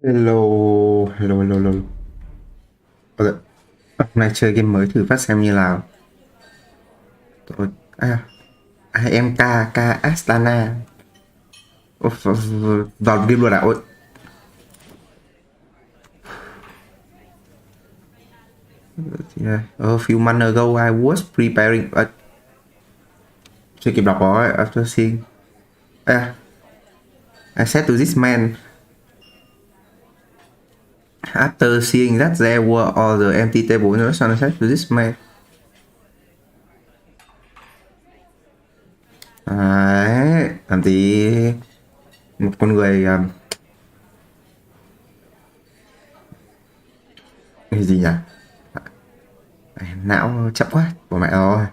Hello, hello, hello, hello. Hôm nay chơi game mới thử phát xem như nào. Tôi, em K Astana. Vào game luôn à? Ôi, a few months ago I was preparing. Chưa kịp đọc rồi. After seeing, I said to this man. After seeing that there were all the empty tables, I said to this man. Đấy, làm gì một con người cái gì nhỉ? Não chậm quá, bỏ mẹ rồi.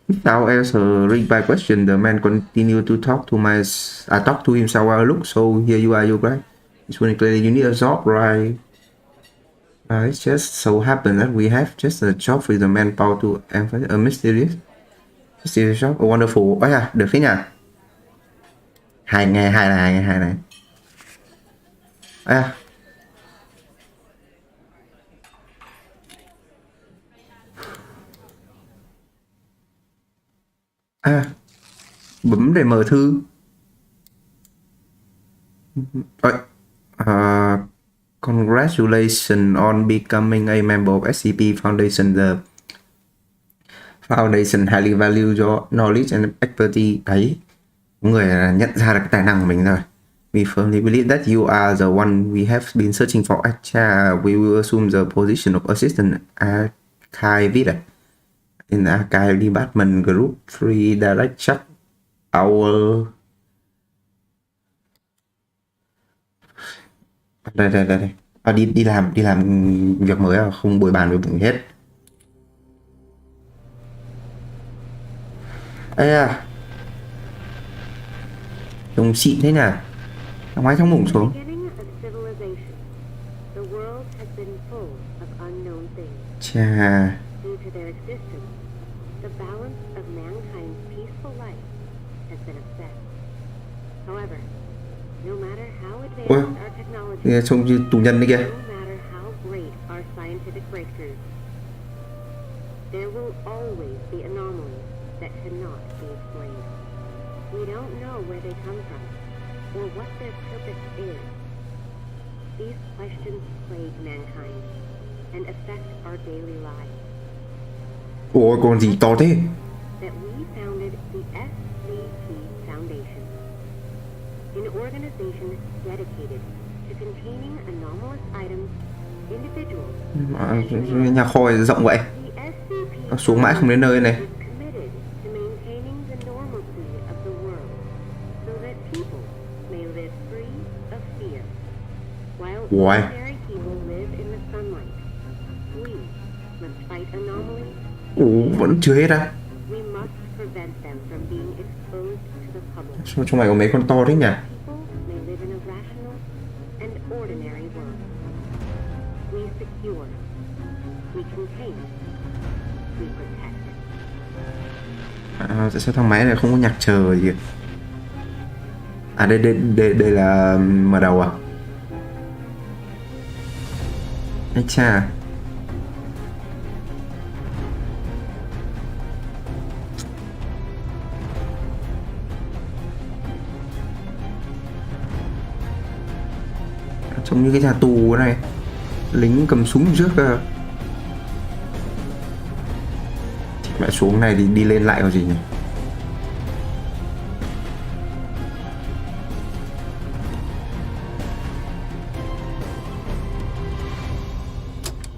Without answering my question, the man continued to talk to I talked to him so look, so here you are, you right? It's when clearly you need a job, right? It just so happened that we have just a job with the manpower to emphasize a mysterious job, a wonderful. Ôi à, được thế nhỉ? Hai này. À, à, bấm để mở thư. Ôi, congratulations on becoming a member of SCP Foundation. The Foundation highly value your knowledge and expertise. Đấy, người nhận ra được cái tài năng của mình rồi. We firmly believe that you are the one we have been searching for. Acha, we will assume the position of assistant archivist in the archive department group 3 direct check our. Đây. Đi làm việc mới à, không bồi bàn với bụng hết. Ê à, trông xịn thế nhỉ. Thằng máy trong bụng xuống. Chà. Ôi, trông như tù nhân đấy kìa. There will always be anomalies that cannot be explained. We don't know where they come from or what their purpose is. These questions plague mankind and affect our daily lives. Ôi, còn gì to thế? That we founded the SCP Foundation, an organization dedicated to containing anomalous items, individuals. Nhà kho rộng vậy. Nó xuống mãi không đến nơi này. Ui. Vẫn chưa hết à? Trong này có mấy con to thế nhỉ? Tại sao thang máy này không có nhạc chờ gì? À đây là mở đầu à? Ây cha. Trông như cái nhà tù này. Lính cầm súng trước kìa. Lại xuống này thì đi lên lại có gì nhỉ?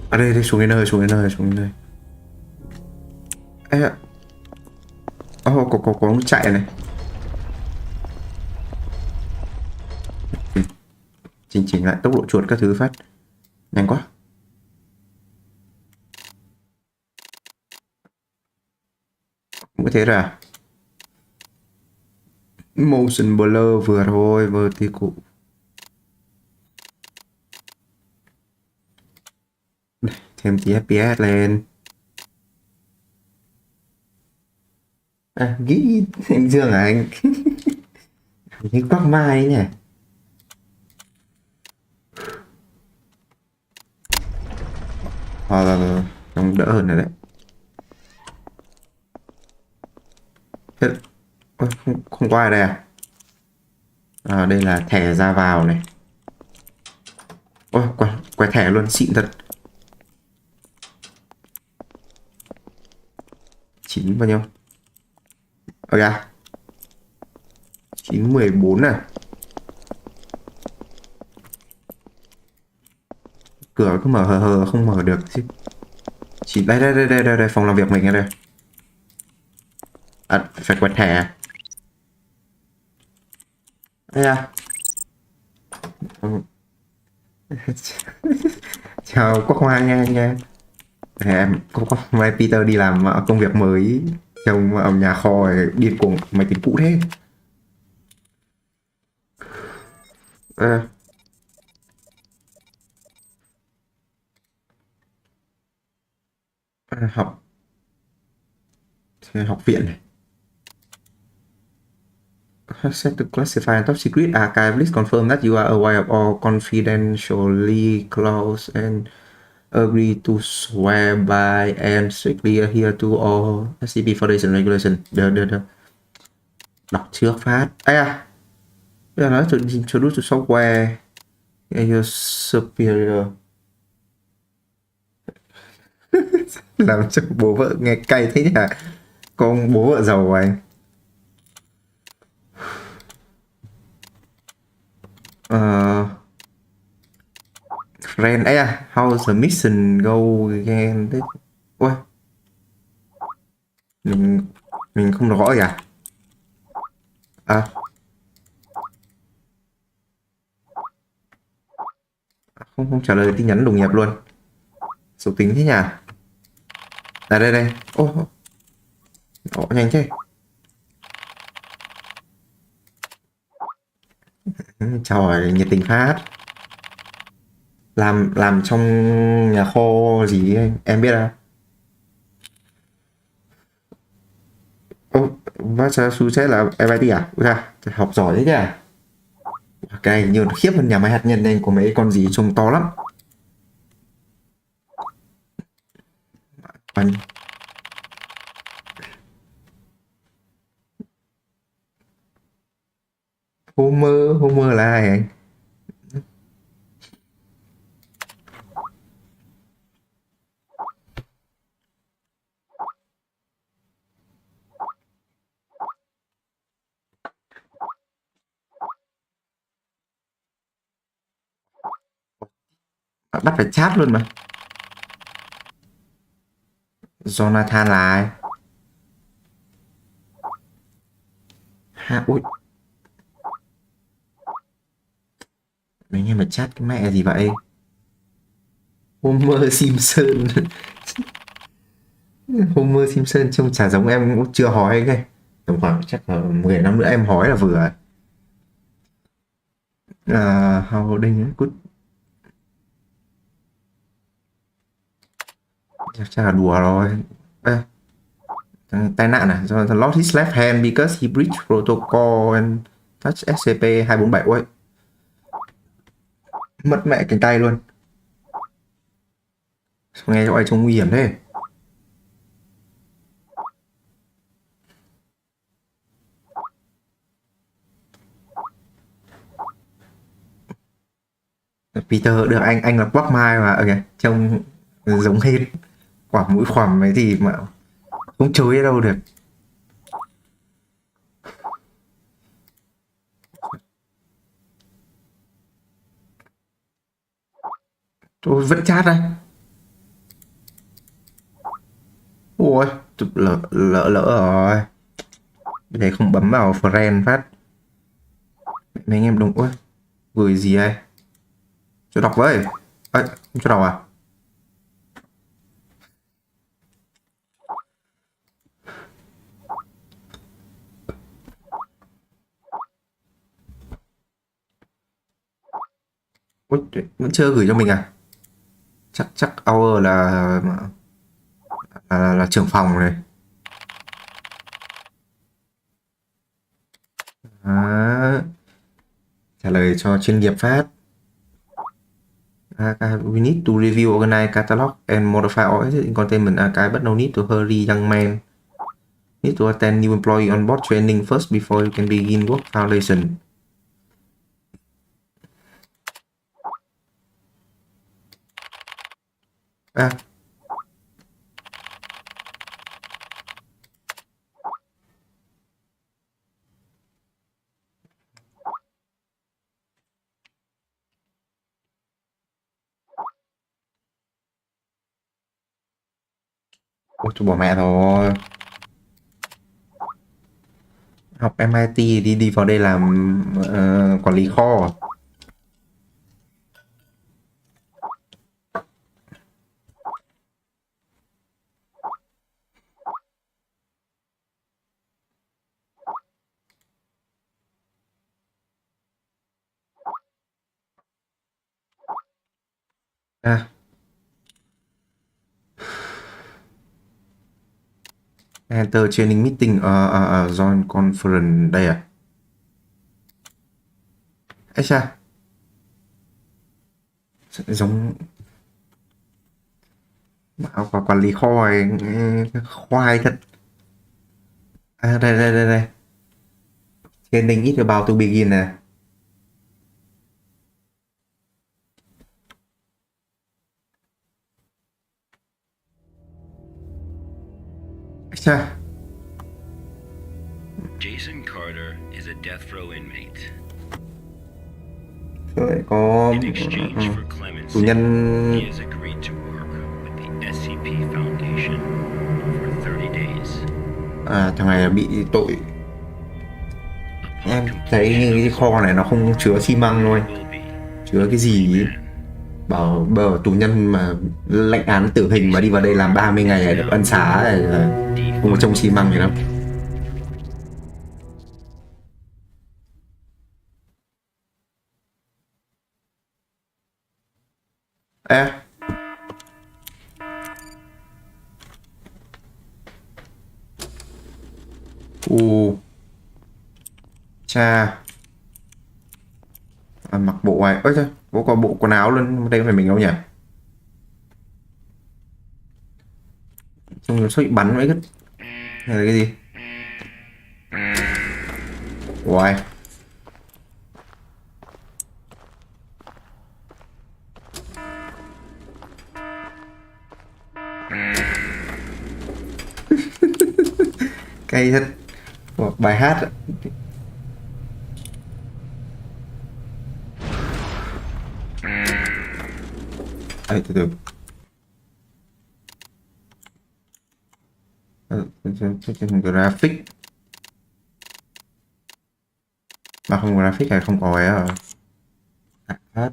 À đây xuống đến nơi. Ê ạ. Có nó chạy này. Chỉnh lại tốc độ chuột các thứ phát. Nhanh quá. Cũng thế rồi à? Motion blur vừa thôi, vertical. Thêm tí FPS lên. À, nghĩ anh Dương à anh? Như quắc mai ấy nhỉ? trông đỡ hơn rồi đấy. Thế, không có ai đây à? Đây là thẻ ra vào này. Ôi, quẹt thẻ luôn, xịn thật. 9 bao nhiêu? Ok, 914 này. Cửa cứ mở hờ hờ không mở được chứ. Chỉ đây, phòng làm việc mình ở đây. Phải quẹt thẻ à? Đây à? Chào Quốc Hoa nha. Em có mai Peter đi làm công việc mới trong ở nhà kho điên cuồng máy tính cũ thế. Ờ, học học viện này. Set to classify and top secret archive list confirm that you are aware of all confidentially clause and agree to swear by and strictly adhere to all SCP Foundation regulation. Được. Đọc trước phát. À, bây giờ nói to introduce to software and your superior. Làm cho bố vợ nghe cay thế nhỉ? Con bố vợ giàu anh. Friend ấy à, how's the mission go again? Đấy. Ôi, mình không được gõ gì à? À, không trả lời tin nhắn đồng nghiệp luôn. Xấu tính thế nhỉ? Đây. Ô, gõ nhanh thế. Chào hỏi nhiệt tình phát. Làm trong nhà kho gì em biết à? Ô, Massachusetts là MIT à? Ui da, học giỏi thế nhỉ? Cái này nhiều khiếp hơn nhà máy hạt nhân này, có mấy con gì trông to lắm. Anh Homer là ai anh? Bắt phải chat luôn mà. Jonathan là ai? Ui, mình nghe mà chat cái mẹ gì vậy? Homer Simpson. Homer Simpson trông chả giống em, cũng chưa hói cái. Tầm khoảng chắc là 10 năm nữa em hói là vừa. Hào đinh cút. Chắc là đùa rồi. À, tai nạn à? Do lost his left hand because he breached protocol and touched SCP-247. Ôi, mất mẹ cánh tay luôn. Nghe cho ai trông nguy hiểm thế. Peter được, anh là Quắc Mai mà. Ok, trông giống hết. Quả mũi khoằm ấy thì mà không chối ở đâu được. Tôi vẫn chat đây. Ôi, lỡ rồi. Để không bấm vào friend phát. Mấy anh em đồng. Ôi, gửi gì đây? Cho đọc với. Ê, không cho đọc à? Ôi, vẫn chưa gửi cho mình à? Chắc Hour là trưởng phòng này. Đó. Trả lời cho chuyên nghiệp phát. We need to review, organize, catalog, and modify all existing containment archive, but no need to hurry, young man. Need to attend new employee on board training first before you can begin work foundation. Ôi, tôi bỏ mẹ rồi. Học MIT đi vào đây làm quản lý kho. Enter training meeting, join conference đây à? Ấy cha, giống bảo quản lý kho này, khoai thật. Đây. Training is about to begin nè. Cha. Jason Carter is a death row inmate. Rồi có In exchange for clemency, tù nhân he has agreed to work with the SCP Foundation for 30 days. thằng này bị tội. Em thấy như cái kho này nó không chứa xi măng thôi, chứa cái gì ấy. Bảo tù nhân mà lệnh án tử hình mà đi vào đây làm 30 ngày được ân xá này là không có trông xi măng gì đâu. Ê, cha mặc bộ này, ơi thôi, có bộ quần áo luôn, đây phải mình đâu nhỉ? Trông nó bị bắn mấy cái này là cái gì? Ui. Cay thật. Một bài hát. Từ graphic mà không graphic này không có ấy à? Hát.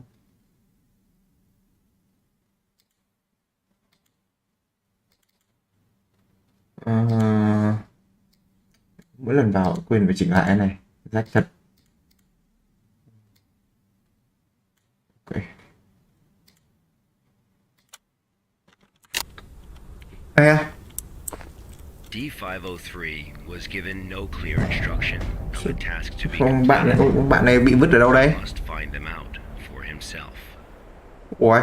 Mỗi lần vào quên phải chỉnh lại cái này, rách thật. Okay. D503 was given no clear instruction on the task to be Không, completed. bạn này bị vứt ở đâu đây? Must find them out for himself. Ui.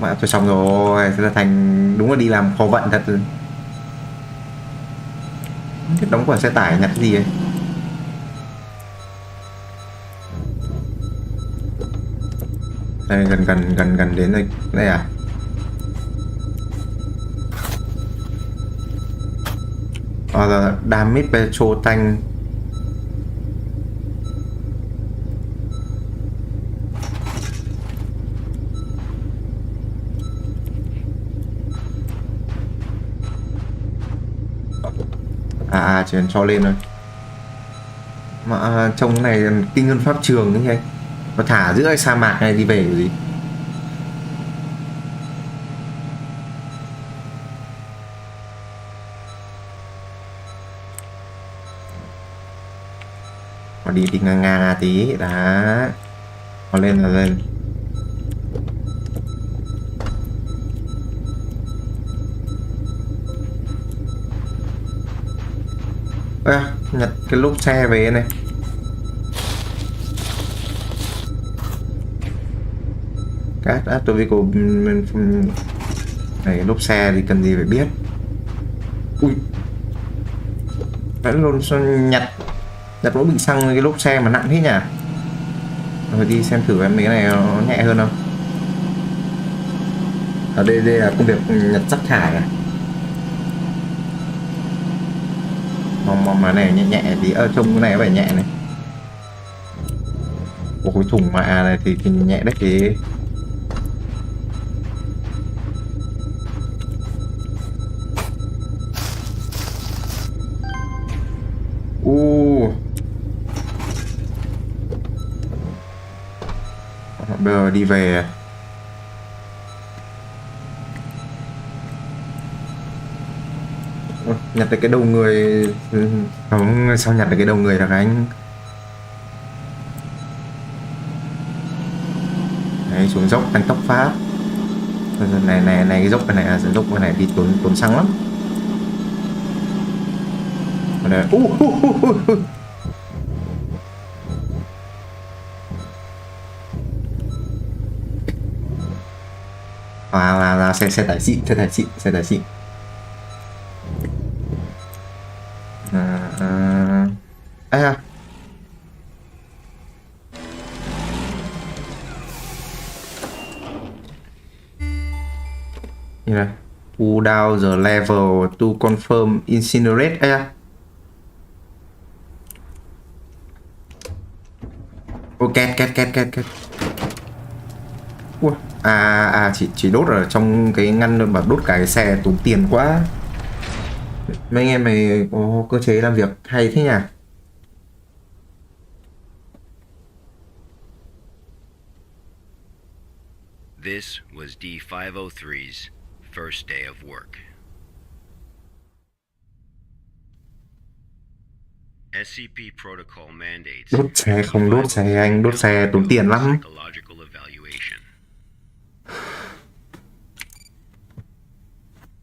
Mà tôi xong rồi, thế là thành đúng là đi làm kho vận thật rồi. Thế đóng quả xe tải nhặt cái gì ấy? Đây, gần đến đây. Đây à? Damage petrol tank. Chỉ cần cho lên thôi. Mà trông này kinh hơn pháp trường như thế. Nó thả giữa cái sa mạc này đi về cái gì? Mà đi ngang tí đã. Nó lên là lên. Nhặt cái lốp xe về này. Các Atovico này, lốp xe thì cần gì phải biết. Ui, vẫn luôn nhặt nhặt lỗ bình xăng cái lốp xe mà nặng thế nhỉ. Rồi đi xem thử em mấy cái này nó nhẹ hơn không. Ở đây là công việc nhặt rác thải à. Mong mà này nhẹ nhẹ tí, trông cái này có vẻ nhẹ này. Ủa, cái thùng mà này thì nhẹ đấy thì. Bây giờ đi về. Nhặt được cái đầu người. Không, sao nhặt được cái đầu người được anh. Đấy, xuống dốc tăng tốc phát. Này cái dốc này đi tốn xăng lắm. Đây. Là xe tải xịn. Như này, pull down the level to confirm incinerate. Ô, két. Ui, chỉ đốt ở trong cái ngăn, bảo đốt cái xe tốn tiền quá. Mấy anh em mày có cơ chế làm việc hay thế nhỉ. This was D503's first day of work. SCP protocol mandates Đốt xe không đốt xe anh, đốt xe tốn tiền lắm. psychological evaluation.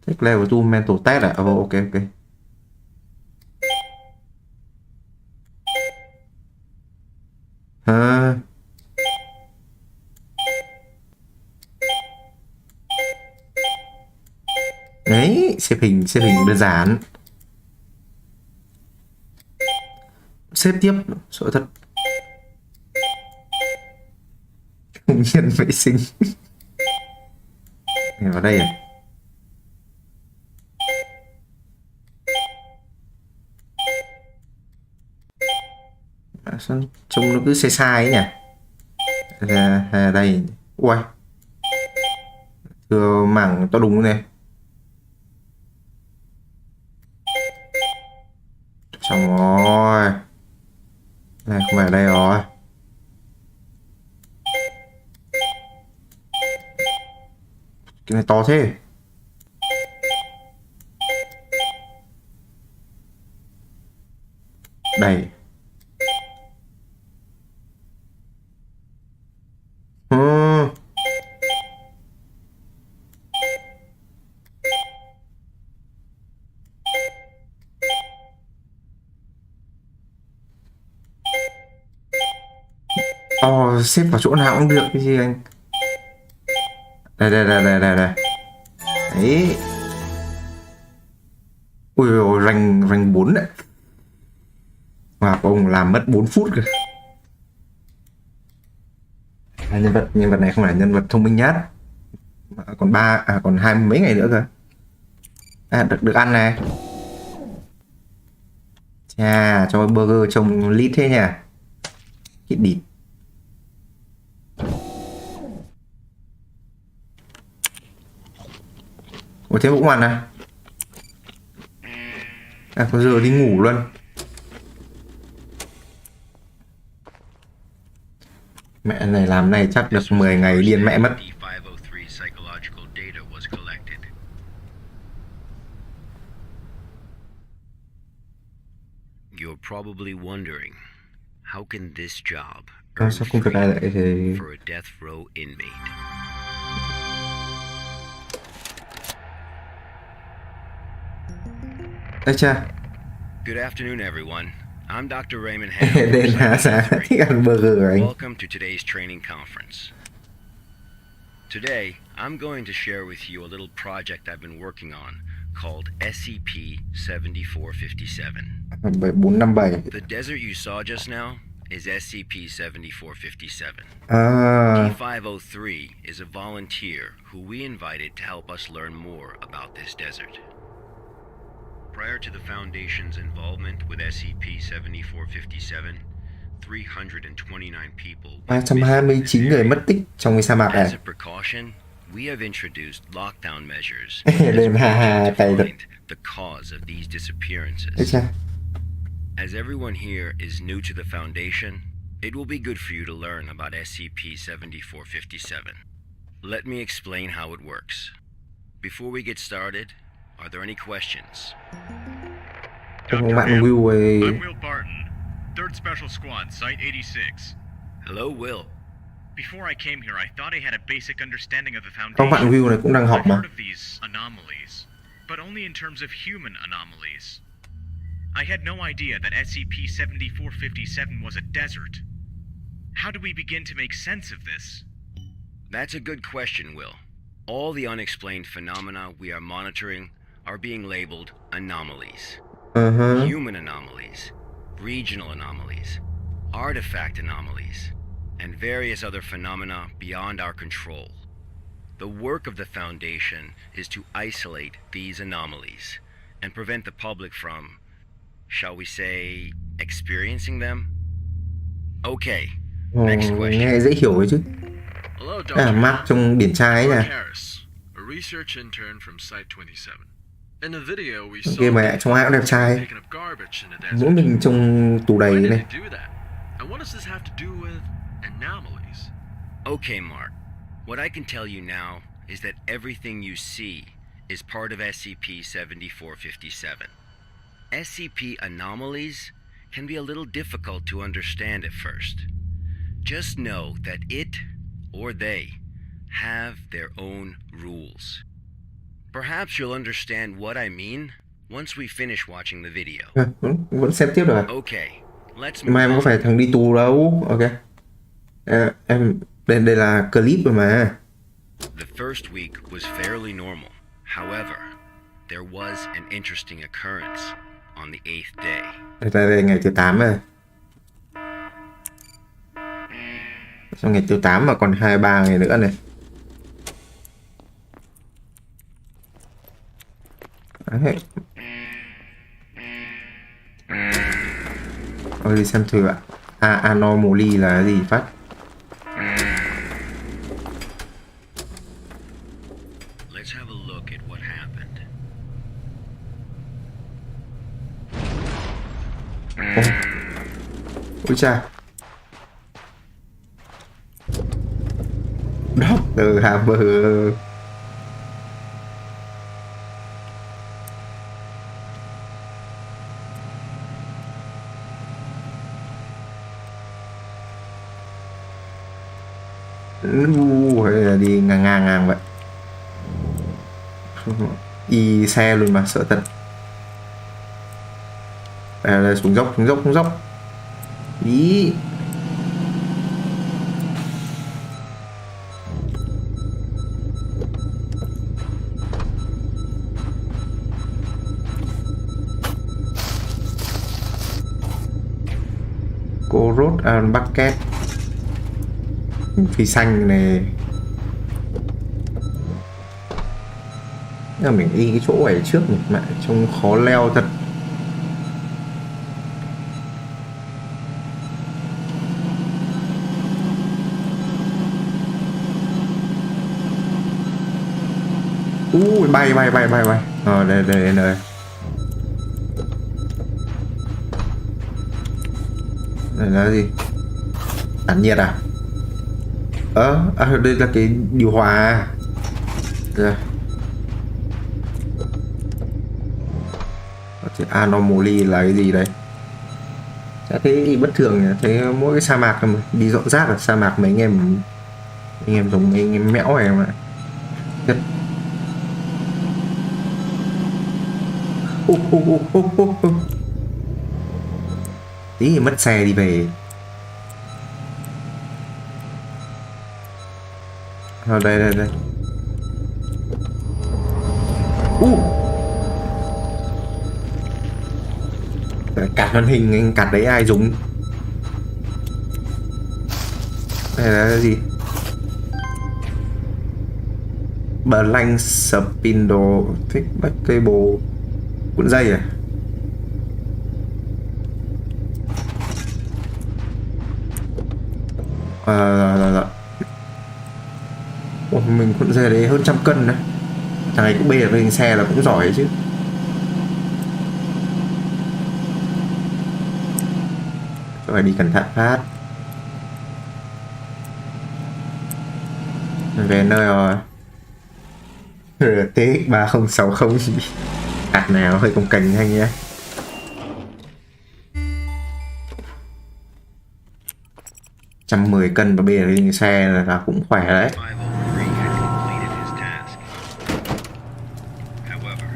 Take level 2 mental test à? Ok. Đấy, xếp hình đơn giản. Xếp tiếp, sợ thật. Công nhân vệ sinh. Này vào đây à? Sao trông nó cứ sai ấy nhỉ. Đây. Ui, thừa mảng to đúng này. Xong rồi. Này không phải ở đây rồi. Cái này to thế. Đây. Xếp vào chỗ nào cũng được cái gì anh. Đây. Đấy. Ui ôi, rank 4 đấy. Và ông làm mất 4 phút kìa. Nhân vật này không phải nhân vật thông minh nhất. Còn còn 20 mấy ngày nữa cơ. Được ăn này. Chà, cho burger trông lít thế nhỉ. Cái địt. Ủa thế cũng ăn à? Có giờ đi ngủ luôn. Mẹ này làm này chắc được 10 ngày điên mẹ mất. D503 psychological data was collected. You're probably wondering, how can this job earn Sao công việc này lại thì for a death row inmate? Ê cha, Good afternoon, everyone. I'm Dr. Raymond Ham. Đến Hà Sa thích ăn burger anh. Welcome to today's training conference. Today, I'm going to share with you a little project I've been working on called SCP-7457. 7457. The desert you saw just now is SCP-7457. D503 is a volunteer who we invited to help us learn more about this desert. Prior to the Foundation's involvement with SCP-7457, 329 people went missing in this 329 người area. mất tích trong cái sa mạc As này. a precaution, we have introduced lockdown measures Lên hà hà to cày thật. find the cause of these disappearances. Đấy cha. As everyone here is new to the Foundation, it will be good for you to learn about SCP-7457. Let me explain how it works. Before we get started, are there any questions? Không bạn Will ấy. I'm Will Barton, 3rd Special Squad, Site 86. Hello, Will. Before I came here, I thought I had a basic understanding of the Các Foundation. bạn Will này cũng đang học I've mà. heard of these anomalies, but only in terms of human anomalies. I had no idea that SCP-7457 was a desert. How do we begin to make sense of this? That's a good question, Will. All the unexplained phenomena we are monitoring are being labeled anomalies. Human anomalies, regional anomalies, artifact anomalies, and various other phenomena beyond our control. The work of the Foundation is to isolate these anomalies and prevent the public from, shall we say, experiencing them? Okay, next question. Nghe dễ hiểu ấy chứ. Hello, Dr. À, Mark trong điển trai ấy Mark nè. Harris, a research intern from Site 27. In the video, we saw Kia mà trong ai cũng đẹp trai. picking up garbage in the Mỗi desert. mình trông tù đầy Why did này. he do that? And what does this have to do with anomalies? Okay, Mark. What I can tell you now is that everything you see is part of SCP-7457. SCP anomalies can be a little difficult to understand at first. Just know that it, or they, have their own rules. Perhaps you'll understand what I mean once we finish watching the video. Vẫn xem tiếp được à? Okay, let's Nhưng mà em move có phải on. thằng đi tù đâu. Ok. Em đây là clip rồi mà. The first week was fairly normal. However, there was an interesting occurrence on the 8th day. Đây ngày thứ 8 rồi. Trong ngày thứ 8 mà còn 2-3 ngày nữa này. Đấy. Thôi đi xem thử ạ. Anomaly là gì phát? Let's have a look at what happened. Ôi cha. Dr. Hammer. Hay là đi ngang vậy. Y xe luôn mà sợ thật. Đây, xuống dốc. Ý. Cô rốt bucket. Phi xanh này. Nhưng mà mình đi cái chỗ này trước nhỉ, mà trông khó leo thật. Bay. Đây nơi. Đây là gì? Tản nhiệt à? Đây là cái điều hòa. Rồi. Anomaly là cái gì đây? Chả thấy bất thường nhỉ? Thấy mỗi cái sa mạc mà đi dọn rác ở sa mạc mấy anh em giống mấy anh em mẽo này mà. Nhất. tí thì mất xe đi về. Đây. Cạt màn hình, anh cạt đấy ai dùng? Đây là cái gì? Blank spindle feedback cable, cuộn dây à? Rồi. Ủa, mình cuộn dây đấy hơn 100 cân đấy. Thằng này cũng bê được lên xe là cũng giỏi chứ. Phải đi cẩn thận phát. Về nơi rồi. RTX 3060. Hạt nào hơi cồng cành anh nhé. Trăm 10 cân và bê được lên xe là cũng khỏe đấy. 503 had completed his task. However,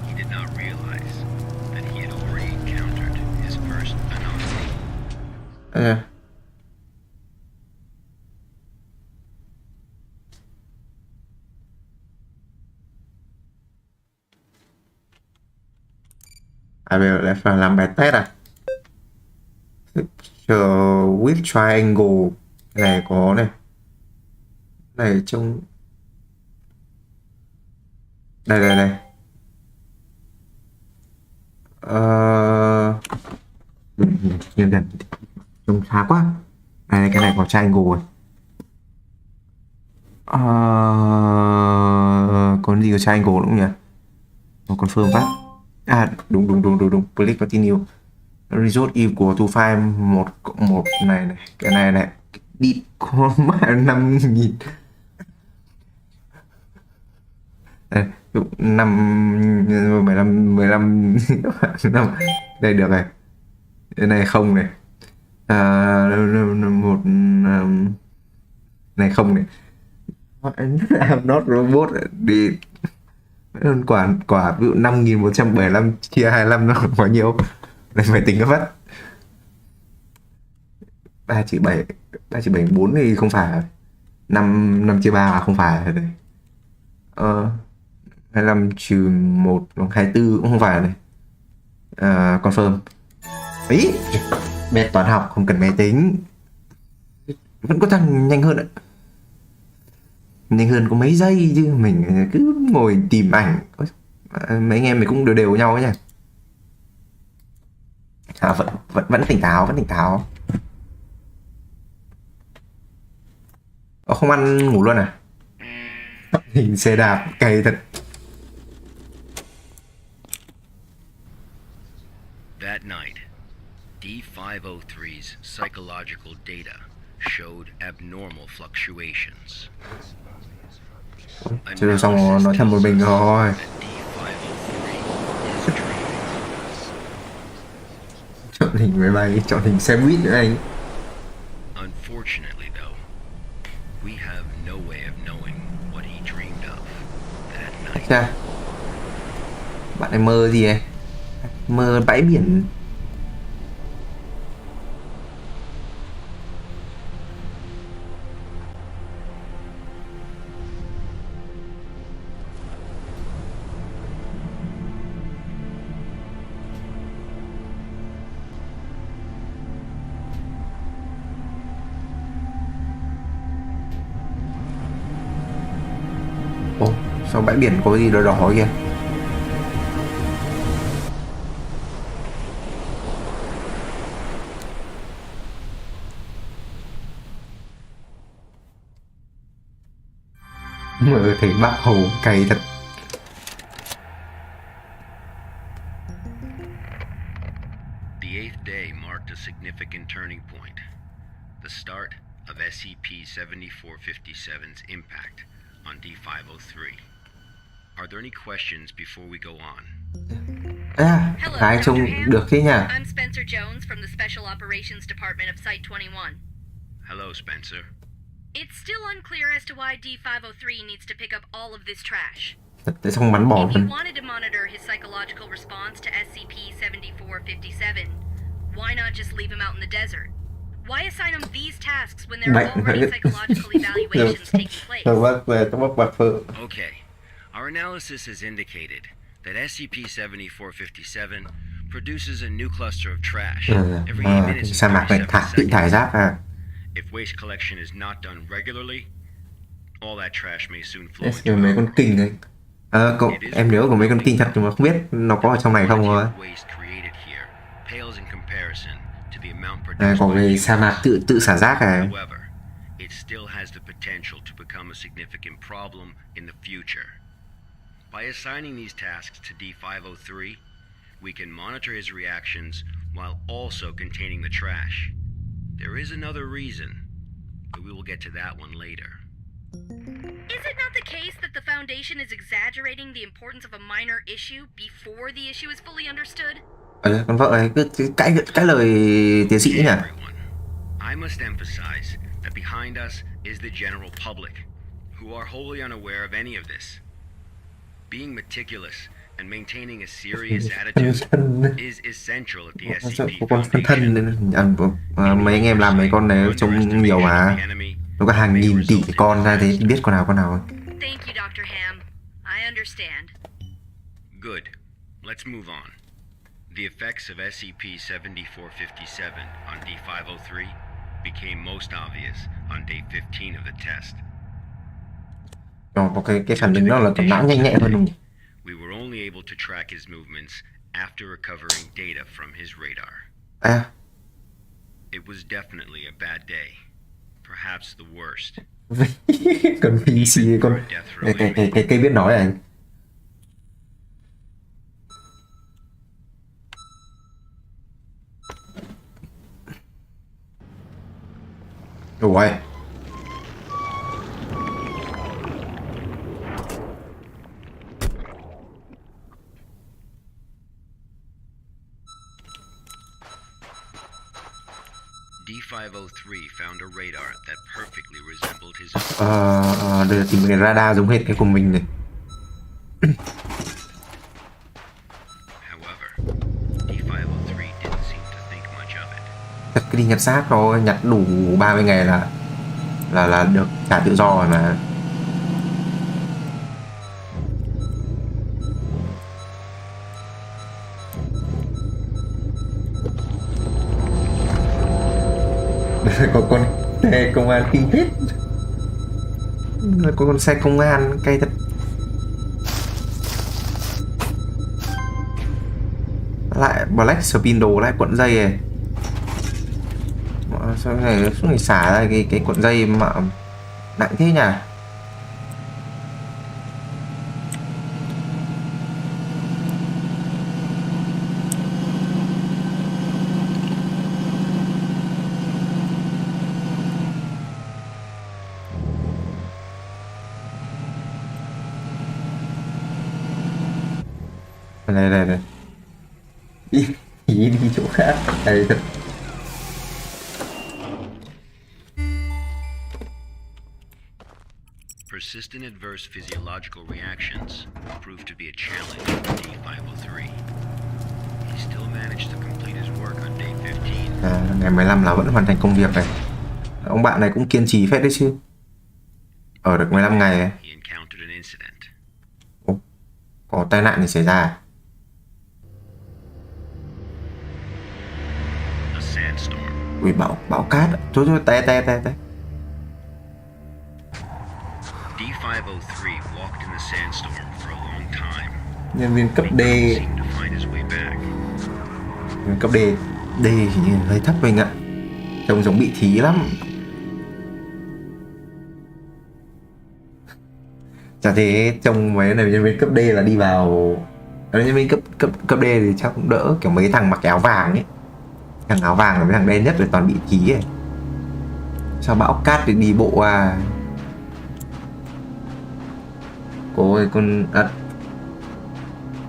he did not realize that he had already encountered his first anomaly. Bây giờ lại phải làm bài test à? With triangle. Cái này có này. Này trông. Đây. Nhìn gần. Trông xa quá. Này, cái này có triangle rồi. Còn gì có triangle đúng không nhỉ? Confirm phát. Đúng. Click continue. Result equal to file 1 này. Cái này đi có mà 5.000. Đây, 15 5. Đây được rồi. Cái này không này. Một này không này. I'm not robot đi. Quả ví dụ 5.175 chia 25 nó có nhiều. Đây phải tính cái vắt. 3/7 4 thì không phải. 5 chia 3 là không phải đây. 25 trừ 1 bằng 24 cũng không phải này. Confirm. Ý, mẹ toán học không cần máy tính. Vẫn có thằng nhanh hơn ạ. Nhanh hơn có mấy giây chứ mình cứ ngồi tìm ảnh. Mấy anh em mình cũng đều nhau ấy nhỉ. Vẫn tỉnh táo. Không ăn ngủ luôn à? Hình xe đạp cày thật. That night, D503's psychological data showed abnormal fluctuations. Chưa xong nói thầm một mình rồi. Chọn hình máy bay, chọn hình xe buýt nữa anh. Unfortunately, though, we have no way of knowing what he dreamed of that night. Chà. Bạn ấy mơ gì ấy? Mơ bãi biển. Ồ, sao bãi biển có gì đỏ đỏ kìa? Mơ thấy bác Hồ cày thật. The 8th day marked a significant turning point, the start of SCP-7457's impact on D503. Are there any questions before we go on? Cái trông được thế nhỉ? I'm Spencer Jones from the Special Operations Department of Site-21. Hello, Spencer. It's still unclear as to why D503 needs to pick up all of this trash. Tại xong bắn bỏ If you luôn. wanted to monitor his psychological response to SCP-7457, Why not just leave him out in the desert? Why assign him these tasks when there are already psychological evaluations taking place? Okay, our analysis has indicated that SCP-7457 produces a new cluster of trash every 8 minutes sa and mạc này 37 tự thải seconds. rác à. If waste collection is not done regularly, all that trash may soon flow Yes, into mấy our con kinh đấy. Em nhớ có mấy con kinh thật nhưng mà không biết nó có ở trong này không rồi. Còn về sa mạc tự xả rác à. It still has the potential to become a significant problem in the future. By assigning these tasks to D503, we can monitor his reactions while also containing the trash. There is another reason, but we will get to that one later. Is it not the case that the Foundation is exaggerating the importance of a minor issue before the issue is fully understood? Con vợ ấy cứ cãi lời tiến sĩ nhỉ? I must emphasize that behind us is the general public, who are wholly unaware of any of this. Being meticulous and maintaining a serious attitude is essential at the SCP Foundation. Mấy anh em làm mấy con này trông nhiều mà. Nó có hàng nghìn tỷ con ra thế biết con nào Thank you, Dr. Ham. I understand. Good. Let's move on. The effects of SCP-7457 on D503 became most obvious on day 15 of the test. Có cái phản ứng đó là tầm não nhanh nhẹn hơn đúng không? We were only able to track his movements after recovering data from his radar. It was definitely a bad day. Perhaps the worst. Con phi xì con cái cây biết nói à anh. Ủa D503 found a radar that perfectly resembled his own. Đây là tìm cái radar giống hệt cái của mình này. However, D503 didn't seem to think much of it. Thật cái đi nhặt xác thôi, nhặt đủ 30 ngày là được trả tự do rồi mà. Có con xe công an kinh phết. Có con xe công an cay thật. Lại Black Spindle lại cuộn dây này. Sao này suốt ngày xả ra cái cuộn dây mà nặng thế nhỉ? Đây. Đi chỗ khác. Đây thật. Persistent adverse physiological reactions proved to be a challenge for D503. He still managed to complete his work on day 15. Ngày 15 là vẫn hoàn thành công việc này. Ông bạn này cũng kiên trì phết đấy chứ. Ở được 15 ngày ấy. He encountered an incident. Có tai nạn gì xảy ra à? A sandstorm. Ui bão cát. Thôi té. D503 walked in the sandstorm for a long time. Nhân viên cấp D. Seemed to find his way back. Nhân viên cấp D. D thì hơi thấp mình ạ. Trông giống bị thí lắm. Chả thế trông mấy này nhân viên cấp D là đi vào. Nhân viên cấp D thì chắc cũng đỡ, kiểu mấy thằng mặc áo vàng ấy. Thằng áo vàng là mấy thằng đen nhất rồi toàn bị thí ấy. Sao bão cát thì đi bộ à? Ôi con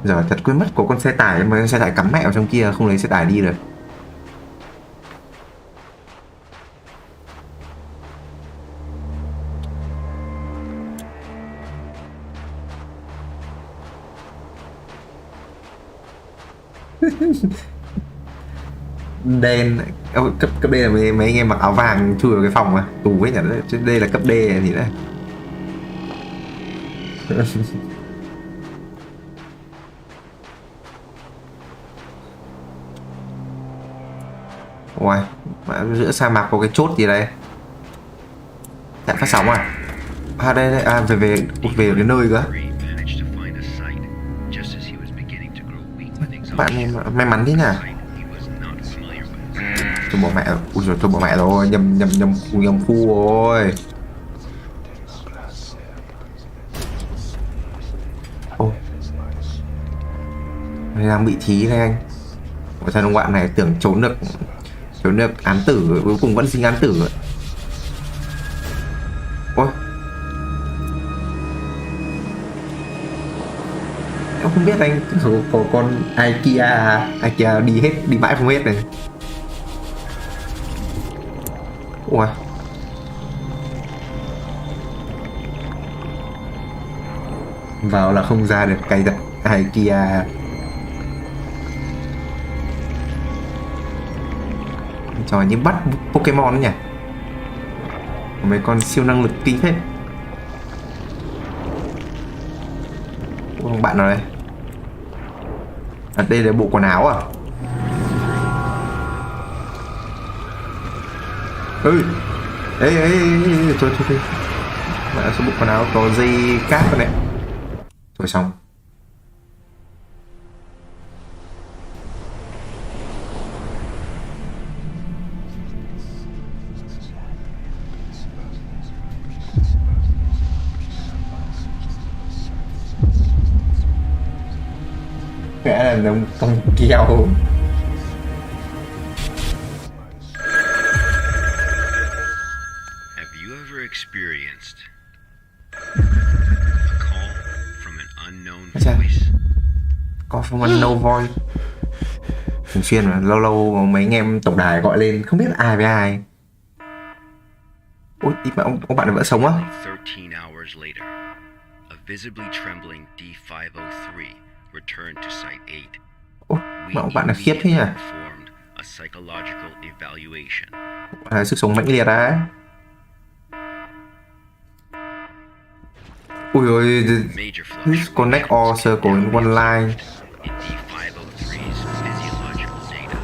giờ thật quên mất có con xe tải mà xe tải cắm mẹ vào trong kia không lấy xe tải đi được. đen. Cấp D là mấy anh em mặc áo vàng chui vào cái phòng mà tù ấy nhỉ, chứ đây là cấp D thì đấy. Ôi, giữa sa mạc có cái chốt gì đây? Chạy phát sóng à? À đây đây, à về cái nơi cơ. Bạn này may mắn thế nhỉ? Tôi bỏ mẹ, ui rồi tôi bỏ mẹ rồi, nhầm khu rồi. Ô, đang bị thí đây anh. Ôi sao ông bạn này tưởng trốn được án tử, cuối cùng vẫn dính án tử. Ôi, em không biết anh có con IKEA đi mãi không hết này. Ủa, vào là không ra được cày đặt IKEA. Trò như bắt Pokemon nhỉ, mấy con siêu năng lực kinh hết. Bạn nào đây? À, đây là bộ quần áo à? Ê, thôi bạn số bộ quần áo có dây cáp rồi đấy. Thôi xong. Cái là nó con keo. Have you ever experienced a call from an unknown voice? Có from unknown voice. Thường xuyên mà lâu mấy anh em tổng đài gọi lên không biết ai với ai. Ôi, mà ông bạn này vẫn sống á? 13 hours later, a visibly trembling D503 returned to Site 8. Ôi, mà ông bạn này khiếp thế nhỉ? A psychological evaluation. Sức sống mãnh liệt á. Ui ôi, please connect all circle in one line. In D503's physiological data.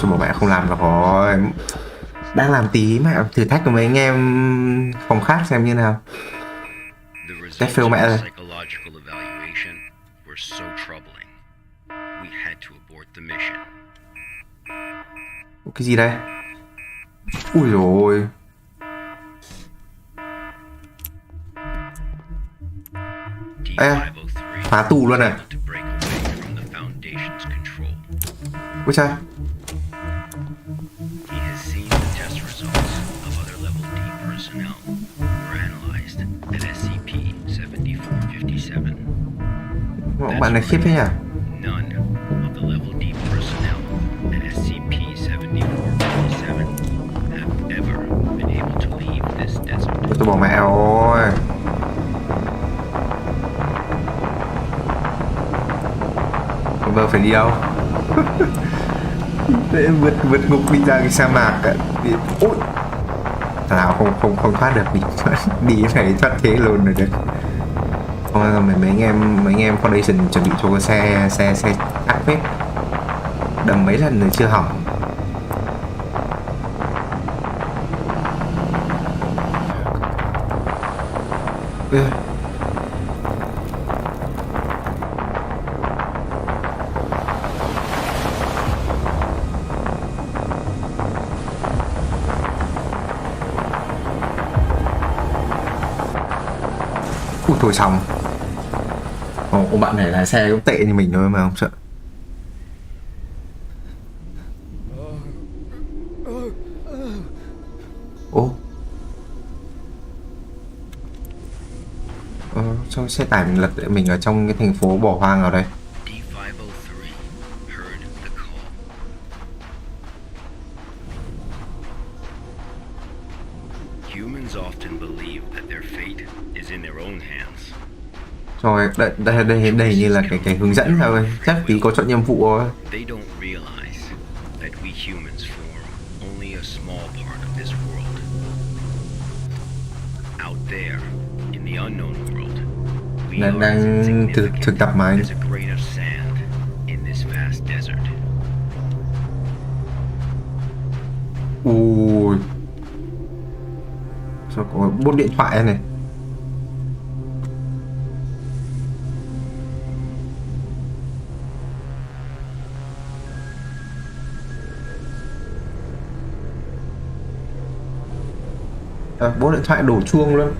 Chứ bộ mẹ không làm được rồi. Đang làm tí mà thử thách của mấy anh em phòng khác xem như nào. Cái phêu mẹ rồi. Psychological evaluation were so troubling. We had to abort the mission. Cái gì đây? Ui rồi. Ê, phá tù luôn này. Ui trời. He has seen the test results of other level D personnel were analyzed at SCP-7457. Bạn này khiếp thế nhỉ? None of the level D personnel at SCP-7457 have ever been able to leave this desert. Tôi bỏ mẹ rồi. Vợ phải đi đâu? Để vượt ngục đi ra cái sa mạc. Ôi, nào không thoát được, đi phải thoát thế luôn rồi đấy. Không, mấy anh em foundation chuẩn bị cho cái xe ác phết, đầm mấy lần rồi chưa hỏng. Thôi xong. Ông bạn này lái xe cũng tệ như mình thôi mà không sợ. Ô, cho xe tải mình lật mình ở trong cái thành phố bỏ hoang nào đây. D503 heard the call. Humans often believe that their fate is in their own hands. Rồi, đây như là cái hướng dẫn thôi, chắc tí có chọn nhiệm vụ rồi. They don't realize that we humans form only a small part of this world. Out there, in the unknown world, we are as Đang thực tập mà anh. insignificant as a grain of sand in this vast desert. Ui, sao có bốt điện thoại này. Bốt điện thoại đổ chuông luôn.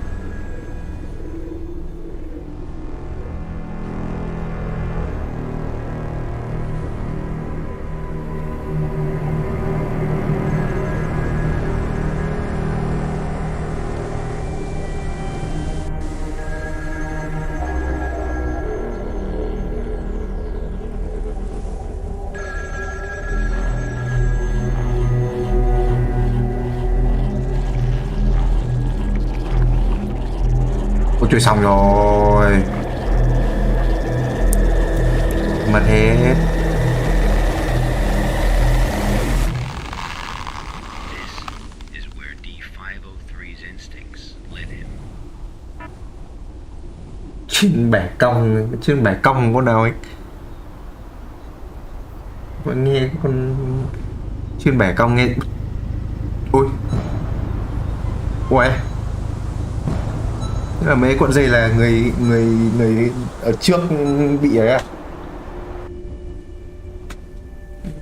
Ôi trời, xong rồi. Mất hết. This is where D503's instincts led him. Chuyên bẻ cong con nào ấy. Vẫn nghe con chuyên bẻ cong nghe. Ui. Ui. Tức là mấy con dây là người ở trước bị ấy à?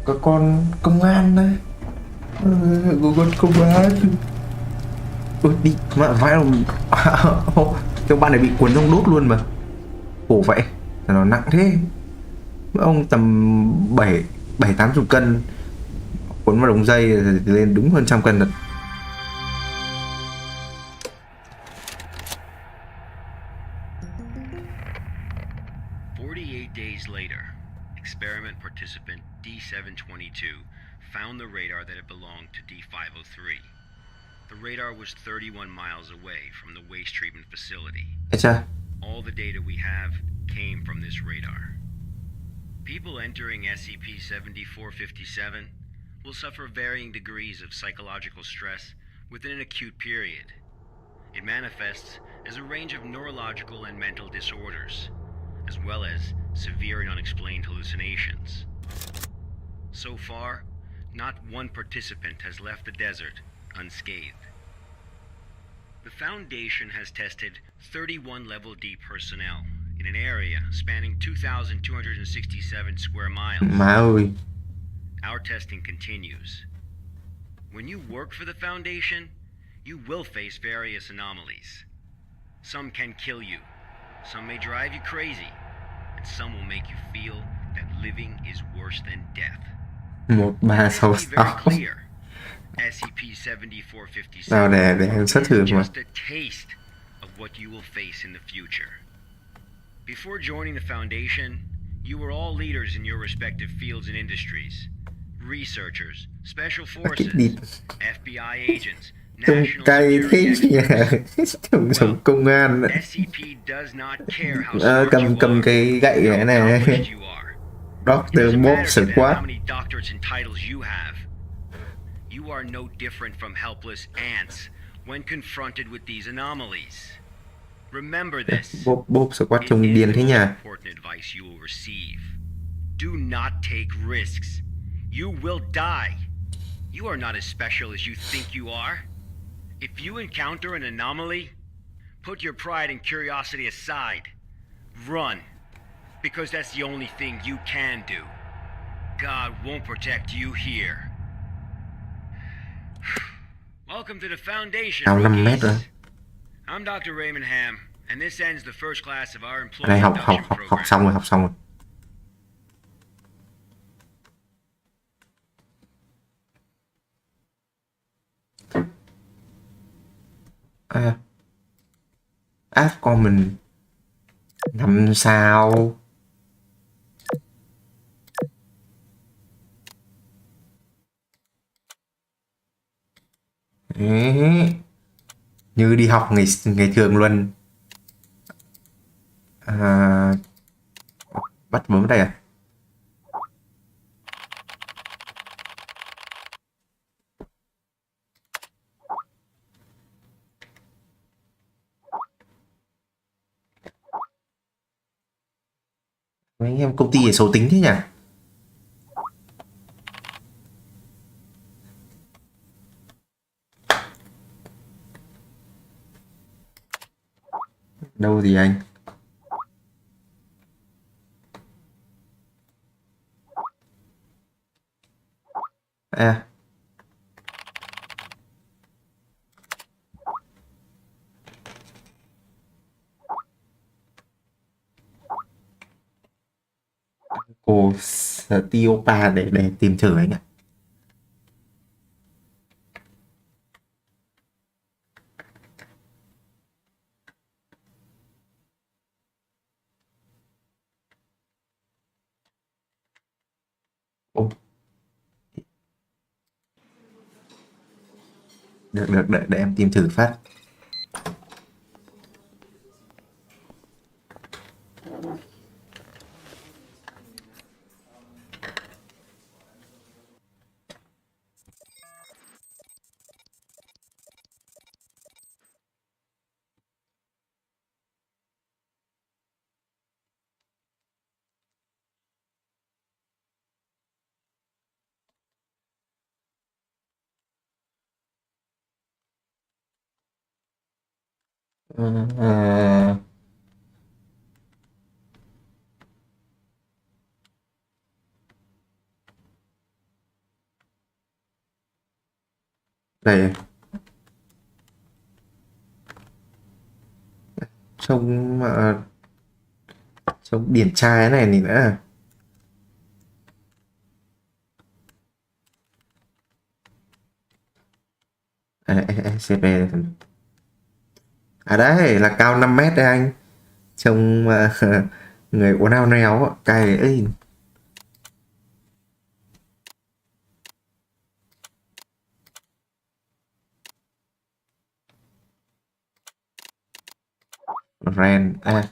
Có con công an đấy. Có con công an. Ôi đi mà vãi đồng. Trong bạn này bị cuốn trong đốt luôn mà. Khổ vậy. Nó nặng thế. Ông tầm 7-80 cân. Cuốn vào đồng dây thì lên đúng hơn 100 cân thật. 48 days later, experiment participant D722 found the radar that had belonged to D503. The radar was 31 miles away from the waste treatment facility. All the data we have came from this radar. People entering SCP-7457 will suffer varying degrees of psychological stress within an acute period. It manifests as a range of neurological and mental disorders, as well as severe and unexplained hallucinations. So far, not one participant has left the desert unscathed. The Foundation has tested 31 Level D personnel in an area spanning 2,267 square miles. Má ơi. Our testing continues. When you work for the Foundation, you will face various anomalies. Some can kill you, some may drive you crazy, and some will make you feel that living is worse than death. 1, 3, 6, 6. Nào để em xét thử mà. Just a taste of what you will face in the future. Before joining the Foundation, you were all leaders in your respective fields and industries. Researchers, special forces, FBI agents, Trông cay thế nhỉ. Trông giống công an. Cầm cái gậy này. Dr. Bob Squad. You are no different from helpless ants when confronted with these anomalies. Remember this. Bob Squad trông điên thế nhỉ. Important advice you will receive. Do not take risks. You will die. You are not as special as you think you are. If you encounter an anomaly, put your pride and curiosity aside. Run. Because that's the only thing you can do. God won't protect you here. Welcome to the Foundation, rookies. I'm Dr. Raymond Ham, and this ends the first class of our employee induction program. Học xong rồi. Add comment 5 sao. Như đi học ngày thường luôn. À, bắt bấm đây à? Mấy anh em công ty xấu tính thế nhỉ? Đâu gì anh? À, cô Stiopa để tìm thử anh ạ. Ô, được để em tìm thử phát. À, đây trông trông điển trai này thì nữa. SCP à đấy là cao 5 mét đấy anh, trông người uốn ao neo cay ấy. Ren à,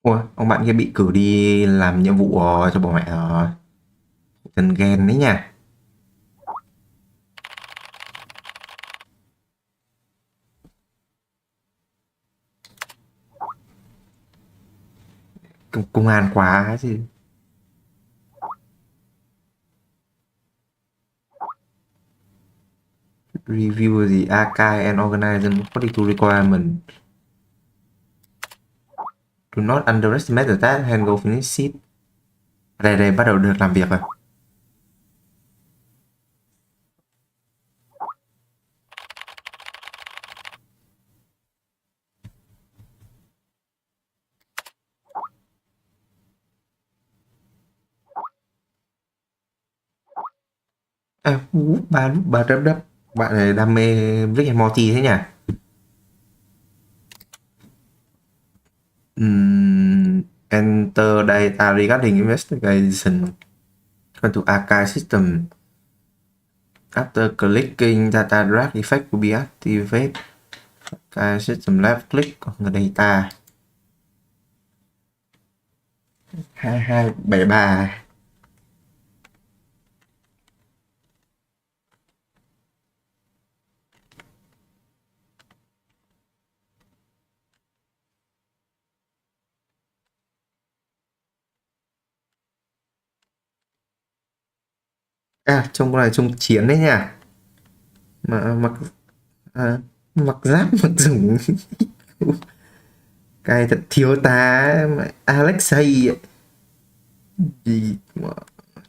ủa ông bạn kia bị cử đi làm nhiệm vụ cho bố mẹ rồi, cần ghen đấy nha. Công an quá chứ. Review the archive and organization according to requirement. Do not underestimate the task and go finish it. Đây bắt đầu được làm việc rồi. À, ba đắp đắp. Bạn này đam mê Rick and Morty thế nhỉ? Enter data regarding investigation. Go to archive system. After clicking, data drag effect will be activated. Archive system left click on the data. 2273. À, trông con này trông chiến đấy nha. Mà mặc mặc giáp mặc dùng cái thật thiếu tá Alexei ấy. Gì mà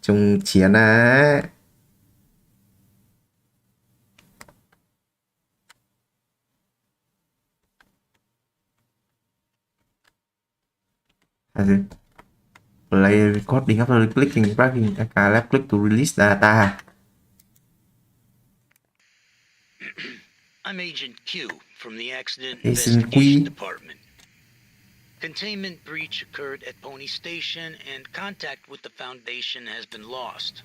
trông chiến á. À, gì? Play recording after clicking dragging left click to release data. I'm Agent Q from the Accident Agent Investigation Q. Department. Containment breach occurred at Pony Station and contact with the Foundation has been lost.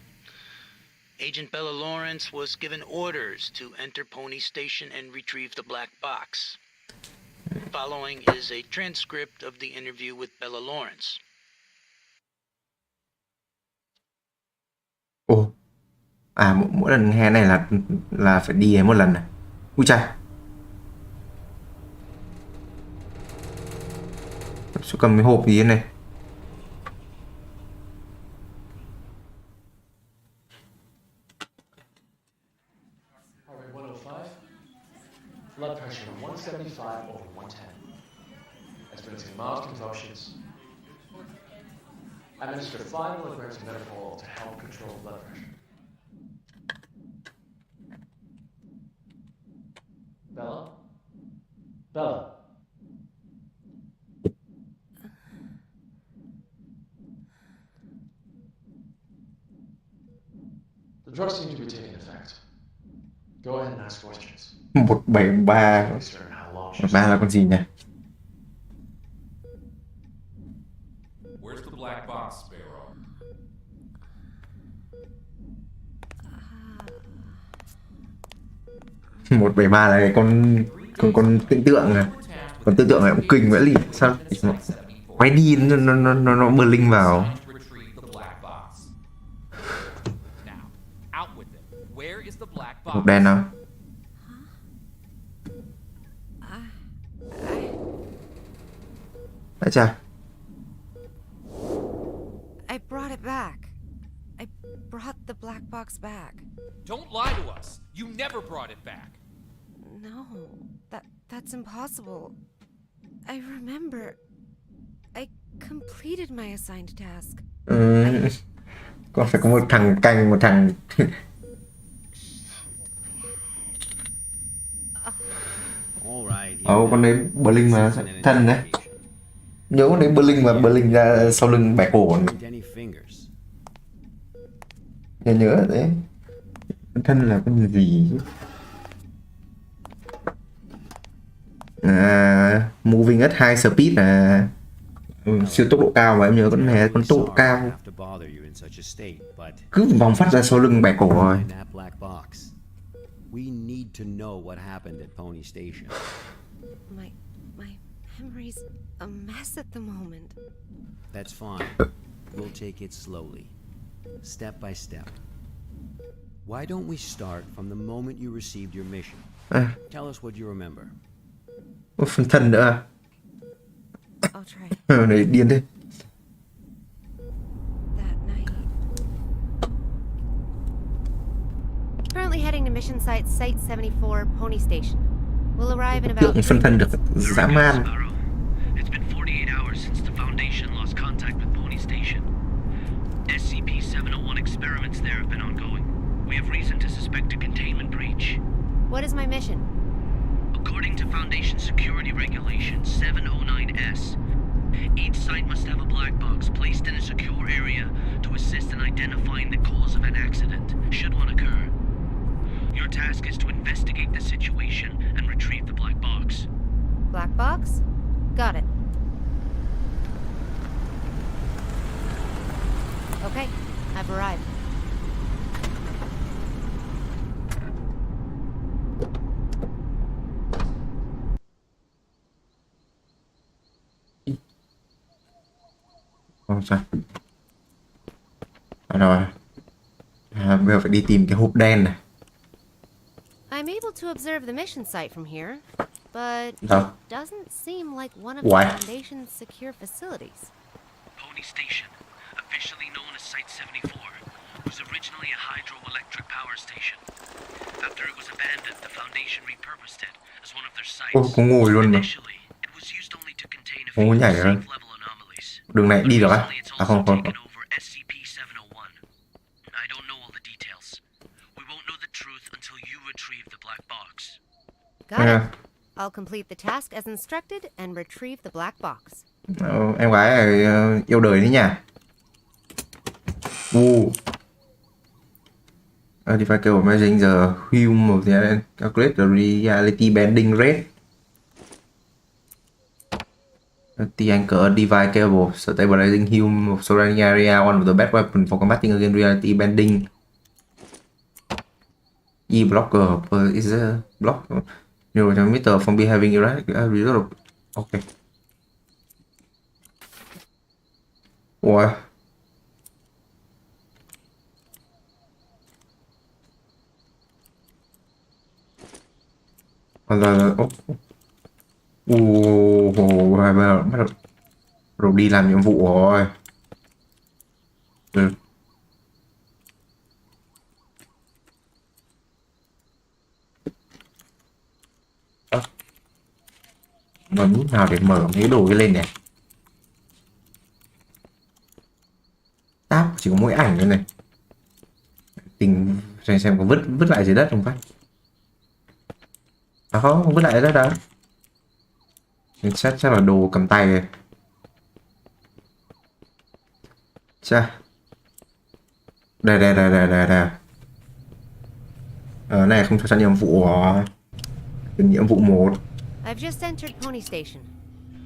Agent Bella Lawrence was given orders to enter Pony Station and retrieve the black box. Following is a transcript of the interview with Bella Lawrence. Ồ, à mỗi lần nghe này là phải đi một lần này. Ui chà. Sao cầm cái hộp gì thế này? Blood pressure 175 over 110. Experiencing mild convulsions. Administer 5 milligrams of metformin to help control blood pressure. Bella? Bella? The drugs seem to be taking effect. Go ahead and ask questions. 173. 173 là con gì nhỉ? Where's the black box, Sparrow? Một bảy ba là cái con tưởng tượng à? Con tưởng tượng này cũng kinh vậy lì. Sao? Quay đi nó bơ linh vào. Hộp đen nào? Đấy chà. I brought it back. I brought the black box back. Don't lie to us. You never brought it back. No, that's impossible. I remember. I completed my assigned task. Còn phải có một thằng canh, một thằng. Con đấy bờ linh mà thân đấy. Nhớ con đấy bờ linh mà bờ linh ra sau lưng bẻ cổ này. Nhớ đấy. Thân là con gì chứ? Moving at high speed là siêu tốc độ cao, mà em nhớ con này con tốc độ cao. Cứ vòng phát ra sau lưng bẻ cổ rồi. We need to know what happened at Pony Station. My memory's a mess at the moment. That's fine. We'll take it slowly, step by step. Why don't we start from the moment you received your mission? Tell us what you remember. Phần thân nữa à? I'll try. Này điên thế. Currently heading to mission site 74, Pony Station. We'll arrive in about. Tượng phân thân được dã man. It's been 48 hours since the Foundation lost contact with Pony Station. SCP-701 experiments there have been ongoing. We have reason to suspect a containment breach. What is my mission? According to Foundation Security Regulation 709S, each site must have a black box placed in a secure area to assist in identifying the cause of an accident, should one occur. Your task is to investigate the situation and retrieve the black box. Black box? Got it. Okay, I've arrived. Không sao. Rồi. Bây giờ phải đi tìm cái hộp đen này. I'm able to observe the mission site from here, but it doesn't seem like one of the Foundation's secure facilities. Pony Station, officially known as Site 74, was originally a hydroelectric power station. After it was abandoned, the Foundation repurposed it as one of their sites. Initially, it was used only to contain a few safe-level anomalies. Đường này đi được á? À không. SCP-701. I don't know all the details. We won't know the truth until you retrieve the black box. Got it. I'll complete the task as instructed and retrieve the black box. Em gái yêu đời đấy nhỉ? Device cable measuring the hue of the calculate the reality bending rate. The anchor device cable stabilizing hue of surrounding area, one of the best weapon for combating against reality bending. E blocker is a block neurotransmitter from behaving erratic result. Okay. Ủa? Rồi. Bắt đầu đi làm nhiệm vụ rồi. Ừ. Bấm nút nào để mở mấy đồ cái lên này? Tab chỉ có mỗi ảnh thôi này. Tình xem có vứt lại dưới đất không phải? À không vứt lại dưới đất đâu. Chắc là đồ cầm tay này. Chà. Đây. Này không cho nhiệm vụ rồi. Nhiệm vụ 1. I've just entered Pony Station.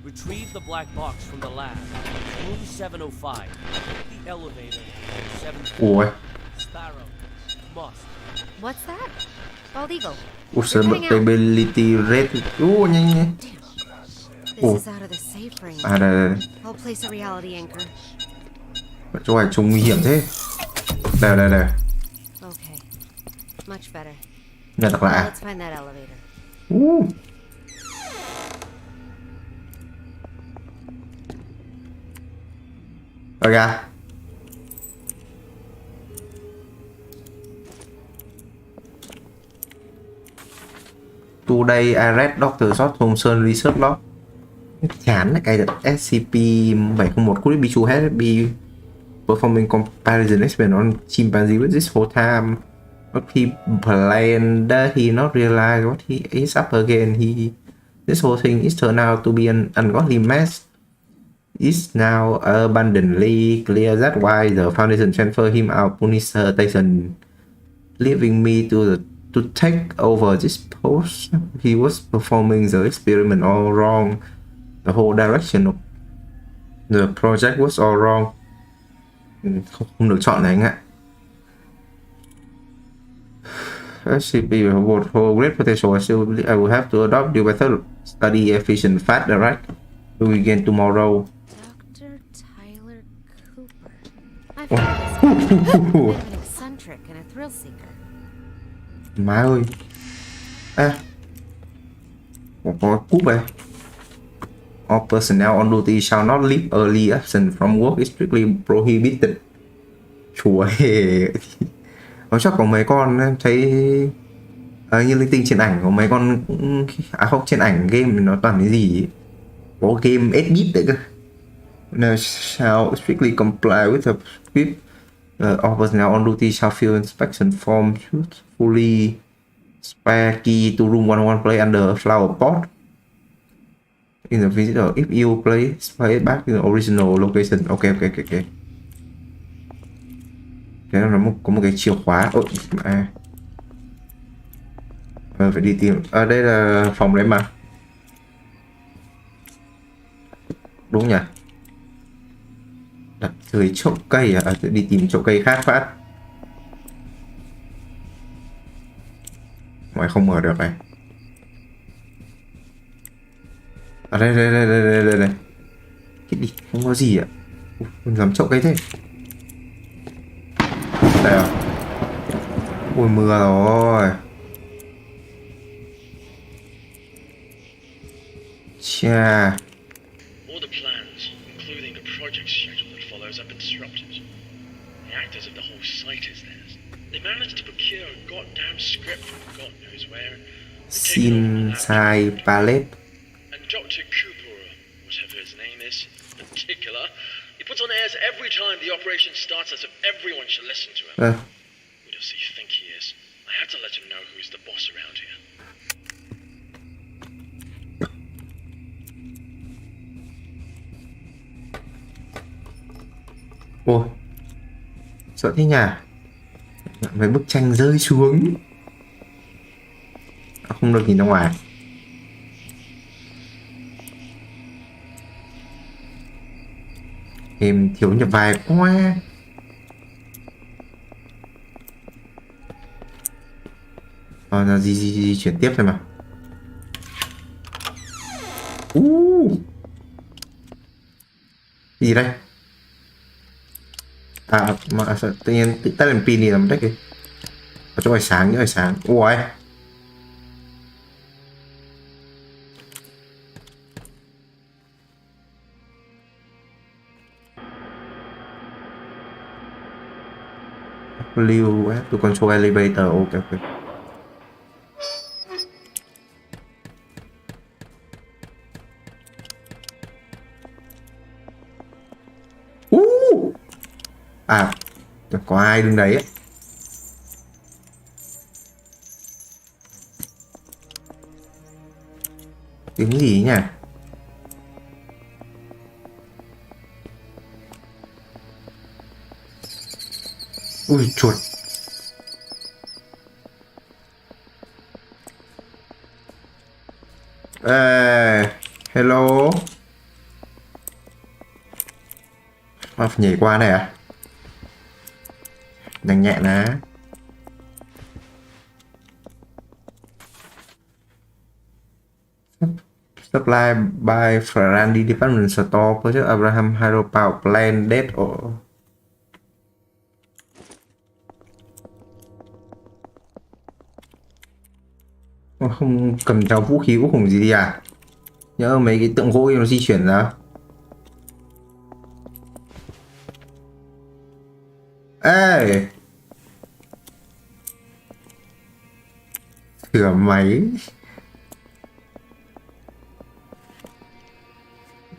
Retrieve the black box from the lab. Room 705. The elevator. 7. Ủa. Sparrow. Must. What's that? Bald Eagle. Usability rate. Nhanh. This is out of the safe range. À đây. I'll place a reality anchor. Chỗ này trông nguy hiểm thế. Đây. Okay. Much better. Nhận thật lại. Let's find that elevator. Okay. Today I read Dr. Short Thompson research log. Chán cái SCP-701 could it be true has be performing comparison experiment on chimpanzee with this whole time. What he planned, he not realize what he is up again. This whole thing is turned out to be an ungodly mess. It's now abundantly clear that why the Foundation transferred him out police station, leaving me to take over this post. He was performing the experiment all wrong. The whole direction of the project was all wrong. Không được chọn này anh ạ. SCP for great potential. I still believe I will have to adopt new method. Study efficient, fast, right? We will begin tomorrow. Dr. Tyler Cooper. I found this guy. An eccentric and a thrill seeker. Má ơi. À. Có cúp này. All personnel on duty shall not leave early. Absent from work is strictly prohibited. Chúa hề. Chắc có mấy con em thấy như linh tinh trên ảnh có mấy con cũng không, trên ảnh game nó toàn cái gì ấy. Có game 8-bit đấy cơ. Now shall strictly comply with the script. All personnel on duty shall fill inspection form fully. Spare key to room 101 play under a flower pot. In the visitor, if you play back in the original location. Ok. Thế nó có một cái chìa khóa. Phải đi tìm. Đây là phòng đấy mà. Đúng nhỉ? Đặt dưới chậu cây à? Đi tìm chậu cây khác phát. Ngoài không mở được này. Đây. Cái đi, không có gì ạ. Không dám chậu cây thế. Đây à? Ôi mưa rồi. Chà. All the plans, including the project schedule that follows, have been disrupted. The actors of the whole site is theirs. They managed to procure a goddamn script from God knows where. Xin sai palette. And Dr. Cooper, whatever his name is, in particular, he puts on airs every time the operation starts as if everyone should listen to him. Who does he think he is? I have to let him know who's the boss around here. Ôi, sợ thế nhỉ? Mấy bức tranh rơi xuống. Không được nhìn ra ngoài. Em thiếu nhập vai quá. Là di chuyển tiếp thôi mà. Gì đây? Mà tự nhiên tự tắt đèn pin đi làm đấy kìa. Ở chỗ ánh sáng. Ui. Lưu á, to control elevator, ok. Có ai đứng đấy ấy. Tiếng gì nhỉ? Ui chuột. Hello. Phải nhảy qua này à? Nhanh nhẹn á. Supply by Ferrandi Department Store purchase Abraham Hydropower Plant Dead or không cầm theo vũ khí cũng khủng gì đi à? Nhớ mấy cái tượng gỗ nó di chuyển ra. Ê, sửa máy.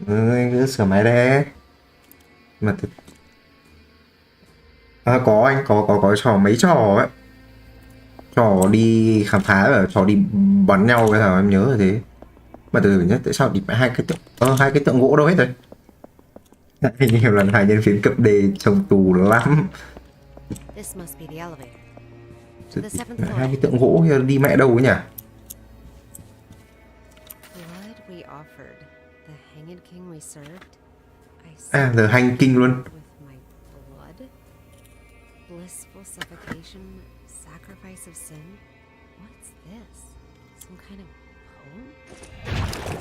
Cứ sửa máy đây. Mà có anh có trò mấy trò ấy. Trò đi khám phá và trò đi bắn nhau cái nào em nhớ là thế. Mà từ từ nhé, tại sao đi hai cái tượng gỗ đâu hết rồi? Nhiều lần hai nhân viên cấp D trông tù lắm. Hai cái tượng gỗ kia đi mẹ đâu ấy nhỉ? The Hanged King luôn.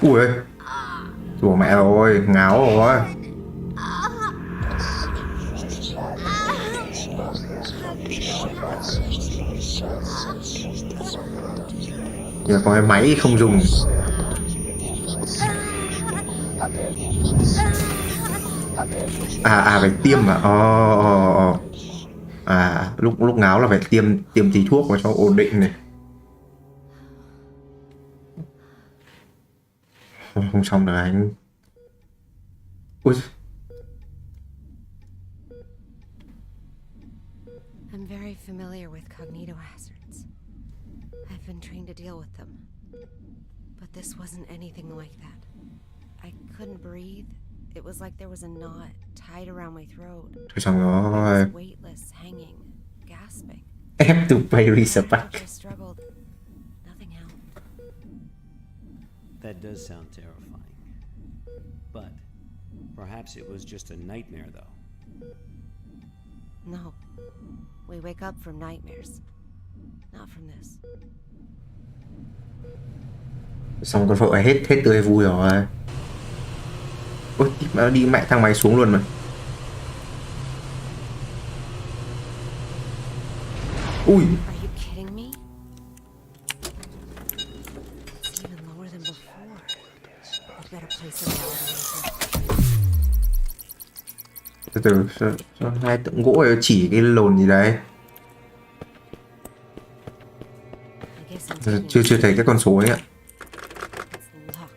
Ui, chùa mẹ rồi, ngáo rồi. Giờ có cái máy không dùng. Phải tiêm à? Lúc ngáo là phải tiêm tí thuốc vào cho ổn định này. Không xong được anh. Ui. I'm very familiar with cognito hazards. I've been trained to deal with them. But this wasn't anything like that. I couldn't breathe. It was like there was a knot tied around my throat. Thôi xong rồi. Weightless, hanging, gasping. I have to pay respect. I struggled. Nothing helped. That does sound terrifying. But perhaps it was just a nightmare though. No. We wake up from nightmares. Not from this. Xong con vợ hết tươi vui rồi. Ôi, đi mẹ thang máy xuống luôn mà. Ui. Từ từ, hai tượng gỗ chỉ cái lồn gì đấy. Chưa thấy cái con số ấy ạ.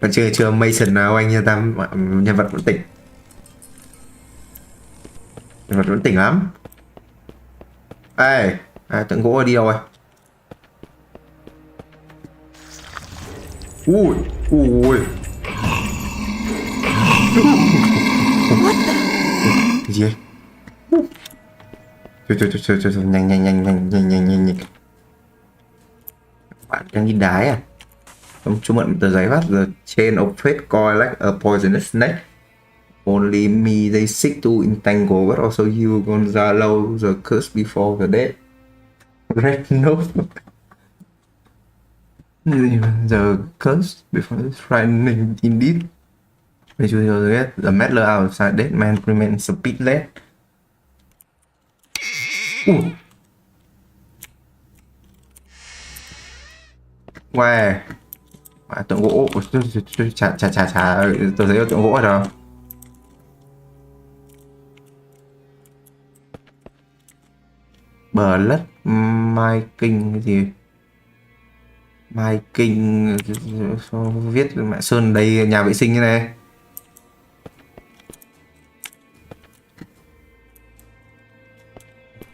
Còn chưa Mason nào anh yên tâm, nhân vật vẫn tỉnh. Nhân vật vẫn tỉnh lắm. Ê, tượng gỗ đi đâu rồi? Ui. Cái gì ấy? Trời, nhanh. Bạn đang đi đái à? Không, chú mượn một tờ giấy phát. The chain of fate coil like a poisonous snake. Only me they seek to entangle, but also you, Gonzalo, the curse before the dead. Red note. The curse before the frightening indeed. When you get the meddler outside, dead man remains speechless. Wow. Tượng gỗ. Chà. Tôi thấy tượng gỗ rồi. Bờ lất Mai Kinh cái gì? Mai Kinh viết mẹ Sơn đây nhà vệ sinh như này.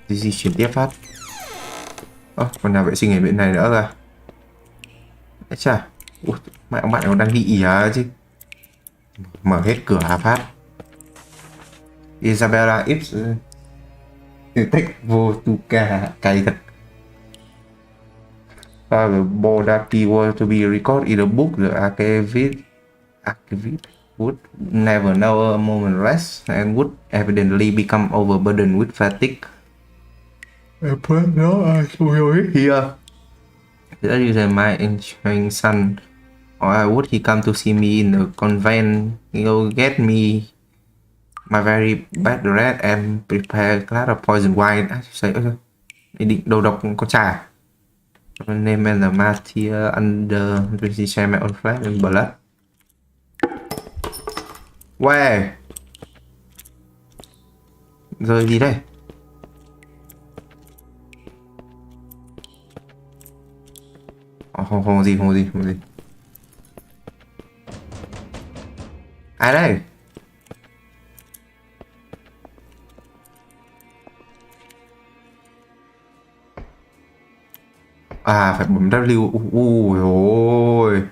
Di chuyển tiếp phát. Còn nhà vệ sinh ở bên này nữa kìa. Chà, mẹ ông bạn còn đang đi ỉa chứ. Mở hết cửa phát. Isabella Ips tech vô tu ca cay thật. The Bodaki was to be recorded in the book. The archivist would never know a moment rest and would evidently become overburdened with fatigue. I put no here. That is my enjoying son. Or would he come to see me in the convent? He'll get me my very bad red and prepare a glass of poison wine. Định đầu độc con trà. Name and the Mattia under the share my own flesh and blood. Wow. Rồi gì đây? Không gì. Ai đây? Phải bấm W. Ui ôi.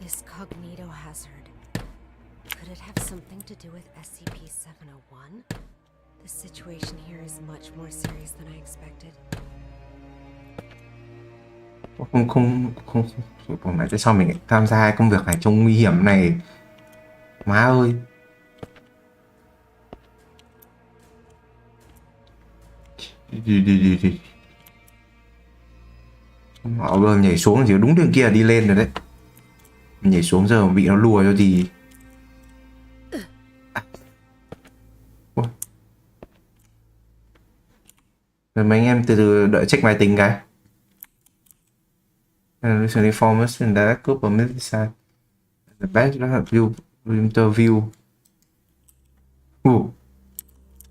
This cognito hazard. Could it have something to do with SCP-701? The situation here is much more serious than I expected. Không tại sao mình lại tham gia công việc này trông nguy hiểm này. Má ơi. Đi. Họ vừa nhảy xuống chỉ đúng đường kia đi lên rồi đấy. Nhảy xuống giờ bị nó lùa cho gì. Rồi mấy anh em từ từ đợi check máy tính cái. Recently formers in that group of military. The best view interview.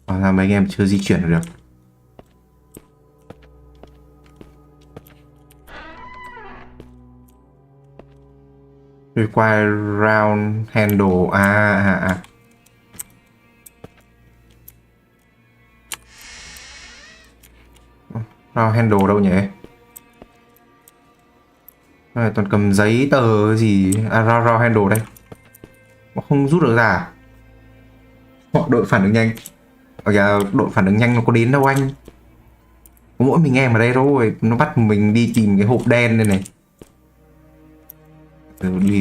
Là mấy anh em chưa di chuyển được. Require round handle. Round handle đâu nhỉ? Toàn cầm giấy tờ gì. Round handle đây. Nó không rút được ra. Họ đội phản ứng nhanh. Đội phản ứng nhanh nó có đến đâu anh. Có mỗi mình em ở đây thôi. Nó bắt mình đi tìm cái hộp đen đây này.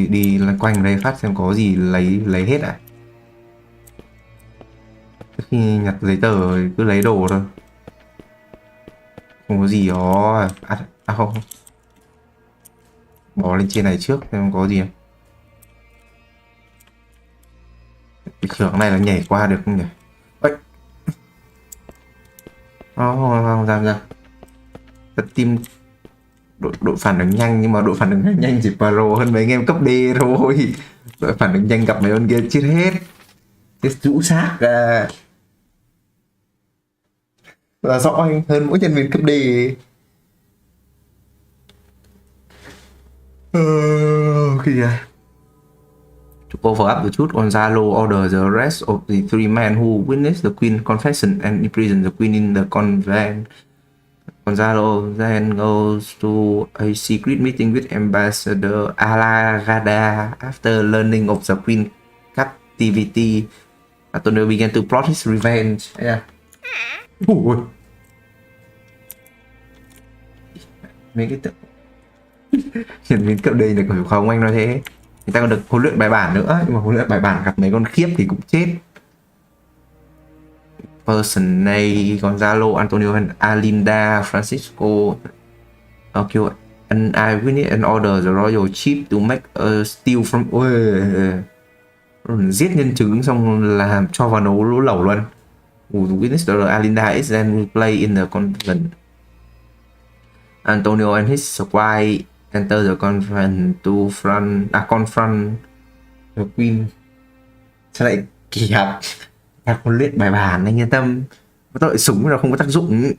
Đi quanh đây phát xem có gì lấy hết ạ. Khi nhặt giấy tờ cứ lấy đồ thôi. Không có gì đó. Không. Bỏ lên trên này trước xem có gì. Cái cửa này là nhảy qua được không nhỉ? Không ra. Team đội phản ứng nhanh, nhưng mà đội phản ứng nhanh chỉ pro hơn mấy anh em cấp D thôi. Đội phản ứng nhanh gặp mấy con kia chết hết. Chết rũ xác là rõ anh hơn mỗi nhân viên cấp D. To cover up the truth, Gonzalo ordered the rest of the three men who witnessed the Queen's confession and imprisoned the Queen in the convent. Gonzalo then goes to a secret meeting with Ambassador Alagada after learning of the Queen's captivity. Antonio began to plot his revenge. Yeah. Ui. Mấy cái nhân viên cấp D này phải không, anh nói thế. Người ta còn được huấn luyện bài bản nữa, nhưng mà huấn luyện bài bản gặp mấy con khiếp thì cũng chết. Person này, Gonzalo, Antonio, Alinda, Francisco. Okay, and I will need an order the royal chief to make a stew from. Giết nhân chứng xong làm cho vào nấu lỗ lẩu luôn. Witness daughter Alinda is then play in the convent. Antonio and his squire enter the convent to confront the queen. Sao lại kỳ hạt? Ta huấn luyện bài bản, anh yên tâm. Có tội súng là không có tác dụng.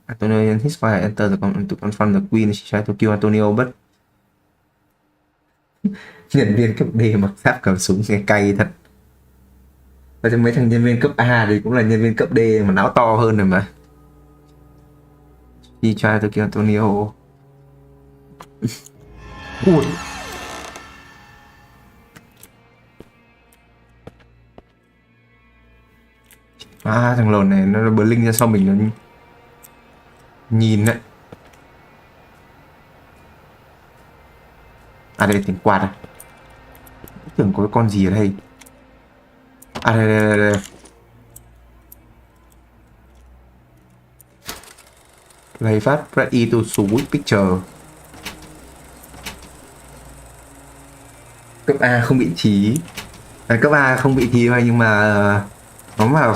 Antonio and his squire enter the convent to confront the queen. She tried to kill Antonio but nhân viên cấp D mặc giáp cầm súng nghe cay thật. Và mấy thằng nhân viên cấp A thì cũng là nhân viên cấp D mà não to hơn rồi mà. He tried to kill Antonio. Ui. Thằng lồn này nó bờ linh ra sau mình nó nhìn đấy. Đây tiếng quạt à? Tưởng có con gì ở đây. Đây. Lấy phát ready to switch picture. Cấp A không bị trí. Cấp A không bị trí thôi, nhưng mà nó mà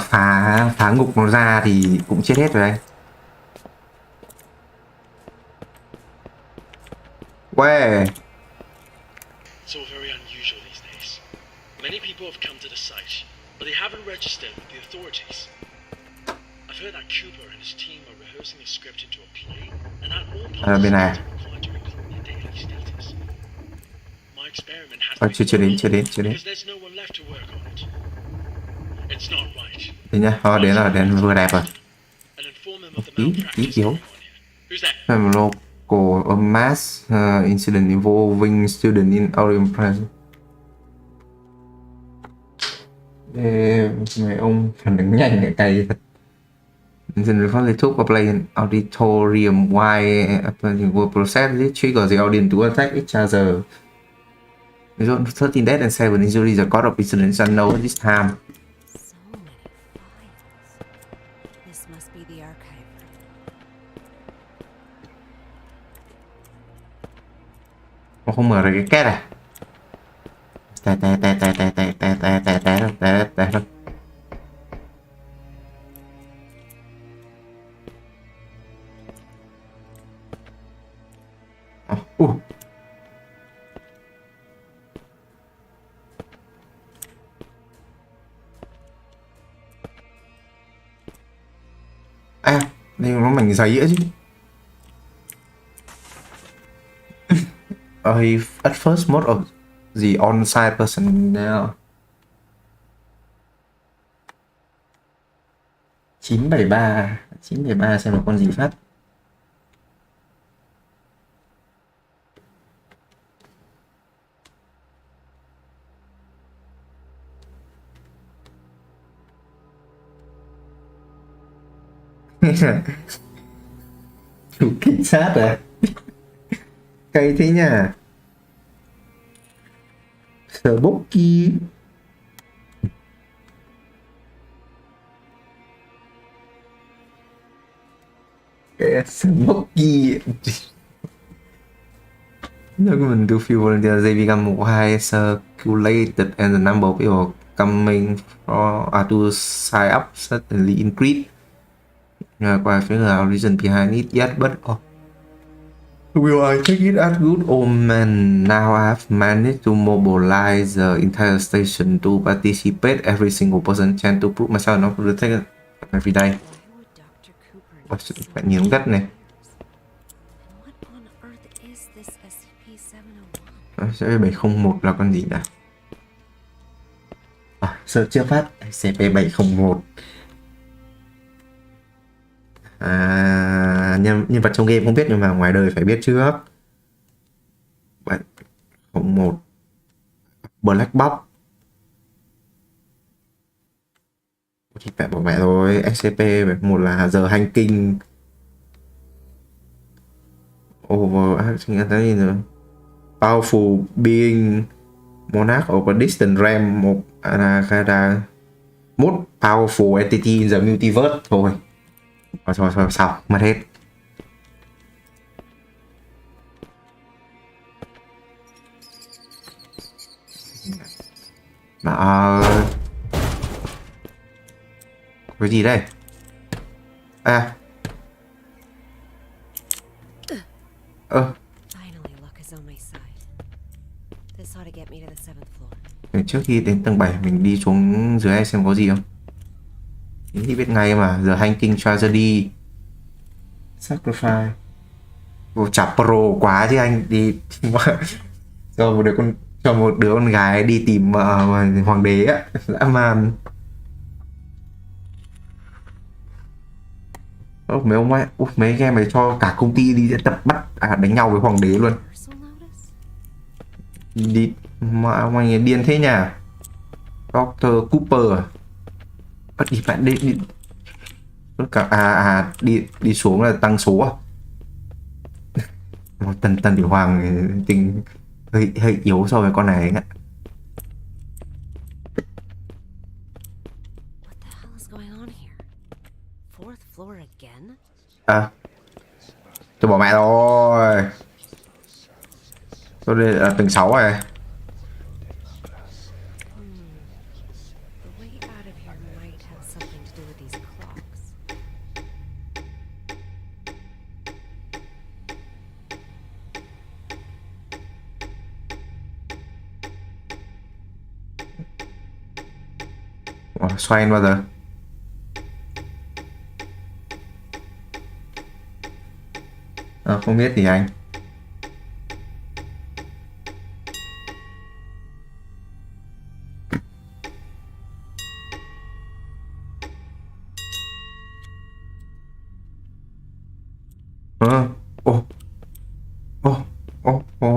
phá ngục nó ra thì cũng chết hết rồi anh. Wow. It's all very unusual these days. Many people have come to the site, but they haven't registered with the authorities. I've heard that Cooper and his team are rehearsing a script into a play, and that all bên này. participants are required to record their daily status. My experiment has Chưa đến. because there's no one left to work on it. It's not right. Đây nhá, đến vừa đẹp rồi. An informant of the malpractice Yếu. going on here. Who's that? Local mass incident involving student in auditorium present. Mấy ông phản ứng nhanh để cay thật. Incident finally took a place in auditorium while were processed. This triggered the audience to attack each other. Result 13 deaths and 7 injuries. The cause of incident is unknown at this time. So many files. This must be the archive. Nó không mở được cái két à? Té thôi. Đây nó mảnh giấy nữa chứ. At first most of the on-site personnel 973 xem là con gì phát. Chủ cảnh sát à? Cay thế nhỉ? Sở bốc kia. Sở bốc kia. Document to few volunteers, they become more circulated and the number of people coming to sign up certainly increased. Quite figure out reason behind it yet, but will I take it as good omen? Now I have managed to mobilize the entire station to participate. Every single person chance to prove myself not to take it every day. Bạn nhìn đất này. SCP-701 là con gì đã? Sợ chưa phát SCP-701. Nhân vật trong game không biết nhưng mà ngoài đời phải biết trước. 701 Black Box. Thì phải bỏ mẹ rồi. SCP một là giờ hành kinh, overacting intelligence, powerful being, monarch of a distant realm, một Anakada, most powerful entity in the multiverse. Thôi xong mất hết. Mà cái gì đây? Finally, luck is on my side. This ought to get me to the 7th floor. Trước khi đến tầng 7 mình đi xuống dưới xem có gì không. Thì biết ngay mà, giờ hành kinh tragedy, sacrifice. Chả pro quá chứ anh, đi cho một đứa con gái đi tìm hoàng đế á, dã man. Mấy ông ấy, mấy game này cho cả công ty đi tập bắt đánh nhau với hoàng đế luôn. Đi mà ông anh ấy điên thế nhỉ? Dr. Cooper đi bạn đi tất cả đi xuống là tăng số à? Một tần thủy hoàng tình hơi yếu so với con này ấy ạ. Tôi bỏ mẹ rồi. Tôi đây là tầng 6 rồi. Xoay bao giờ? Không biết thì anh.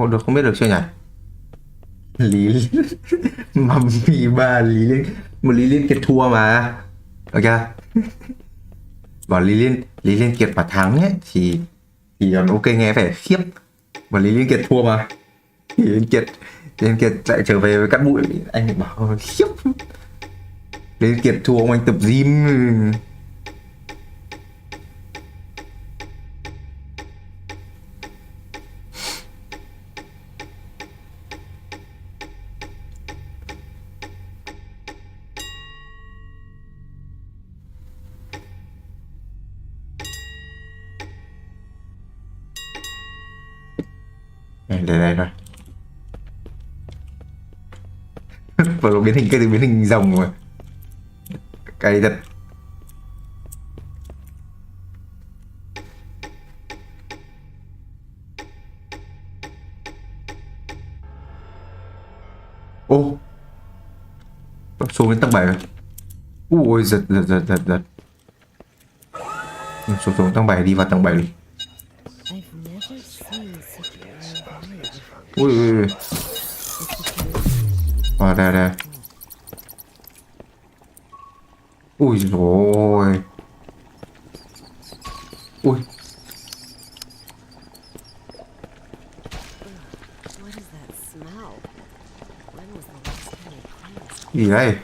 Được, không biết được chưa nhỉ? Lý Mummy 3 Lý Liên Kiệt thua mà. Ok. Bảo Lý Liên Kiệt mà thắng ấy thì ok, nghe vẻ khiếp. Mà Lý Liên Kiệt thua mà. Lý Liên Kiệt lại trở về với cát bụi, anh bảo khiếp. Lý Liên Kiệt thua ông anh tập gym. Đây rồi. Vừa biến hình, cái từ biến hình rồng rồi. Cay thật. Xuống đến tầng 7 rồi. Ui, giật. Xuống tầng 7, đi vào tầng 7 đi. Ui. Đây. Ui rồi. Ui. Gì đây?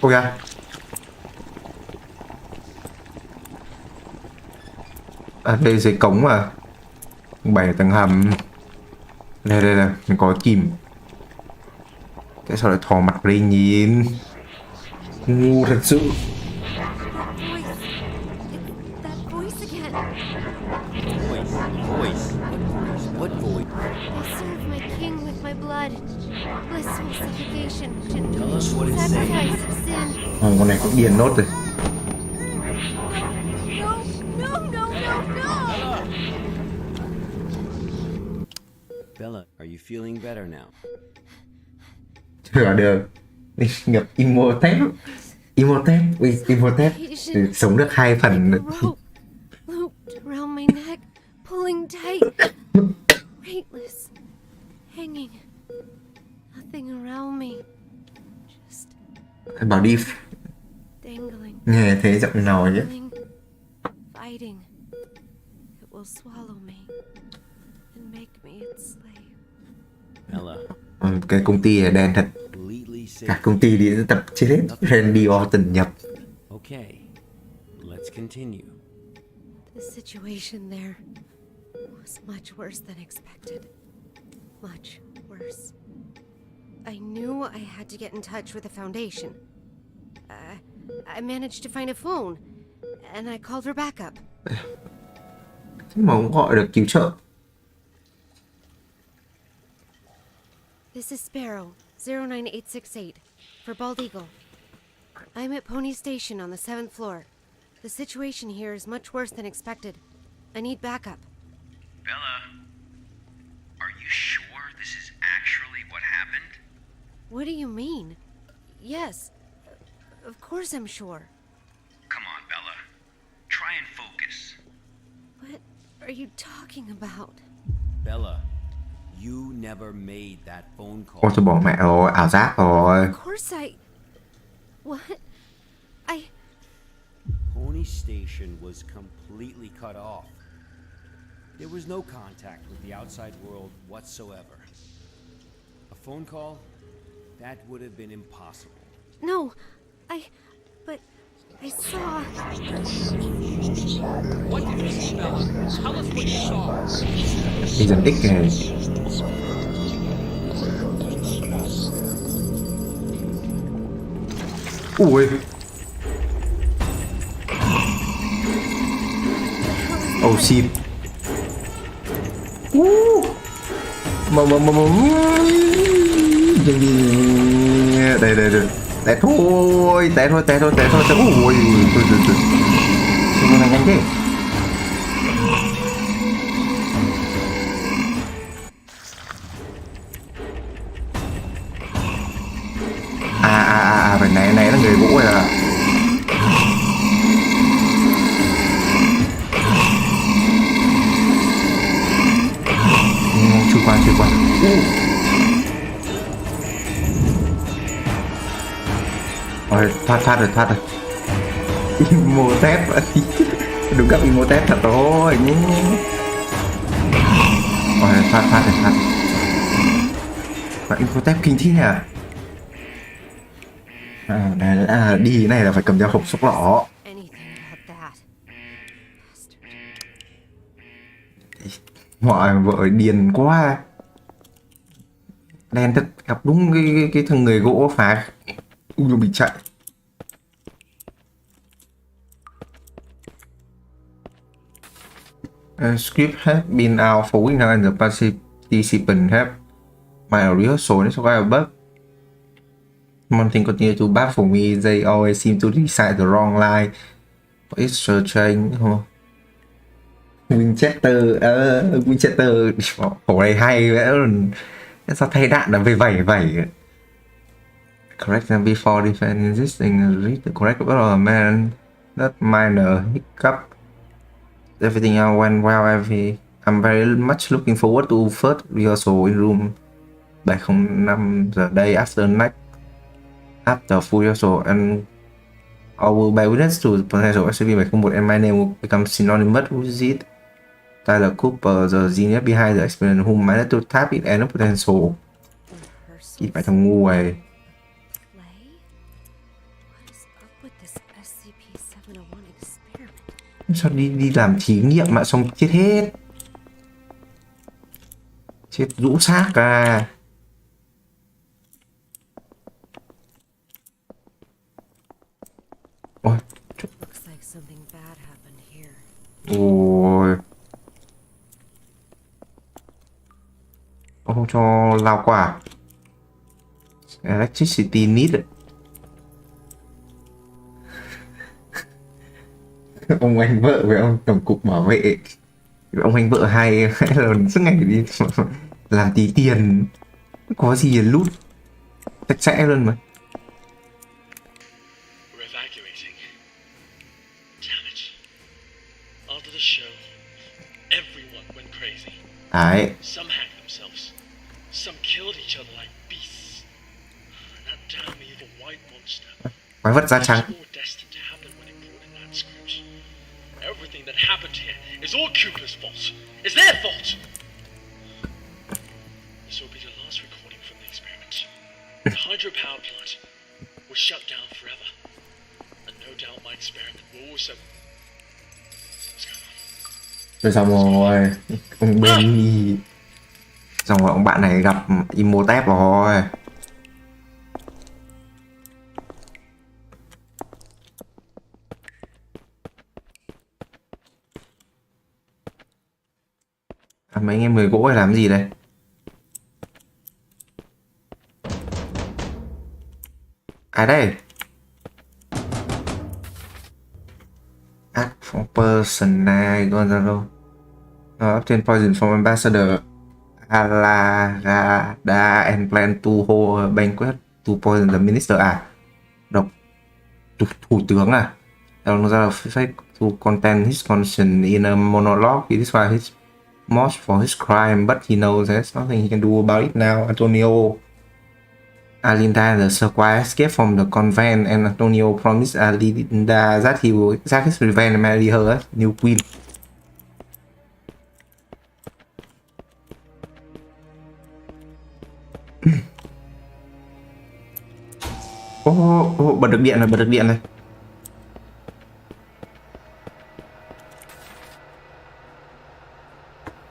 Ok. Đây dưới cống mà. 7 tầng hầm. Đây, mình có kìm. Tại sao lại thò mặt đi nhìn? Ngu thật sự. Con này cũng điên nốt rồi. Bella, are you feeling better now? Được. Nhập Imhotep. Sống được 2 phần. Looped around my neck, pulling tight. Weightless, hanging. Nothing around me. Just Bảo đi Dangling. nghe thế giọng nói ấy. Fighting. It will swallow me and make me its slave. Ella. Cái công ty này đen thật. Cả công ty đi tập chết hết. Randy Orton nhập. Okay, let's continue. The situation there was much worse than expected. Much worse. I knew I had to get in touch with the Foundation. I managed to find a phone, and I called for backup. Thế mà không gọi được cứu trợ. This is Sparrow, 09868, for Bald Eagle. I'm at Pony Station on the 7th floor. The situation here is much worse than expected. I need backup. Bella, are you sure this is actually what happened? What do you mean? Yes, of course I'm sure. Come on, Bella. Try and focus. What are you talking about? Bella, you never made that phone call. Ôi tôi bỏ mẹ rồi, ảo giác rồi. Of course I... What? Pony Station was completely cut off. There was no contact with the outside world whatsoever. A phone call? That would have been impossible. No, but I saw... What did you see, Bella? Tell us what you saw. Đi dần tích kìa. Ui. Oh shit. Đây. Té thôi. Ui. Sao này nhanh thế? Phải này là người gỗ rồi à. Chui qua. Rồi, thoát rồi. Imhotep. Đúng gặp Imhotep thật rồi. Rồi, thoát rồi. Mà Imhotep kinh thế nhỉ? Đi này là phải cầm theo hộp sốc lọ. Mọi vợ điền quá. Đen thật, gặp đúng cái thằng người gỗ phá. Bị chạy. Script has been out for weeks now and the participants have my rehearsal is quite above. One thing continue to baffle me, they always seem to recite the wrong line. But it's strange. Winchester khổ này hay vậy. Sao thay đạn là về vẩy. Correct them before defending resisting. Read the correct order, man. That minor hiccup. Everything else went well. I'm very much looking forward to first rehearsal in room 705 the day after next. After full rehearsal and I will bear witness to the potential SCP-701 and my name will become synonymous with it. Tyler Cooper, the genius behind the experiment who managed to tap it and potential. Ít phải thằng ngu này. Sao đi làm thí nghiệm mà xong chết hết. Chết rũ xác à. Ôi. Ôi. Không cho lao quả. Electricity needed. Ông anh vợ với ông tổng cục bảo vệ. Ông anh vợ hay là suốt ngày đi làm tí tiền. Có gì là lút. Sạch sẽ luôn mà. Đấy. white monster. Quái vật da trắng. Much more destined to happen when it brought in that script. Everything that happened here is all Cooper's fault. It's their fault. This will be the last recording from the experiment. The hydropower plant was shut down forever. And no doubt my experiment will also... What's going on? Rồi xong rồi, ông Benny. Xong rồi ông bạn này gặp Imhotep rồi. Mấy anh em người gỗ hay làm gì đây? Ai đây? Act for personal Gonzalo. Obtain poison from Ambassador Alagada and plan to hold a banquet to poison the minister. À, độc thủ tướng à? Gonzalo fake to contain his conscience in a monologue. He describes his remorse for his crime, but he knows there's nothing he can do about it now. Antonio, Alinda and the Squire escaped from the convent, and Antonio promised Alinda that he will exact his revenge and marry her as new queen. Bật được điện rồi, bật được điện rồi.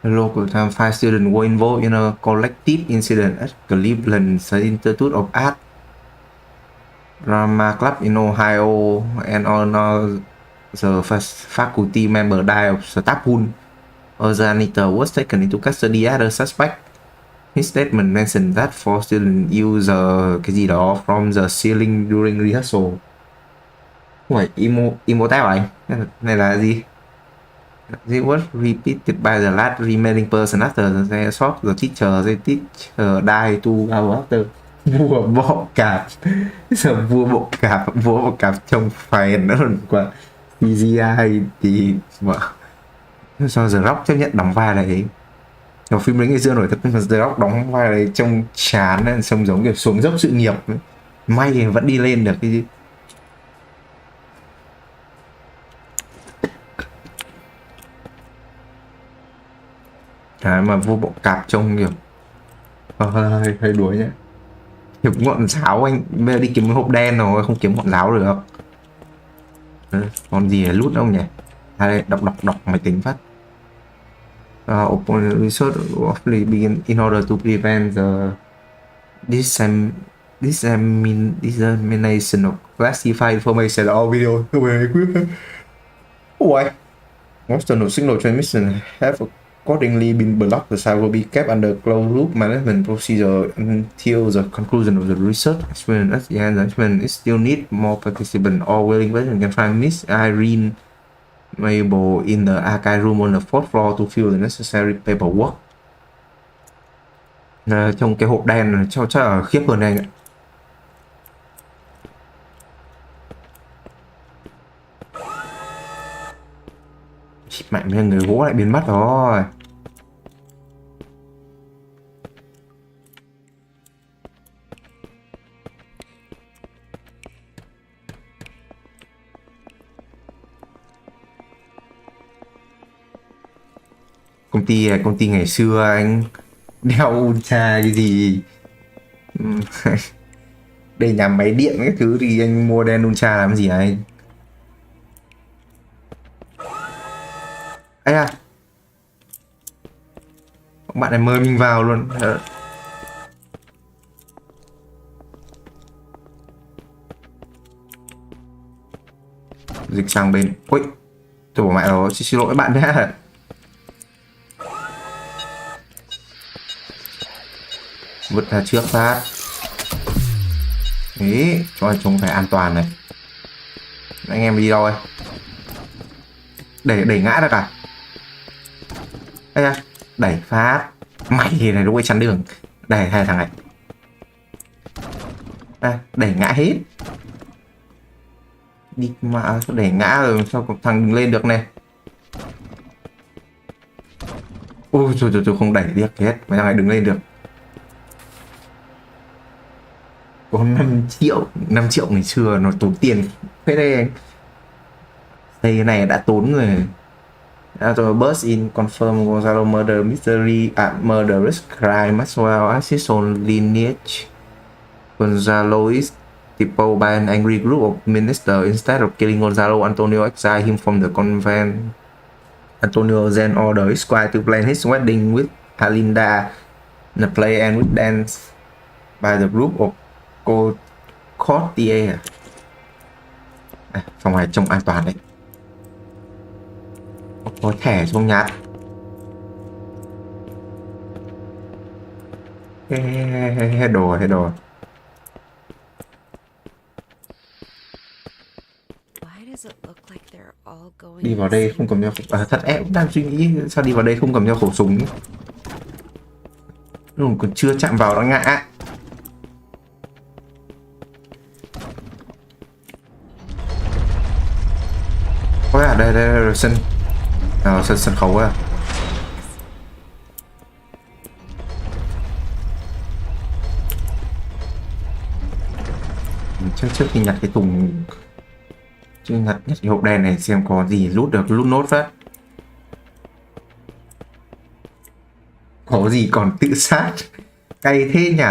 The local town 5 students were involved in a collective incident at Cleveland's Institute of Art Drama Club in Ohio, and all the faculty member died of staff wound. A janitor was taken into custody as a suspect. His statement mentioned that 4 students used cái gì đó from the ceiling during rehearsal. Ui, Imhotep à anh? Này là gì? It was repeated by the last remaining person after they shot the teacher. The teacher died 2 hours after. Vua bọ cạp. Giờ vua bọ cạp trông phèn nữa hơn quả CGI thì mà sao The Rock chấp nhận đóng vai này. Ở phim đấy ngày xưa nổi thật, nhưng mà The Rock đóng vai này trông chán, trông giống kiểu xuống dốc sự nghiệp. May thì vẫn đi lên được cái gì. Cái mà vua bọ cạp trông kiểu hơi đuối nhá. Kiểu ngọn giáo anh bây giờ đi kiếm cái hộp đen rồi, không kiếm ngọn giáo được. Còn gì để lút không nhỉ? Đây, đọc máy tính phát. Open research officially begin in order to prevent the dissemination of classified information or video. Ủa? Most of the signal transmission have accordingly been blocked. The site will be kept under closed loop management procedure until the conclusion of the research experiment. At the end, the experiment is still need more participants or willing person can find Miss Irene Mabel in the archive room on the 4th floor to fill the necessary paperwork. Trong cái hộp đen này chắc là khiếp hơn anh ạ. Mạnh với người gỗ lại biến mất rồi. Công ty ngày xưa anh đeo ultra cái gì. Đây nhà máy điện cái thứ thì anh mua đen ultra làm gì anh? Ây à, bạn này mời mình vào luôn. Dịch sang bên. Ôi, tôi bỏ mẹ rồi, xin lỗi bạn nhé. Vứt ra trước phát. Đấy, cho chúng phải an toàn này. Anh em đi đâu rồi? Đẩy ngã ra cả. Ây da, đẩy phát. Mày này lúc ấy chắn đường. Đẩy hai thằng này. Đẩy ngã hết. Đi mà đẩy ngã rồi sao thằng đừng lên được này. Ôi trời không đẩy được hết. Mấy thằng này đừng lên được. Có 5 triệu ngày xưa nó tốn tiền. Thế đây anh. Đây cái này đã tốn rồi. After burst in confirmed Gonzalo murder mystery at murderous crime as well as his own lineage. Gonzalo is deposed by an angry group of ministers. Instead of killing Gonzalo, Antonio exiled him from the convent. Antonio then ordered his squire to plan his wedding with Alinda and the play and with dance by the group of courtiers. Phòng này trông an toàn đấy. Có thẻ trong nhà. Hết đồ. Đi vào đây không cầm theo thật em cũng đang suy nghĩ sao đi vào đây không cầm theo khẩu súng. Nó còn chưa chạm vào đã ngã. Ôi à, đây rồi sân. Sân khấu à. Trước khi nhặt cái thùng, nhặt cái hộp đèn này xem có gì lút nốt phát. Có gì còn tự sát, cay thế nhỉ.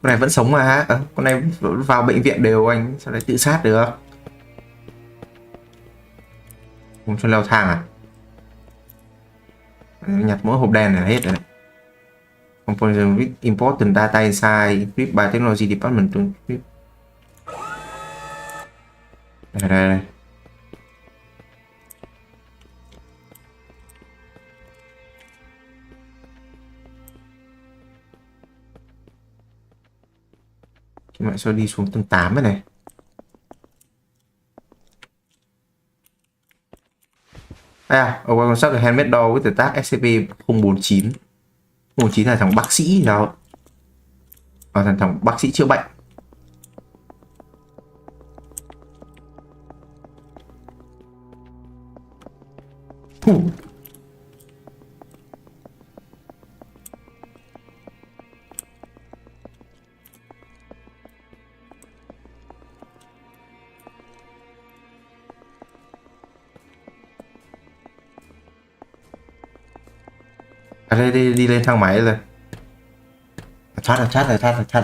Con này vẫn sống mà. Con này vào bệnh viện đều anh, sao lại tự sát được? Không cho leo thang à? Nhặt mỗi hộp đèn này hết rồi. Component with important data inside equipped by technology department to equip. Đây. Chúng mày sao đi xuống tầng 8 này này. Quan sát được handmade doll với tag SCP-049. 049 là thằng bác sĩ nào? Thằng bác sĩ chữa bệnh. Đây đi lên thang máy rồi. Thoát rồi.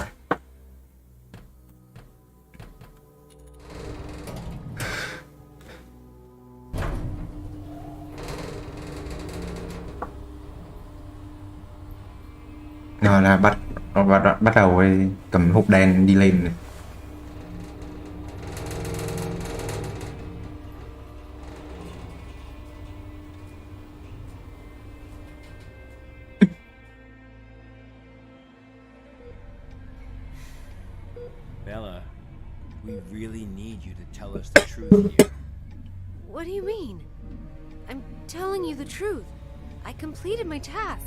Rồi là bắt đầu cầm hộp đèn đi lên này. Bella, we really need you to tell us the truth here. What do you mean? I'm telling you the truth. I completed my task.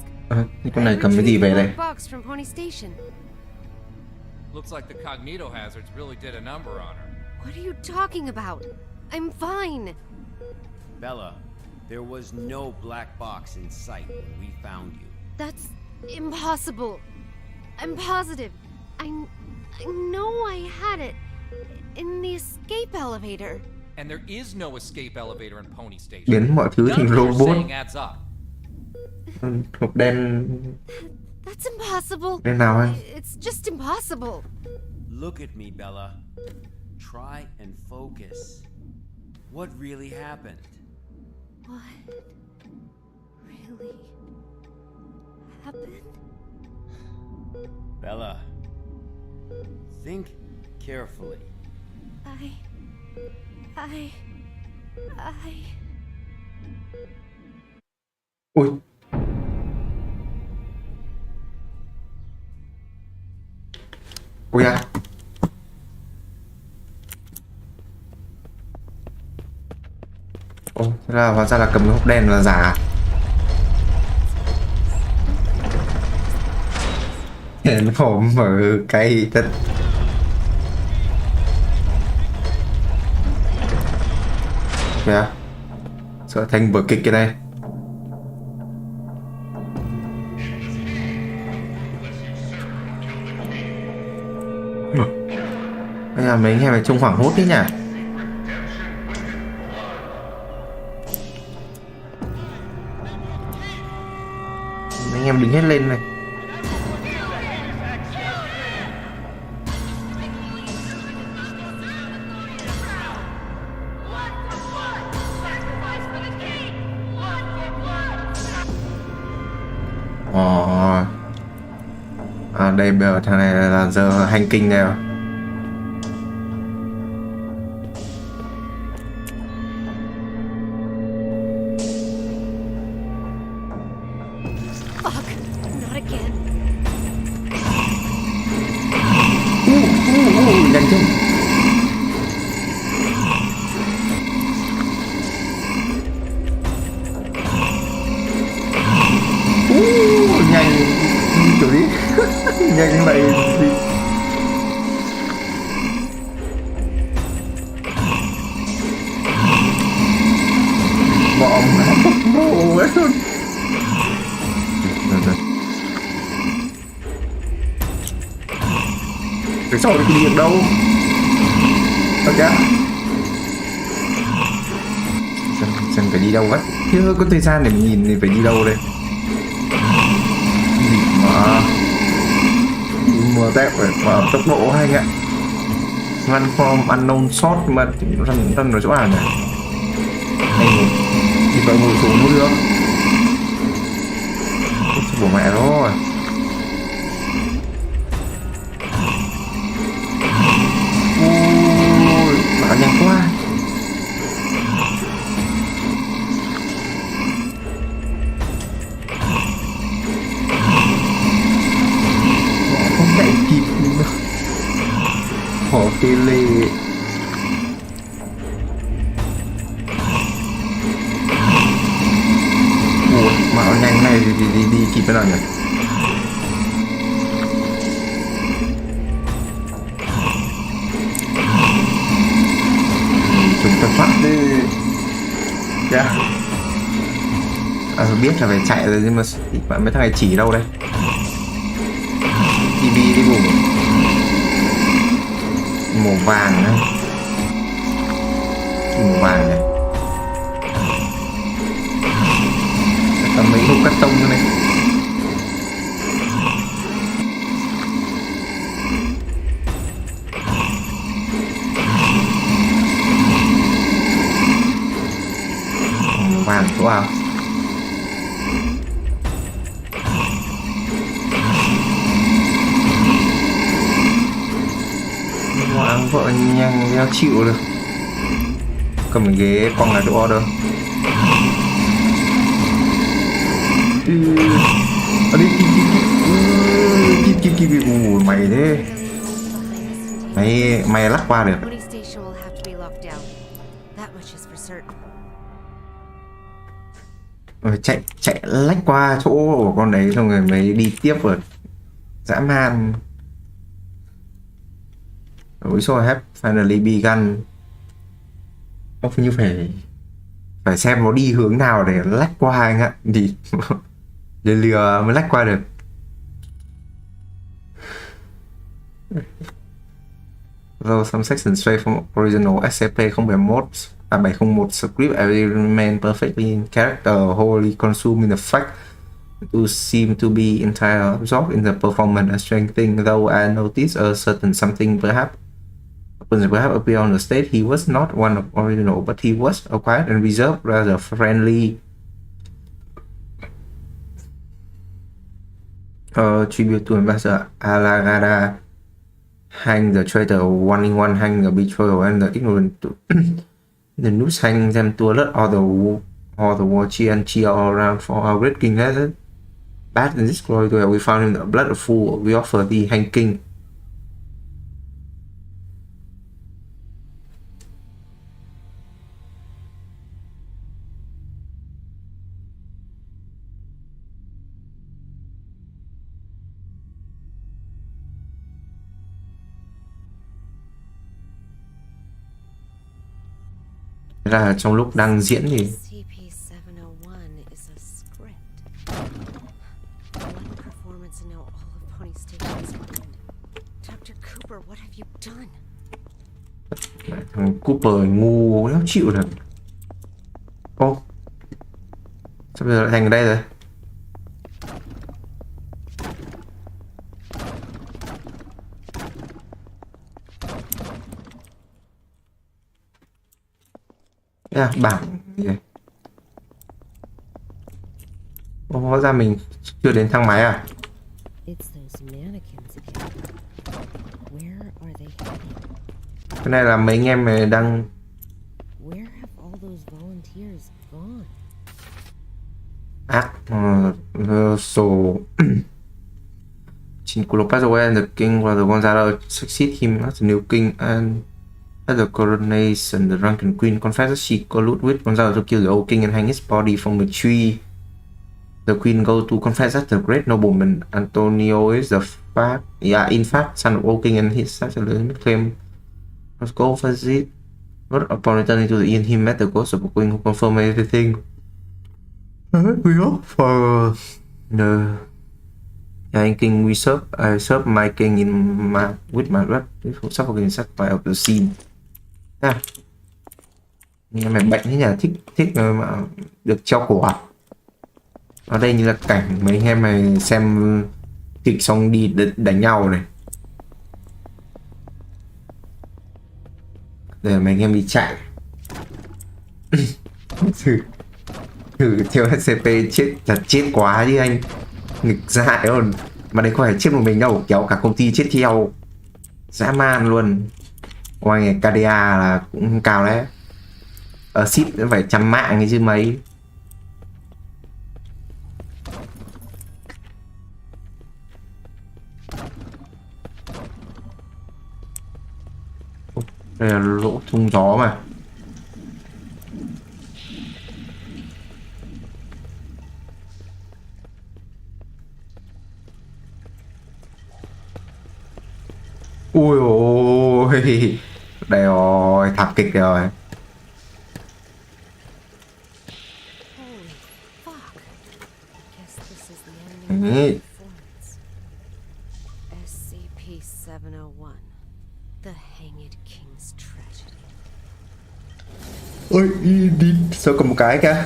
Con này cầm cái gì về đây? Box from Pony Station. Looks like the cognito hazards really did a number on her. What are you talking about? I'm fine. Bella, there was no black box in sight when we found you. That's impossible. I'm positive. I know I had it in the escape elevator. And there is no escape elevator in Pony Station. Biến mọi thứ thành robot. Hộp đen. That's impossible. Đen nào anh? It's just impossible. Look at me, Bella. Try and focus. What really happened? What really happened? Bella, think carefully. Ui. Ui à. Thế là hóa ra là cầm cái hộp đen là giả. Nó mở cái thật. Kìa. Sợ thành vở kịch cái này. Bây giờ mấy anh em phải trông hoảng hốt đấy nhỉ. Mấy anh em đứng hết lên này. Đây bây giờ thằng này là giờ hành kinh này rồi. Nhanh chứ. Nhanh kiểu đi. Nhanh vậy đi. Bom bố ấy luôn. Cái sau thì đi được đâu. Ok. Xem phải đi đâu vậy? Chưa có thời gian để nhìn thì phải đi đâu đây? Mà mùa tép phải vào tốc độ hay ạ. Run from unknown shot mà run ở chỗ nào nhỉ? Này thì phải ngồi xuống nữa được. Bố mẹ rồi. Ôi, bảo nhanh quá. Không chạy kịp nữa. Bỏ tele. Ủa, mạo nhanh này thì đi kịp thế nào nhỉ? Chúng ta phát đi. Yeah. Biết là phải chạy rồi nhưng mà bạn mấy thằng này chỉ đâu đây? TV đi ngủ. Màu vàng đấy. Màu vàng này. Tầm mấy hộp cắt tông này. Màu vàng chỗ nào? Hoàng vợ nhanh đeo chịu được. Cầm cái ghế quăng là chỗ order. Đi kịp. Ui, mày thế. Mày lắc qua được. Rồi chạy lách qua chỗ của con đấy xong rồi mới đi tiếp rồi. Dã man. We saw have finally begun. Ông như phải xem nó đi hướng nào để lách qua anh ạ. Thì để lừa mới lách qua được. Though some sections stray from original SCP-071 script remain perfectly in character, wholly consumed in the fact to seem to be entirely absorbed in the performance and strengthening, though I noticed a certain something perhaps appear on the stage. He was not one of original, but he was a quiet and reserved, rather friendly tribute to Ambassador Alagada. Hang the traitor, 1-in-1, hang the betrayal, and the ignorant. The news hang them to alert all the war cheer all around for our great king. Bad in this glory where we found him the blood of fool. We offer the hang king. Là trong lúc đang diễn thì Thằng Cooper ngu lắm chịu được. Ô, sao bây giờ lại thành ở đây rồi? Bảng gì đây? Hóa ra mình chưa đến thang máy à? Cái này là mấy anh em mà đang so Chinkulo passed away and the king brother Gonzalo succeed him as the new king, and at the coronation the drunken queen confessed that she colluded with Gonzalo to kill the old king and hang his body from a tree. The queen goes to confess that the great nobleman Antonio is in fact son of old king, and his such a legitimate claim was go visit. But upon returning to the inn, he met the ghost of a queen who confirmed everything. We hope for the king we serve. I serve my king with my blood. Suffering sacrifice of the scene. Nghe mày bệnh thế nhỉ, thích mà được treo cổ à? Ở đây như là cảnh mấy anh em này xem kịch xong đi đánh nhau này. Để mấy anh em đi chạy. thử theo SCP chết quá đi anh. Nghịch dại luôn. Mà đấy không phải chết một mình đâu, kéo cả công ty chết theo. Dã man luôn. Ngoài KDA là cũng cao đấy. Ở ship cũng phải 100 mạng ấy chứ mấy. Đây là lỗ thông gió mà. Ui ôi, đây rồi, thảm kịch rồi. SCP-701, the Hanged King's tragedy. Ôi, đi, sao còn một cái kìa.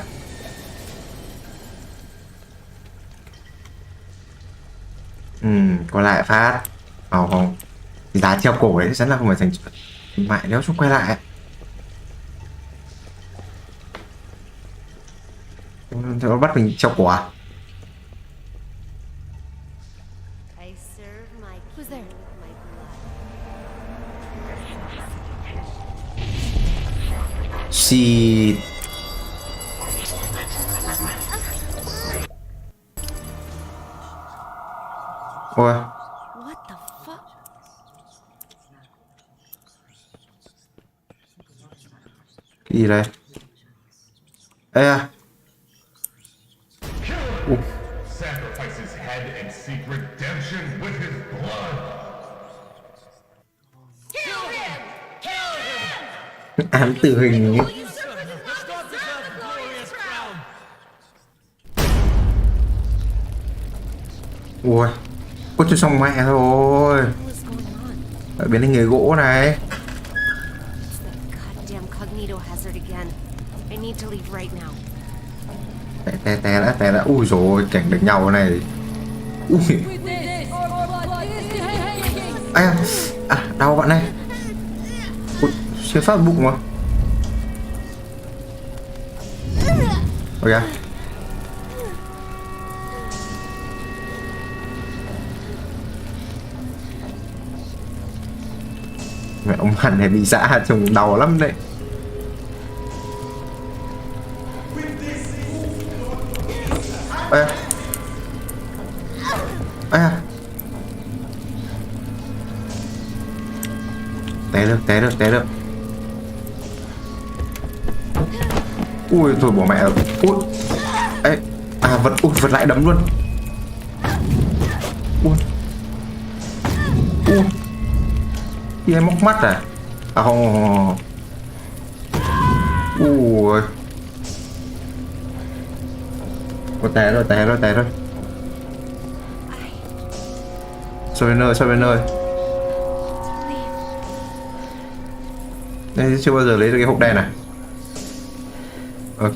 Còn lại phát. Không. Giá treo cổ đấy chắc là không phải thành mại nếu chúng quay lại. Nó bắt mình treo cổ à? Shit. Ôi. Cái gì đây? Ê à. Án tử hình. Ui. Ôi cho xong mẹ thôi. Ở bên đây nghề gỗ này. Té đã. Ui rồi cảnh đánh nhau này. Ui. Đau bạn này. Ui, xuyên phát bụng mà. Ôi kìa. Mẹ ông hẳn này bị dã trông đau lắm đấy. Té được. Ui thôi bỏ mẹ rồi. Ui. Ê, vật lại đấm luôn. Ui. Gì em móc mắt à? Không. Ui. Té rồi. Sao bên ơi. Đây chưa bao giờ lấy được cái hộp đen này. Ok.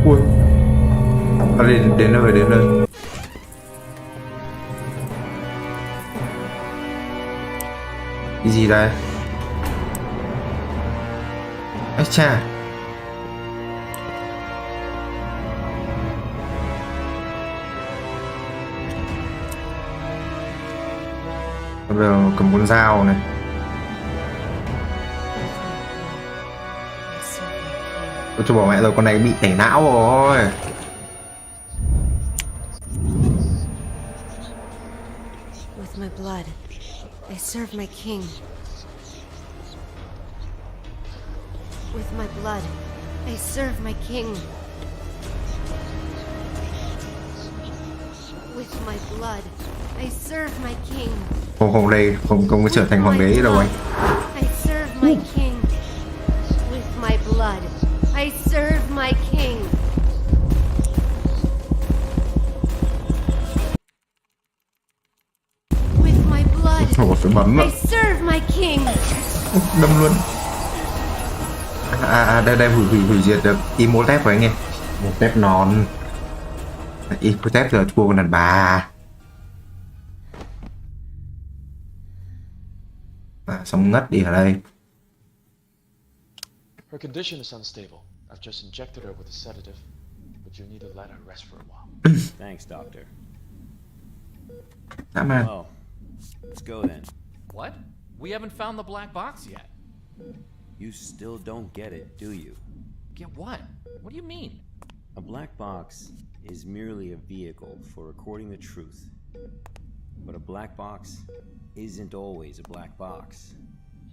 Ui. Đến nơi. Cái gì đây? Ây cha. Bây giờ cầm con dao này. Tôi cho bỏ mẹ rồi, con này bị tẩy não rồi. With my blood, I serve my king. With my blood, I serve my king. With my blood, I serve my king. Không đây, không có trở thành hoàng đế đâu anh. I serve my king. With my blood, I serve my king. With my blood, Phải bấm I serve my king. đâm luôn. Đây hủy diệt được Imhotep của anh em. Một tép non. Imhotep giờ thua con đàn bà. Xong ngất đi ở đây. Her condition is unstable. I've just injected her with a sedative, but you need to let her rest for a while. Thanks, Doctor. Dã man. Well, let's go then. What? We haven't found the black box yet. You still don't get it, do you? Get what? What do you mean? A black box is merely a vehicle for recording the truth. But a black box isn't always a black box.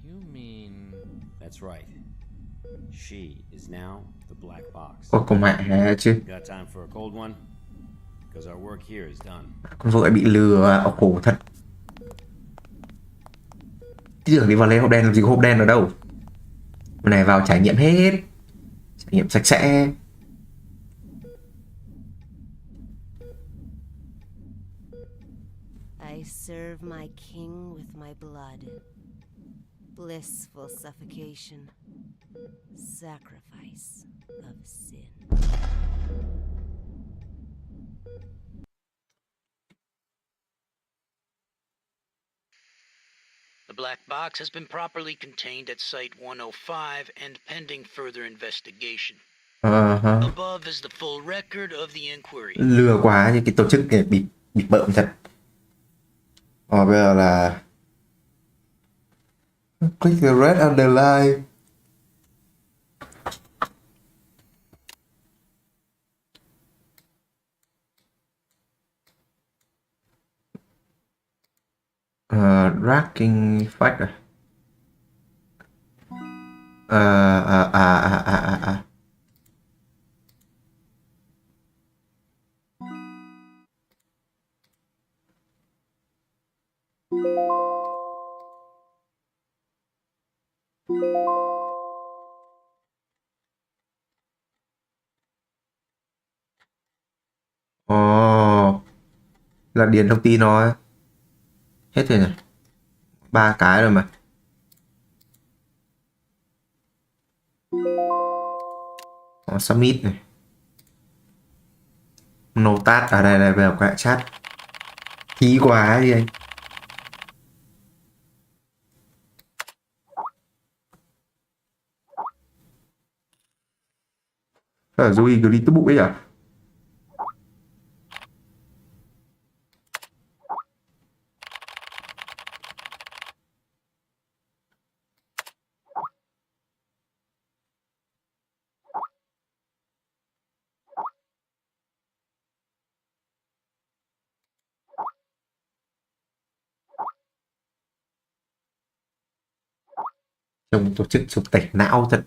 You mean... That's right. She is now the black box. Ôi con mẹ chứ. Got time for a cold one? Because our work here is done. Con vợ bị lừa, khổ thật. Tí tưởng đi vào lấy hộp đen làm gì có hộp đen ở đâu. Hôm này vào trải nghiệm hết. Trải nghiệm sạch sẽ. I serve my king with my blood. Blissful suffocation. Sacrifice of sin. The black box has been properly contained at Site 105 and pending further investigation. Above is the full record of the inquiry. Lừa quá, như cái tổ chức này bị bợm thật. Bây giờ là click the red underline. Racking fact là điền thông tin nó hết rồi này, 3 cái rồi mà. Submit này, notat ở đây về cái chat ký quá đi anh. Ở Duy gửi tới bụi ấy à? Trong tổ chức chụp tẩy não thật.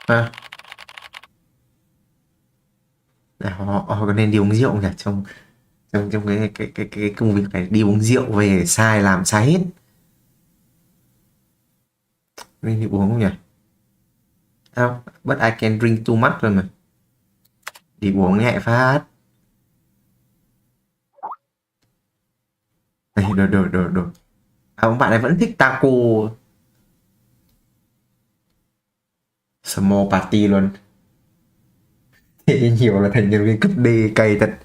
À, họ có nên đi uống rượu nhỉ? Trong cái công việc này đi uống rượu về sai làm sai hết. Nên đi uống không nhỉ? But I can drink too much rồi mà. Đi uống nhẹ phát. Này, đồ. Ông bạn này vẫn thích taco. Small party luôn. Thế nhiều là thành nhân viên cấp D cay thật.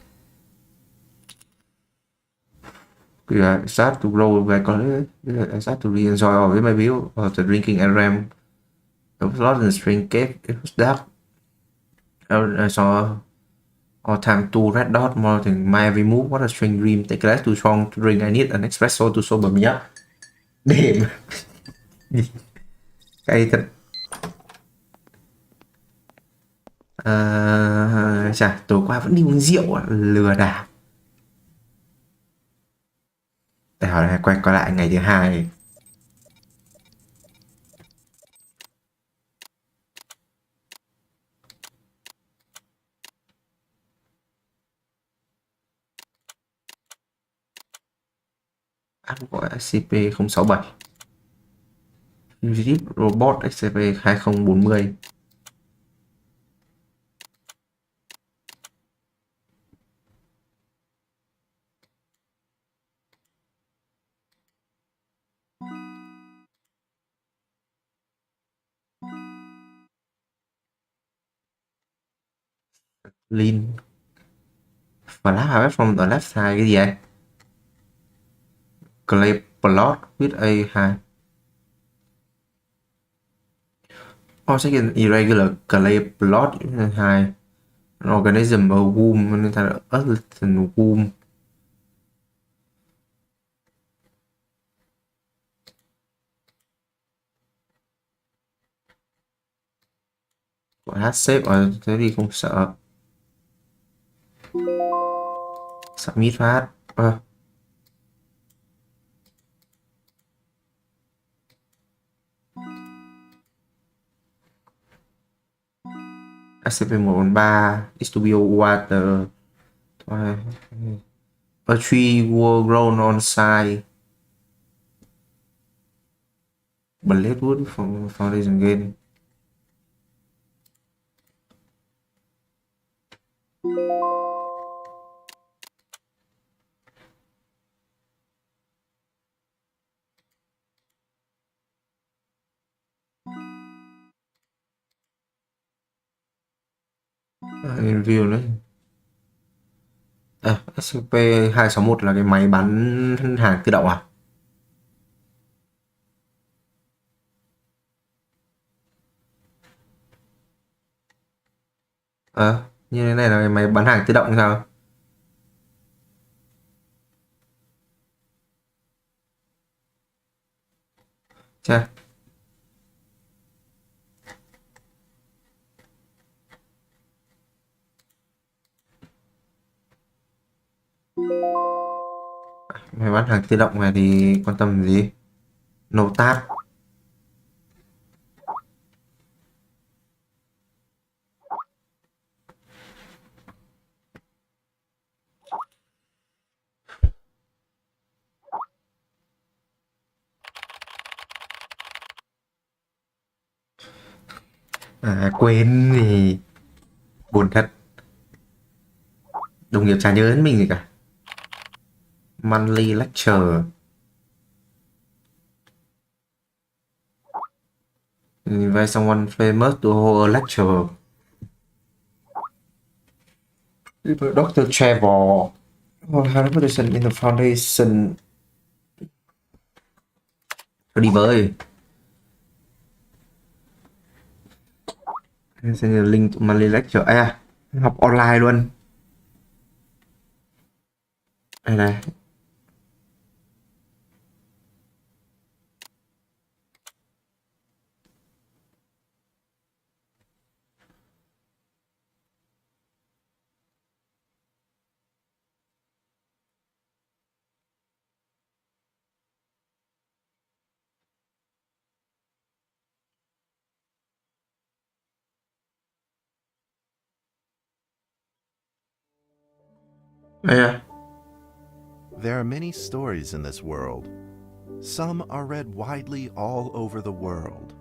I start to grow back on it. I start to re-enjoy all with my view of the drinking and ram. It was lost in the string cave. It was dark. I saw all time two red dot more than my every move. What a strange dream. Take less too strong to drink. I need an espresso to sober me up. Đêm. Cay thật. Chà, tối qua vẫn đi uống rượu à? Lừa đảo. Để hỏi này, quay lại ngày thứ hai. App gọi SCP-067. Fugitive Robot SCP-2040. Lin. Flash harvest from the left side. Cái gì vậy? Clay plot with A2. Second irregular clay plot with A2. An organism, a womb, nên ta là Earthen womb. Gọi hát xếp ở thế thì không sợ. Sợ mít phát. SCP-143 is to be water. A tree were grown on site. Bladewood from Foundation Game. Review đấy. SCP-261 là cái máy bán hàng tự động à? Như thế này là cái máy bán hàng tự động sao? Chà. Máy bán hàng tự động này thì quan tâm gì? Nổ tát. Quên thì buồn thật. Đồng nghiệp chả nhớ đến mình gì cả. Monthly lecture. Invite someone famous to hold a lecture. Dr. Trevor. How position in the foundation. Đi với. Send a link to monthly lecture. Học online luôn. Đây này. Yeah. There are many stories in this world. Some are read widely all over the world.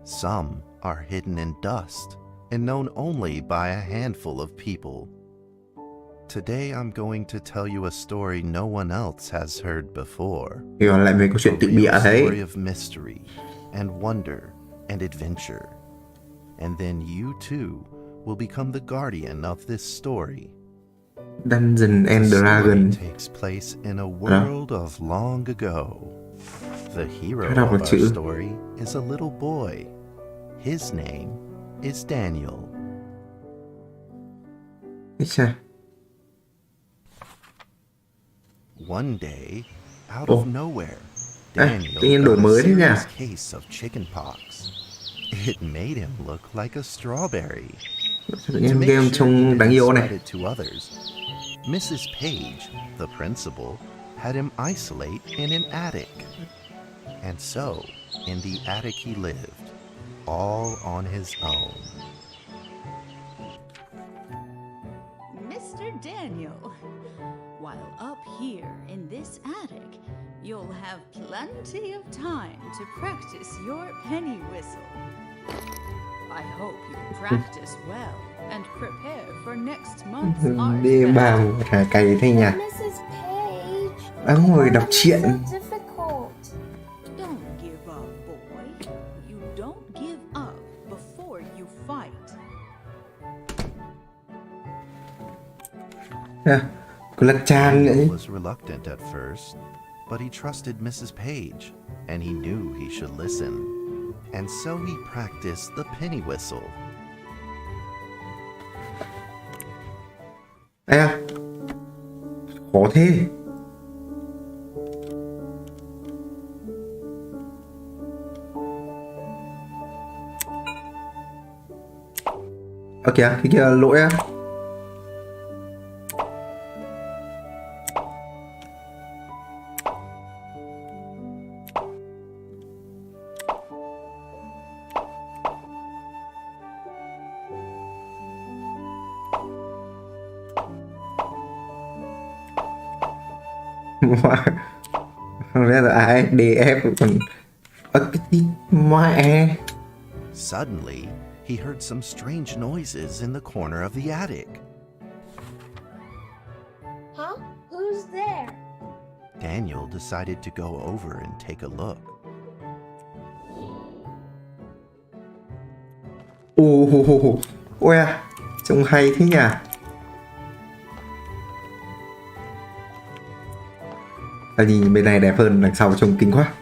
Some are hidden in dust and known only by a handful of people. Today I'm going to tell you a story no one else has heard before. Lại về câu chuyện tự bịa A đấy. story of mystery and wonder and adventure. And then you too will become the guardian of this story. Dungeons and The Dragons. story takes place in a world of long ago. The hero Đọc of là our chữ. story is a little boy. His name is Daniel. One day, out of nowhere, Daniel tự nhiên đổi got a mới đấy nhỉ? serious case of chickenpox. It made him look like a strawberry. Tự To nhiên make game sure he trông đáng didn't yêu spread này. it to others, Mrs. Page, the principal, had him isolate in an attic. And so, in the attic he lived, all on his own. Mr. Daniel, while up here in this attic, you'll have plenty of time to practice your penny whistle. I hope you practice well and prepare for next month's art Đi fair. bà thả cày thế nhỉ? Mrs. Page, Đang ngồi đọc truyện. so difficult. Don't give up, boy. You don't give up before you fight. Cứ lật trang Daniel vậy. was reluctant at first, but he trusted Mrs. Page, and he knew he should listen. And so he practiced the penny whistle. À, khó thế. Kìa, cái kia lỗi á. Ra là ai DF còn cái tí mẹ. Suddenly, he heard some strange noises in the corner of the attic. Huh? Who's there? Daniel decided to go over and take a look. Ôi à, trông hay thế nhỉ. Nhìn bên này đẹp hơn, đằng sau trông kinh quá.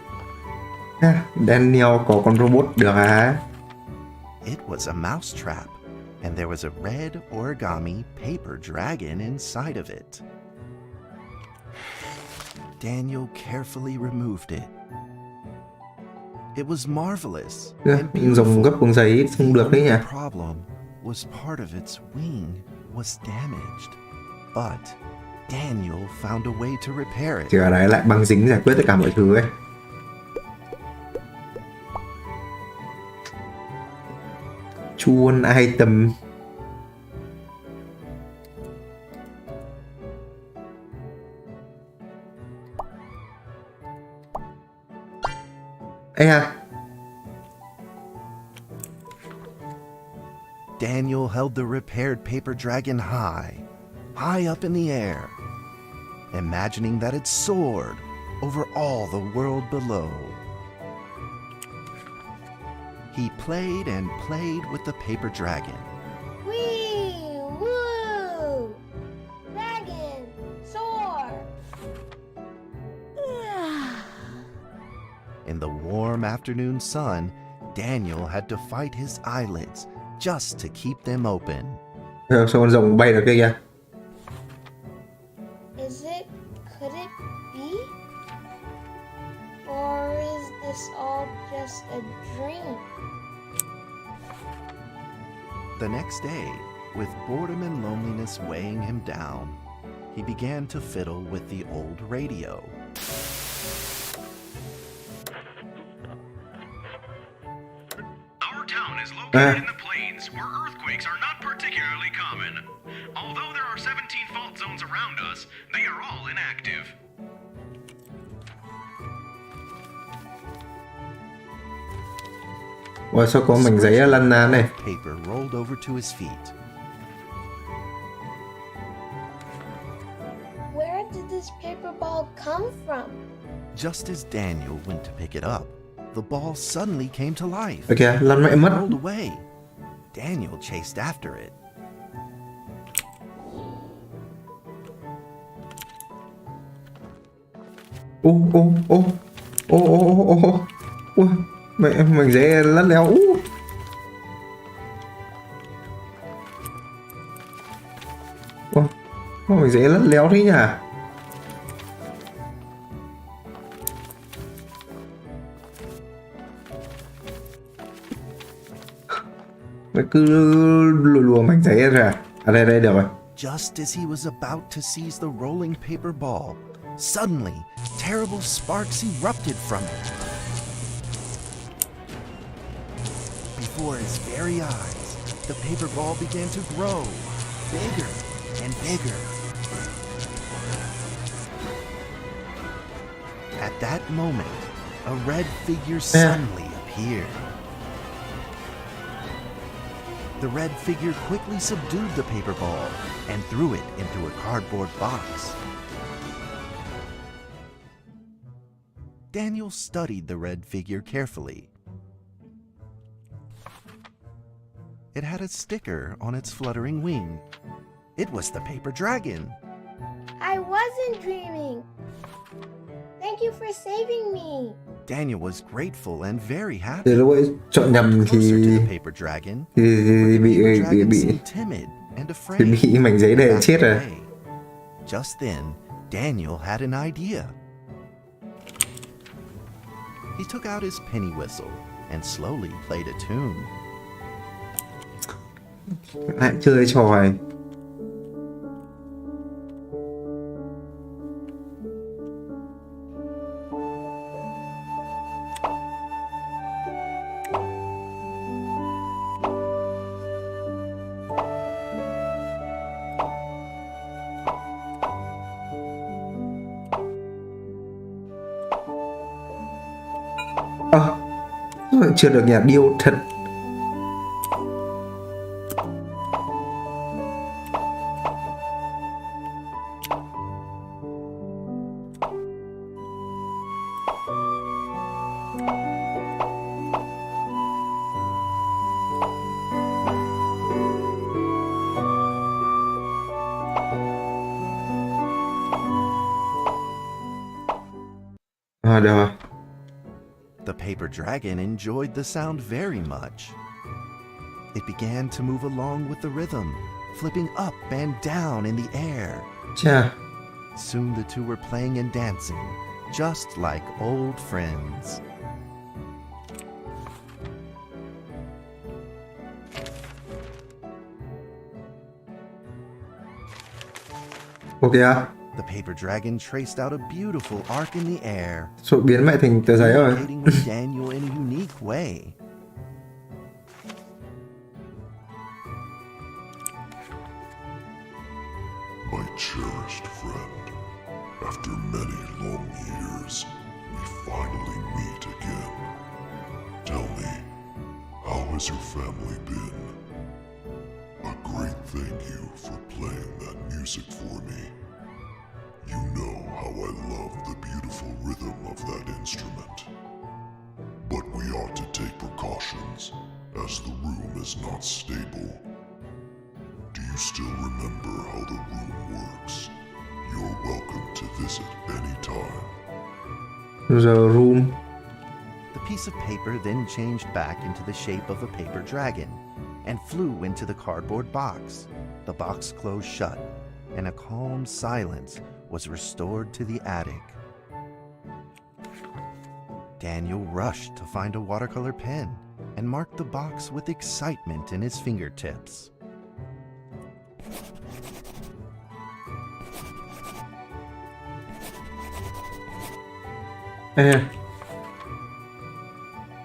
Daniel có con robot được à? It was a mouse trap, and there was a red origami paper dragon inside of it. Daniel carefully removed it. It was marvelous and Dùng gấp cuốn giấy không được đấy nhỉ? The problem was part of its wing was damaged, but Daniel found a way to repair it. Thì ở đấy lại băng dính giải quyết tất cả mọi thứ ấy. Chuông item. Ê à. Daniel held the repaired paper dragon high up in the air, imagining that it soared over all the world below. He played and played with the paper dragon. Wee! Woo! Dragon! Soar! In the warm afternoon sun, Daniel had to fight his eyelids just to keep them open. Sao con rồng bay được kia kìa? Could it be? Or is this all just a dream? The next day, with boredom and loneliness weighing him down, he began to fiddle with the old radio. Our town is located in the plains where earthquakes are not particularly common. Although there are 17 fault zones around us, they are all inactive. Ủa sao có mảnh giấy lăn này? Paper rolled over to his feet. Where did this paper ball come from? Just as Daniel went to pick it up, the ball suddenly came to life. Okay, lăn mẹ mất. Rolled away. Daniel chased after it. Ui, mảnh giấy lăn léo. Mảnh giấy lăn léo thế nhỉ? Nó cứ lùa mảnh giấy ra. À đây được rồi. Just as he was about to seize the rolling paper ball, suddenly, terrible sparks erupted from it. Before his very eyes, the paper ball began to grow, bigger and bigger. At that moment, a red figure suddenly appeared. The red figure quickly subdued the paper ball and threw it into a cardboard box. Daniel studied the red figure carefully. It had a sticker on its fluttering wing. It was the paper dragon. I wasn't dreaming. Thank you for saving me. Daniel was grateful and very happy. Từ lúc ấy chọn nhầm thì paper dragon, thì bị timid and afraid. Thì bị mảnh giấy đè chết rồi. Just then, Daniel had an idea. He took out his penny whistle and slowly played a tune. Lại chơi trò này. Chưa được nhạc điêu thật. Được rồi. The paper dragon enjoyed the sound very much. It began to move along with the rhythm, flipping up and down in the air. Chà. Soon the two were playing and dancing, just like old friends. Okay. The paper dragon traced out a beautiful arc in the air. Số biến mẹ thành tờ giấy rồi. Communicating with Daniel in a unique way. My cherished friend, after many long years, we finally meet again. Tell me, how has your family been? A great thank you for playing that music for me. You know how I love the beautiful rhythm of that instrument. But we ought to take precautions, as the room is not stable. Do you still remember how the room works? You're welcome to visit any time. The room. The piece of paper then changed back into the shape of a paper dragon and flew into the cardboard box. The box closed shut, and a calm silence was restored to the attic. Daniel rushed to find a watercolor pen and marked the box with excitement in his fingertips.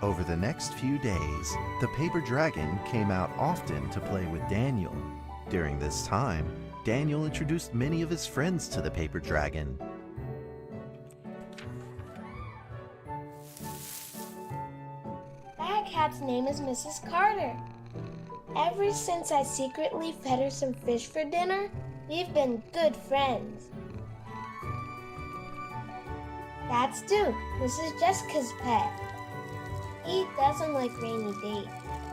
Over the next few days, the paper dragon came out often to play with Daniel. During this time, Daniel introduced many of his friends to the paper dragon. That cat's name is Mrs. Carter. Ever since I secretly fed her some fish for dinner, we've been good friends. That's Duke, Mrs. Jessica's pet. He doesn't like Rainy Day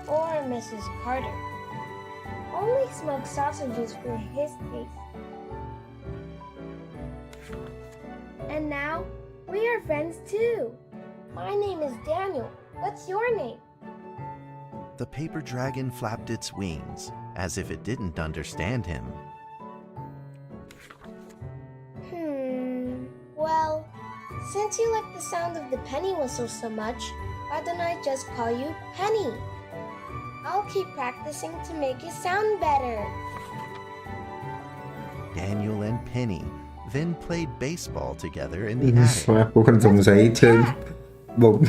or Mrs. Carter. Only smoked sausages for his taste. And now, we are friends too. My name is Daniel. What's your name? The paper dragon flapped its wings, as if it didn't understand him. Well, since you like the sound of the penny whistle so much, why don't I just call you Penny? I'll keep practicing to make it sound better. Daniel and Penny then played baseball together in the attic. Cô cần dùng giấy chơi bóng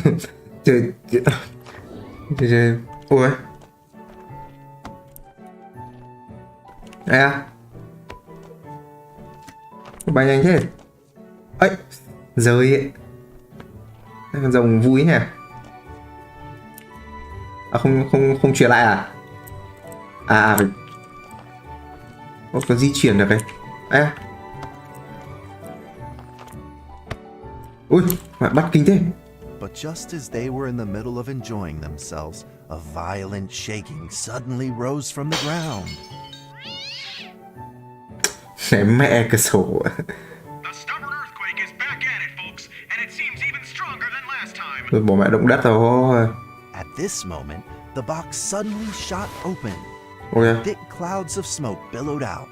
chơi ôi à bay nhanh thế ấy rơi ấy con rồng vui nhỉ. À không chuyển lại à? Phải có di chuyển được đấy. Ui, bắt kinh thế. But just as they were in the middle of enjoying themselves, a violent shaking suddenly rose from the ground. Mẹ cái sổ. Rồi bỏ mẹ động đất rồi. At this moment, the box suddenly shot open. Oh yeah. Thick clouds of smoke billowed out,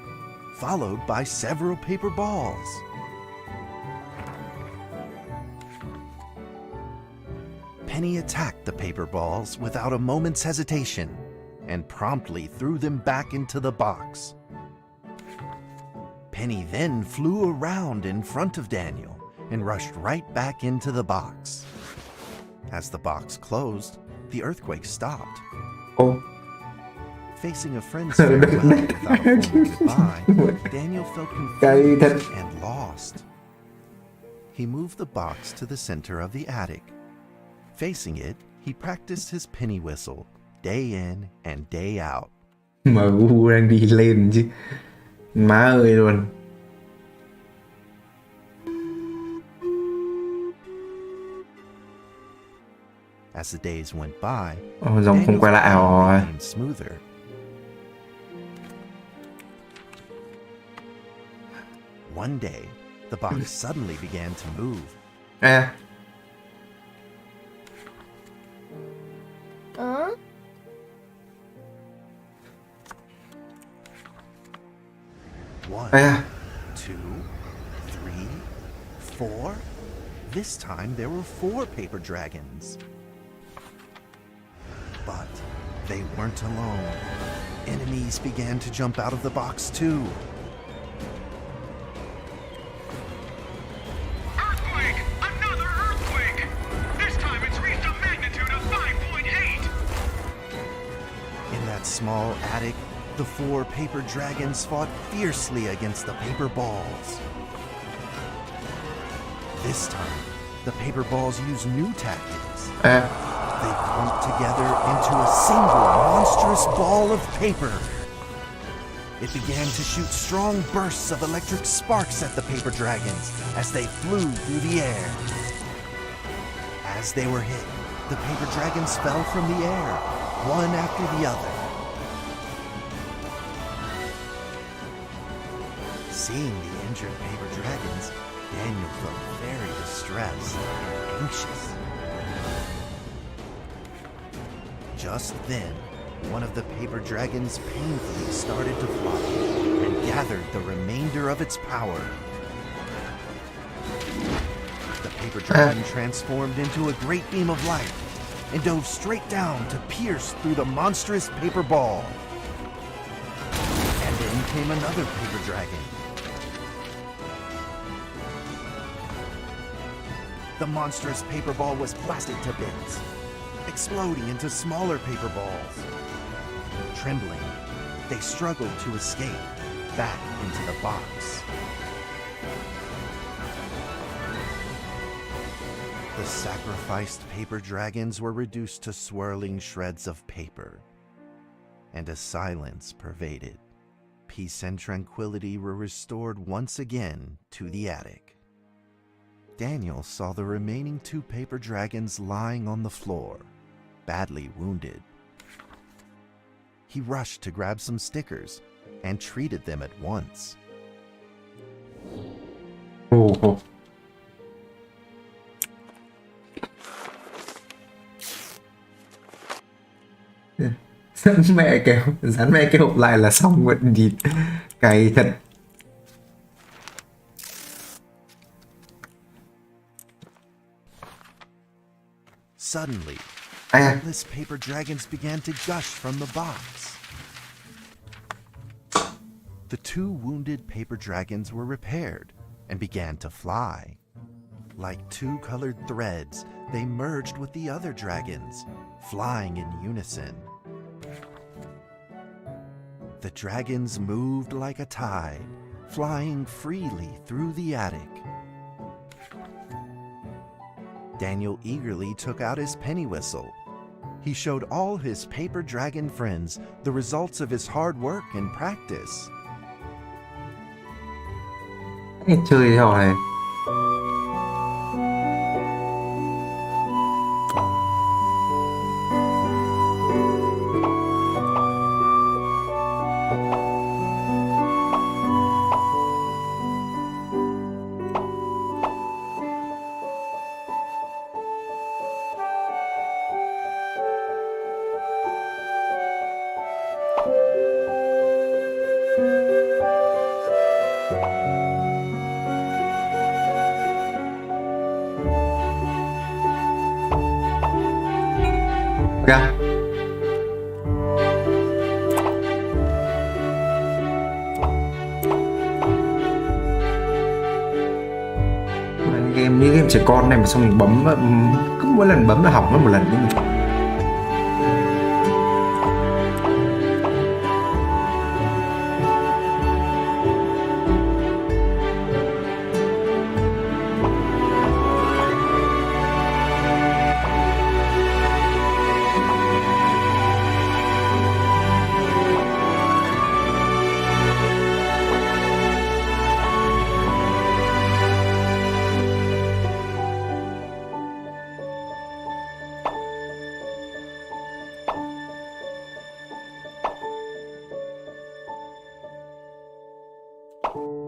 followed by several paper balls. Penny attacked the paper balls without a moment's hesitation and promptly threw them back into the box. Penny then flew around in front of Daniel and rushed right back into the box. As the box closed, the earthquake stopped. Oh. Facing a friend's farewell without a formal goodbye, Daniel felt confused and lost. He moved the box to the center of the attic. Facing it, he practiced his penny whistle, day in and day out. MU đang đi lên chứ. Má ơi luôn. As the days went by, dòng không quay lại rồi. became smoother. One day, the box suddenly began to move. One, 2, 3, 4. This time there were 4 paper dragons. But they weren't alone. Enemies began to jump out of the box too. Earthquake! Another earthquake! This time it's reached a magnitude of 5.8! In that small attic, the 4 paper dragons fought fiercely against the paper balls. This time, the paper balls used new tactics. They clumped together into a single monstrous ball of paper. It began to shoot strong bursts of electric sparks at the paper dragons as they flew through the air. As they were hit, the paper dragons fell from the air, one after the other. Seeing the injured paper dragons, Daniel felt very distressed and anxious. Just then, one of the paper dragons painfully started to fly and gathered the remainder of its power. The paper dragon transformed into a great beam of light and dove straight down to pierce through the monstrous paper ball. And then came another paper dragon. The monstrous paper ball was blasted to bits. exploding into smaller paper balls. Trembling, they struggled to escape back into the box. The sacrificed paper dragons were reduced to swirling shreds of paper, and a silence pervaded. Peace and tranquility were restored once again to the attic. Daniel saw the remaining 2 paper dragons lying on the floor, badly wounded. He rushed to grab some stickers and treated them at once. Ồ. Dán mẹ cái hộp lại là xong vậy thì cay thật. Suddenly, countless paper dragons began to gush from the box. The 2 wounded paper dragons were repaired and began to fly. Like 2 colored threads, they merged with the other dragons, flying in unison. The dragons moved like a tide, flying freely through the attic. Daniel eagerly took out his penny whistle. He showed all his paper dragon friends the results of his hard work and practice. Chơi trò này. Kìa. Như game trẻ con này mà xong mình bấm cứ mỗi lần bấm là hỏng mất một lần đấy.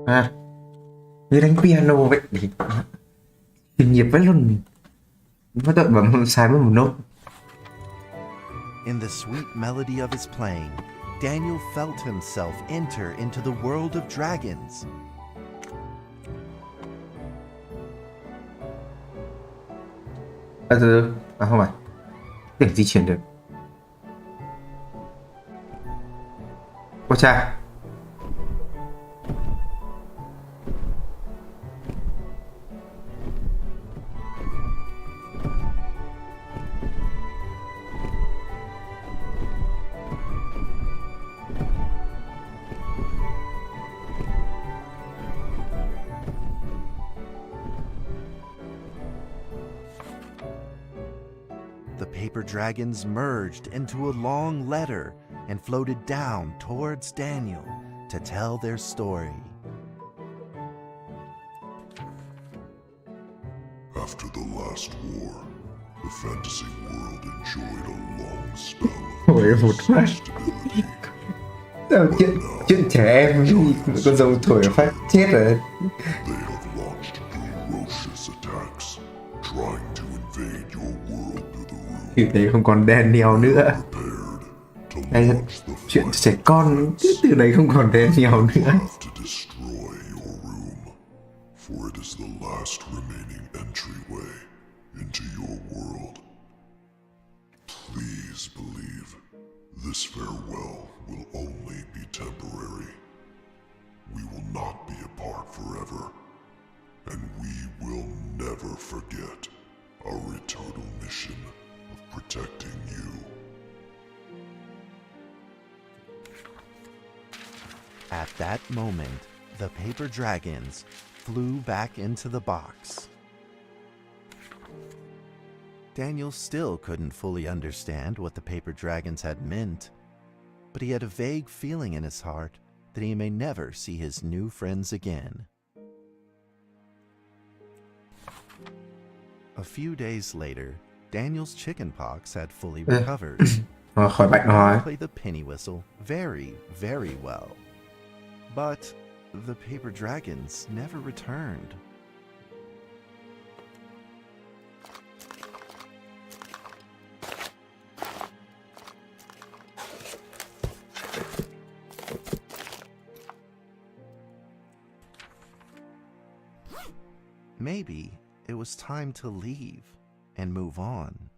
À, như đánh piano vậy thì chuyên nghiệp vậy luôn. Nó đợi bấm sai mất một nốt. In the sweet melody of his playing, Daniel felt himself enter into the world of dragons. Không phải. Để di chuyển được. Ôi cha. The paper dragons merged into a long letter and floated down towards Daniel to tell their story. After the last war, the fantasy world enjoyed a long spell of peace and stability. Sao chuyện trẻ em con dâu thổi phát chết rồi. They have launched ferocious attacks, trying to invade your world through the roof. Thì đấy không còn Daniel nữa. Đây là chuyện trẻ con, từ đấy không còn Daniel nữa. For it is the last remaining entryway into your world. Please believe this farewell will only be temporary. We will not be apart forever, and we will never forget our eternal mission of protecting you. At that moment, the paper dragons flew back into the box. Daniel still couldn't fully understand what the paper dragons had meant, but he had a vague feeling in his heart that he may never see his new friends again. A few days later, Daniel's chickenpox had fully recovered. Khỏi bệnh He rồi. played the penny whistle very, very well. But the paper dragons never returned. Maybe it was time to leave and move on.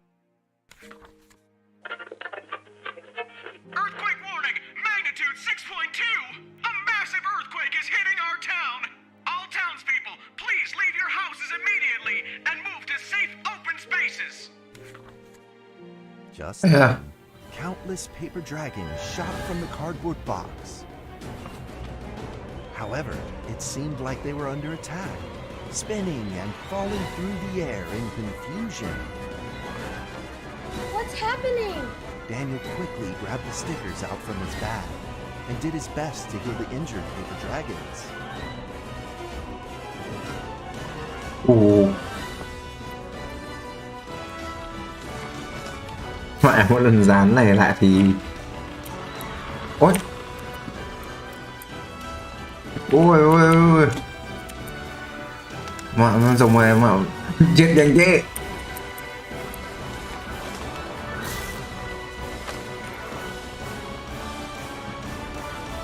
Earthquake warning! Magnitude 6.2! A massive earthquake is hitting our town! All townspeople, please leave your houses immediately and move to safe open spaces! Just then, countless paper dragons shot from the cardboard box. However, it seemed like they were under attack, spinning and falling through the air in confusion. What's happening? Daniel quickly grabbed the stickers out from his bag and did his best to heal the injured paper dragons. Ồ. Mẹ mỗi lần dán này lại thì... Ôi. Ôi ôi ôi. Mà dùng mà giết nhanh thế.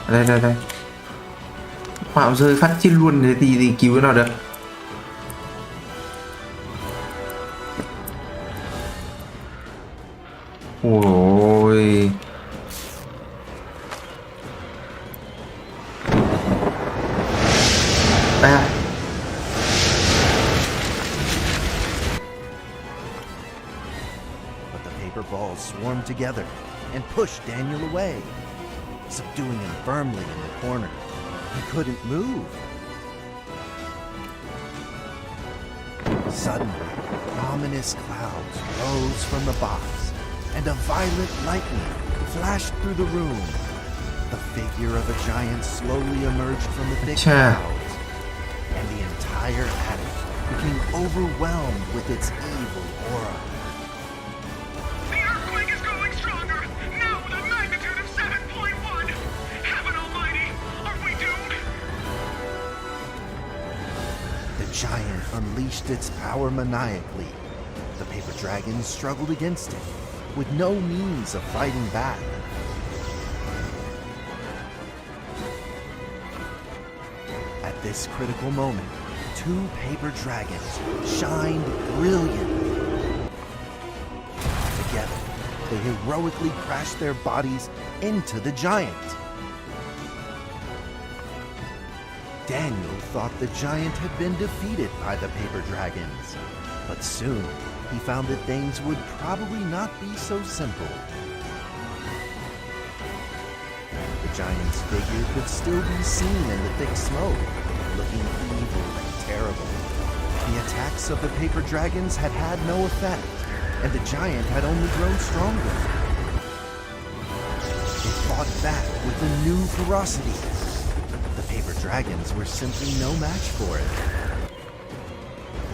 Đây. Mạo rơi phát chết luôn thế thì cứu nó được. Ôi. À. But the paper balls swarmed together and pushed Daniel away, subduing him firmly in the corner. He couldn't move. Suddenly, ominous clouds rose from the box, and a violent lightning flashed through the room. The figure of a giant slowly emerged from the thick clouds, and the entire attic became overwhelmed with its evil aura. The earthquake is growing stronger, now with a magnitude of 7.1! Heaven almighty, are we doomed? The giant unleashed its power maniacally. The paper dragons struggled against it, with no means of fighting back. At this critical moment, two paper dragons shined brilliantly. Together, they heroically crashed their bodies into the giant. Daniel thought the giant had been defeated by the paper dragons, but soon he found that things would probably not be so simple. The giant's figure could still be seen in the thick smoke, looking evil and terrible. The attacks of the paper dragons had had no effect, and the giant had only grown stronger. It fought back with a new ferocity. The paper dragons were simply no match for it.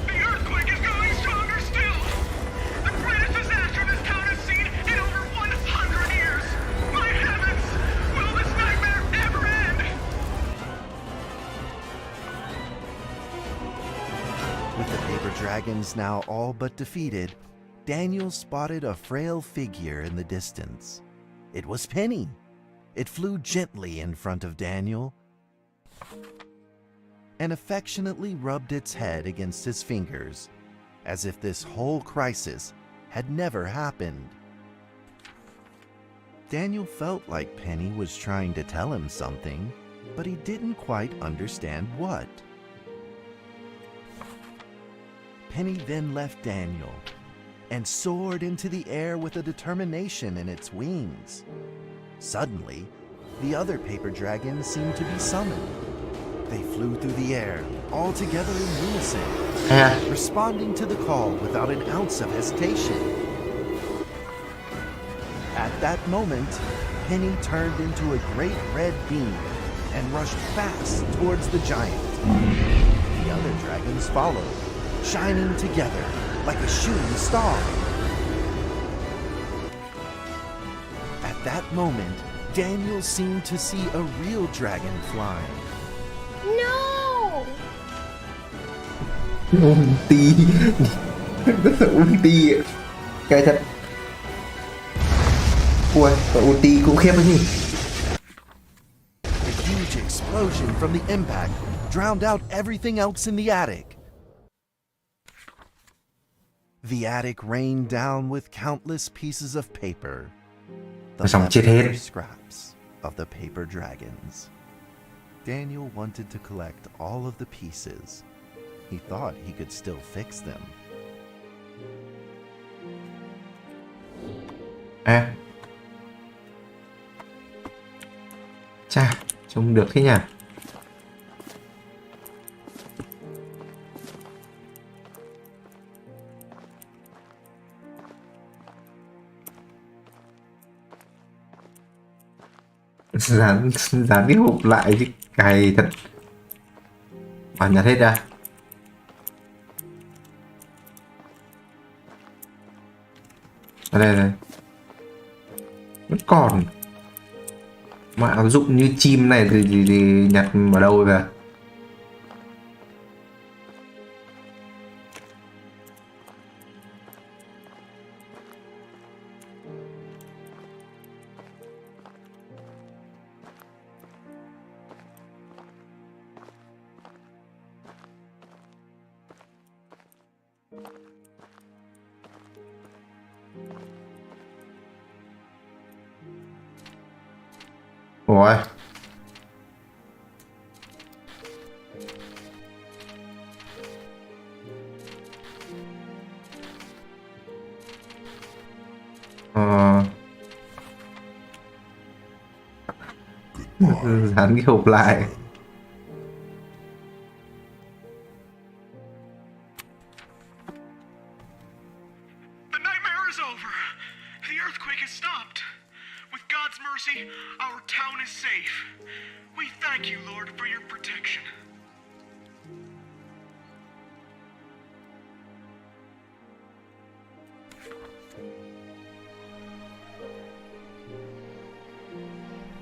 The earthquake is growing stronger still! The greatest disaster this town has seen in over 100 years! My heavens! Will this nightmare ever end? With the paper dragons now all but defeated, Daniel spotted a frail figure in the distance. It was Penny. It flew gently in front of Daniel and affectionately rubbed its head against his fingers, as if this whole crisis had never happened. Daniel felt like Penny was trying to tell him something, but he didn't quite understand what. Penny then left Daniel, and soared into the air with a determination in its wings. Suddenly, the other paper dragons seemed to be summoned. They flew through the air, all together in unison, responding to the call without an ounce of hesitation. At that moment, Penny turned into a great red beam and rushed fast towards the giant. The other dragons followed, shining together like a shooting star. At that moment, Daniel seemed to see a real dragon flying. No! Ulti. Rất là ulti. Cái thật. Ui, có ulti cũng khiếp nhỉ. A huge explosion from the impact drowned out everything else in the attic. The attic rained down with countless pieces of paper. The leftover scraps of the paper dragons. Daniel wanted to collect all of the pieces. He thought he could still fix them. Chà, trông được thế nhỉ. Dán cái hộp lại chứ cày thật. Mà nhặt hết ra. Ở đây này. Vẫn còn. Mà dụng như chim này thì nhặt ở đâu về? Ủa? Dán cái hộp lại. The nightmare is over. The earthquake has stopped. With God's mercy, our town is safe. We thank you, Lord, for your protection.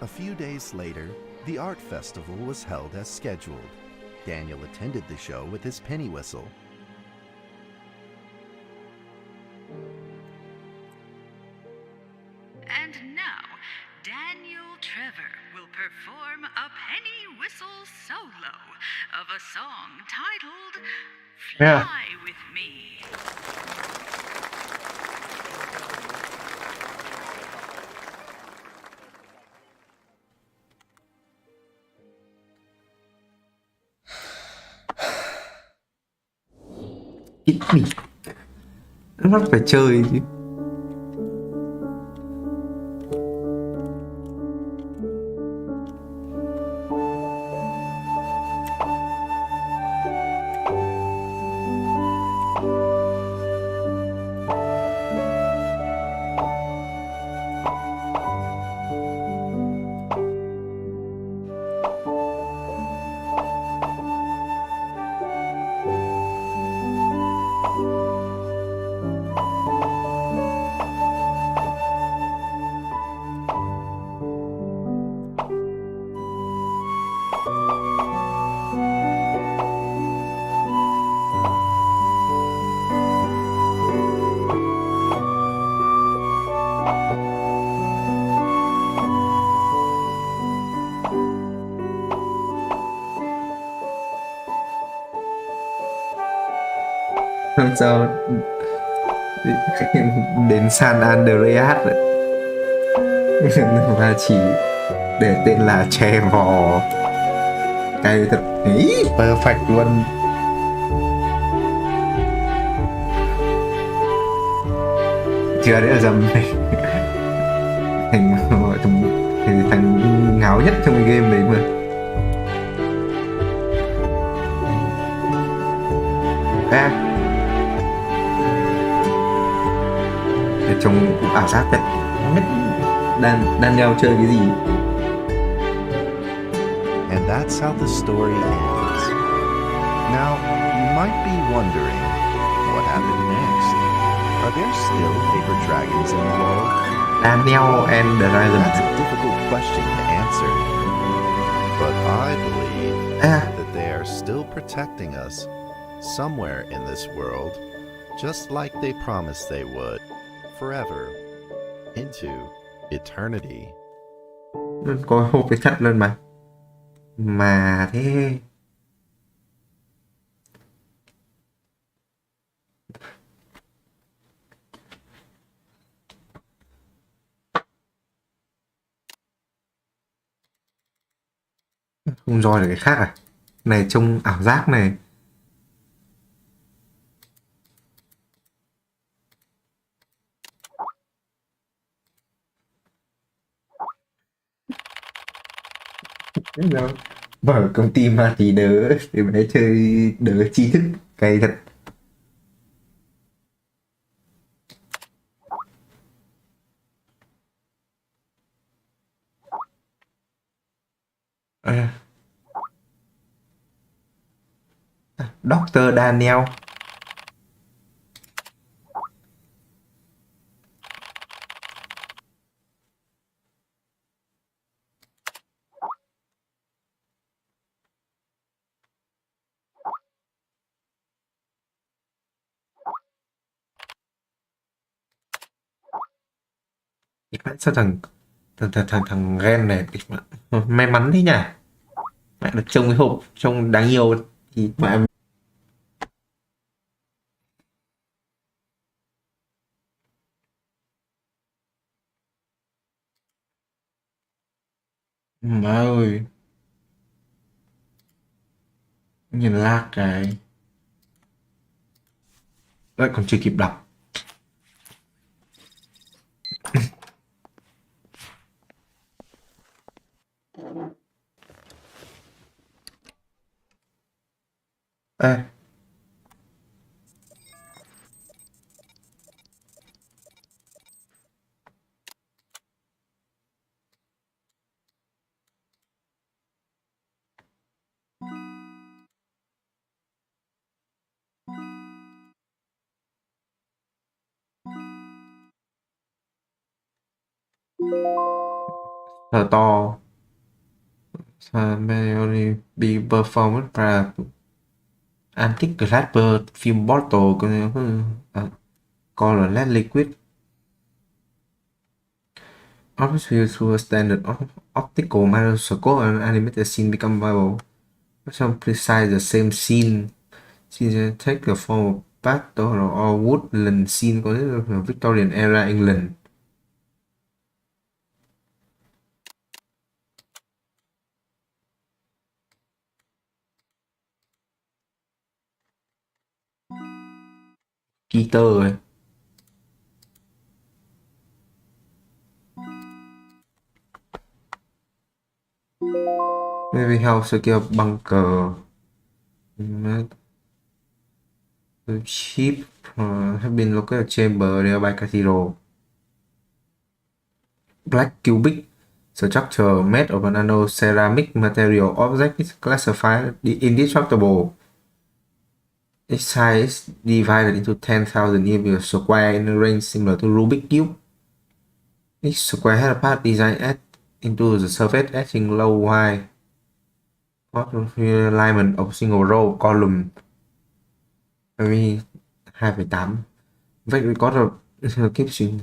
A few days later, the art festival was held as scheduled. Daniel attended the show with his penny whistle. And now, Daniel Trevor will perform a penny whistle solo of a song titled Fly With Me. Ít đi. Nó phải chơi chứ. Làm sao đến San Andreas và chỉ để tên là chè vò, cái thật ý perfect luôn. chưa đấy là dầm này. Thằng ngáo nhất trong cái game đấy mà. Trông cũng ảo giác đấy, không biết Daniel chơi cái gì. And that's how the story ends. Now, you might be wondering, what happened next? Are there still paper dragons in the world? Daniel and the Dragon. That's a difficult question to answer. But I believe that they are still protecting us somewhere in this world, just like they promised they would, forever, into eternity. Có hộp với thật luôn mà thế không roi được cái khác à? Này trông ảo giác này. Mở công ty mà thì đỡ để bé chơi đỡ trí thức cày thật. Dr. Daniel. Sao thằng Ren này may mắn thế nhỉ? Mẹ được trông cái hộp trông đáng yêu thì mẹ má ơi, nhìn lag cái lại còn chưa kịp đọc. Ê, thở to may only be performed by antique grabber film bottle colorless liquid objects viewed through a standard optical microscope and animated scene become viable. Some precise the same scene take the form of battle or woodland scene có nghĩa là Victorian era England. Peter rồi. Maybe how secure bunker. The ship have been located chamber nearby cathedral. Black cubic structure made of a nano ceramic material object is classified indestructible. Its size is divided into 10,000 millimeter square in a range similar to Rubik's cube. Each square had a path designed into the surface etching low wide alignment of single row column. 2,8 vậy có được kiếp sinh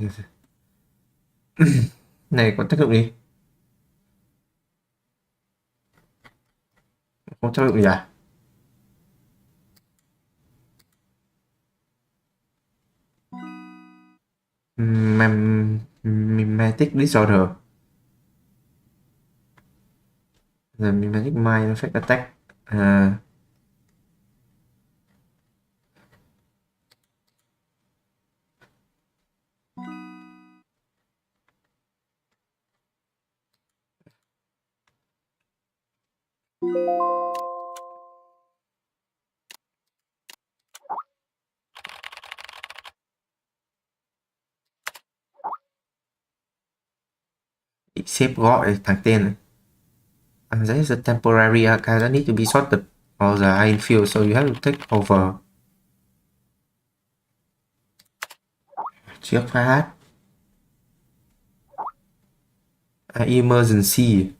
này có tác dụng gì? Có tác dụng gì à? Mimetic disorder. The mimetic mind effect attack. Sếp gọi thằng tên này. There is a temporary archive that needs to be sorted. All the are in field, so you have to take over. Trước phát. Emergency.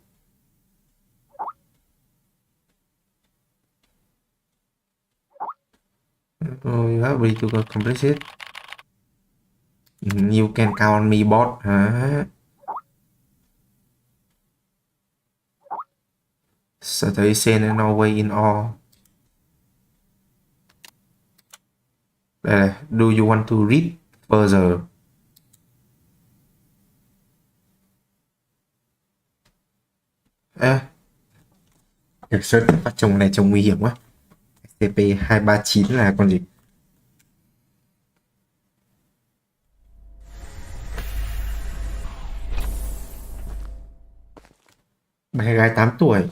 You have ready to complete it. You can count on me, boss. Hả? Station and Norway in all. Do you want to read further? Search trông này trông nguy hiểm quá. SCP-239 là con gì? Bé gái 8 tuổi.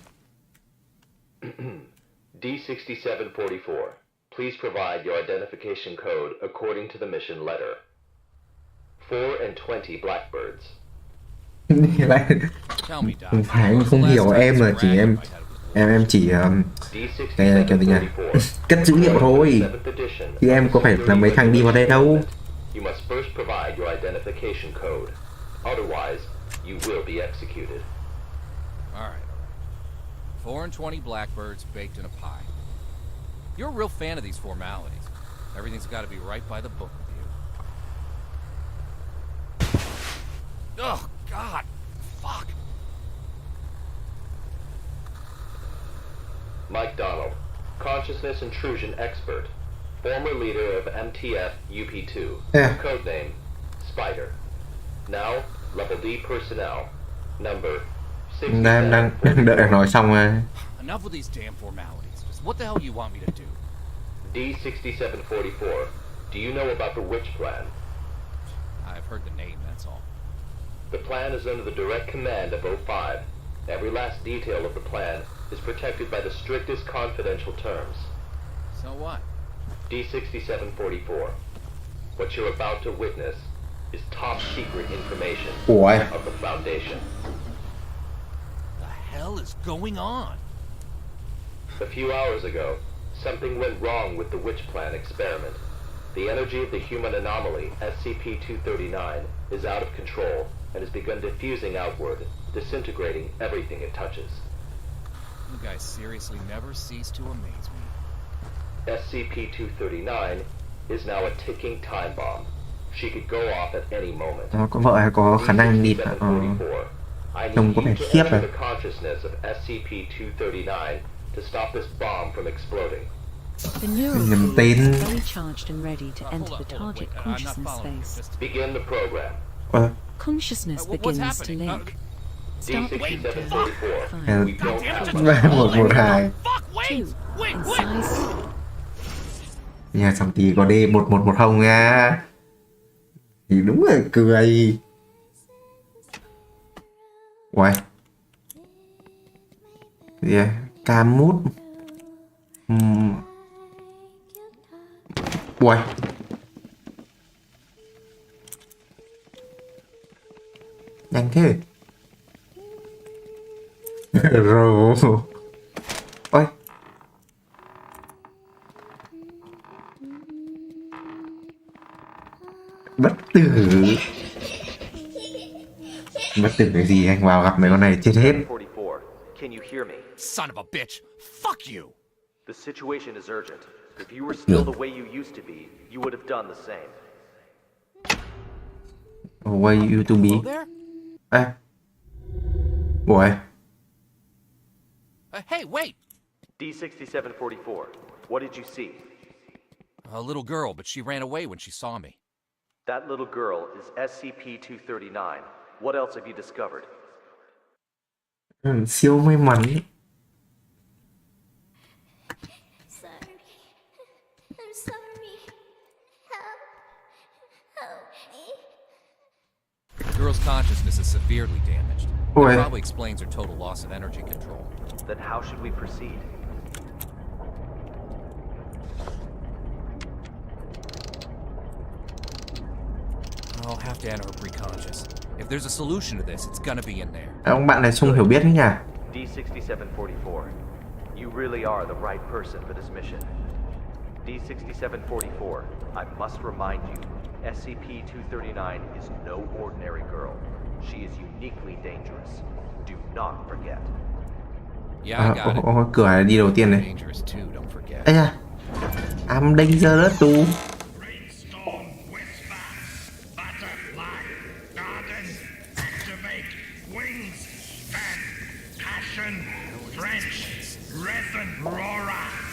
D6744, please provide your identification code according to the mission letter. 4 and 20 Blackbirds. Không phải, không hiểu em là chỉ em chỉ cái kiểu gì nhỉ? Cất dữ liệu thôi. Thì em có phải là mấy thằng đi vào đây đâu. You must first provide your identification code. Otherwise, you will be executed. All right. 4 and 20 Blackbirds baked in a pie. You're a real fan of these formalities. Everything's got to be right by the book with you. Oh, God. Fuck. Mike Donald, consciousness intrusion expert, former leader of MTF UP2, codename Spider. Now, level D personnel, number 67. Đang đợi nói xong rồi. Enough with these damn formalities. Just what the hell you want me to do? D6744, do you know about the witch plan? I've heard the name, that's all. The plan is under the direct command of O5. Every last detail of the plan is protected by the strictest confidential terms. So what? D6744, what you're about to witness is top secret information of the Foundation. The hell is going on? A few hours ago, something went wrong with the witch plan experiment. The energy of the human anomaly, SCP-239, is out of control and has begun diffusing outward, disintegrating everything it touches. You guys seriously never cease to amaze me. SCP-239 is now a ticking time bomb. She could go off at any moment. Có vợ hay có khả năng đi trông có vẻ khiếp the consciousness of SCP-239 to stop this bomb from exploding. The neural field is very charged and ready to enter the target consciousness space. Begin the program. Consciousness begins to link. Start the countdown. 5, 4, 3, 2, and size. Nhà xong tí có D1110 nha. Thì đúng là cười. Uầy. Gì à? Cam mút. Uầy. Nhanh thế. Rồi. Ôi. Bất tử. Bất tử cái gì, anh vào gặp mấy con này chết hết. Can you hear me? Son of a bitch. Fuck you. The situation is urgent. If you were still the way you used to be, you would have done the same. Way you used to be. Boy. Hey, wait. D6744, what did you see? A little girl, but she ran away when she saw me. That little girl is SCP-239. What else have you discovered? Siêu may mắn. I'm sorry. Help me. The girl's consciousness is severely damaged. That probably explains her total loss of energy control. Then how should we proceed? I'll have to enter her preconscious. If there's a solution to this, it's gonna be in there. Ông bạn này không hiểu biết đấy nhỉ? D6744, you really are the right person for this mission. D6744, I must remind you, SCP-239 is no ordinary girl. She is uniquely dangerous. Do not forget. Yeah, I got it. Cửa này đi đầu tiên này. Dangerous too, don't forget. Ây da, I'm dangerous too.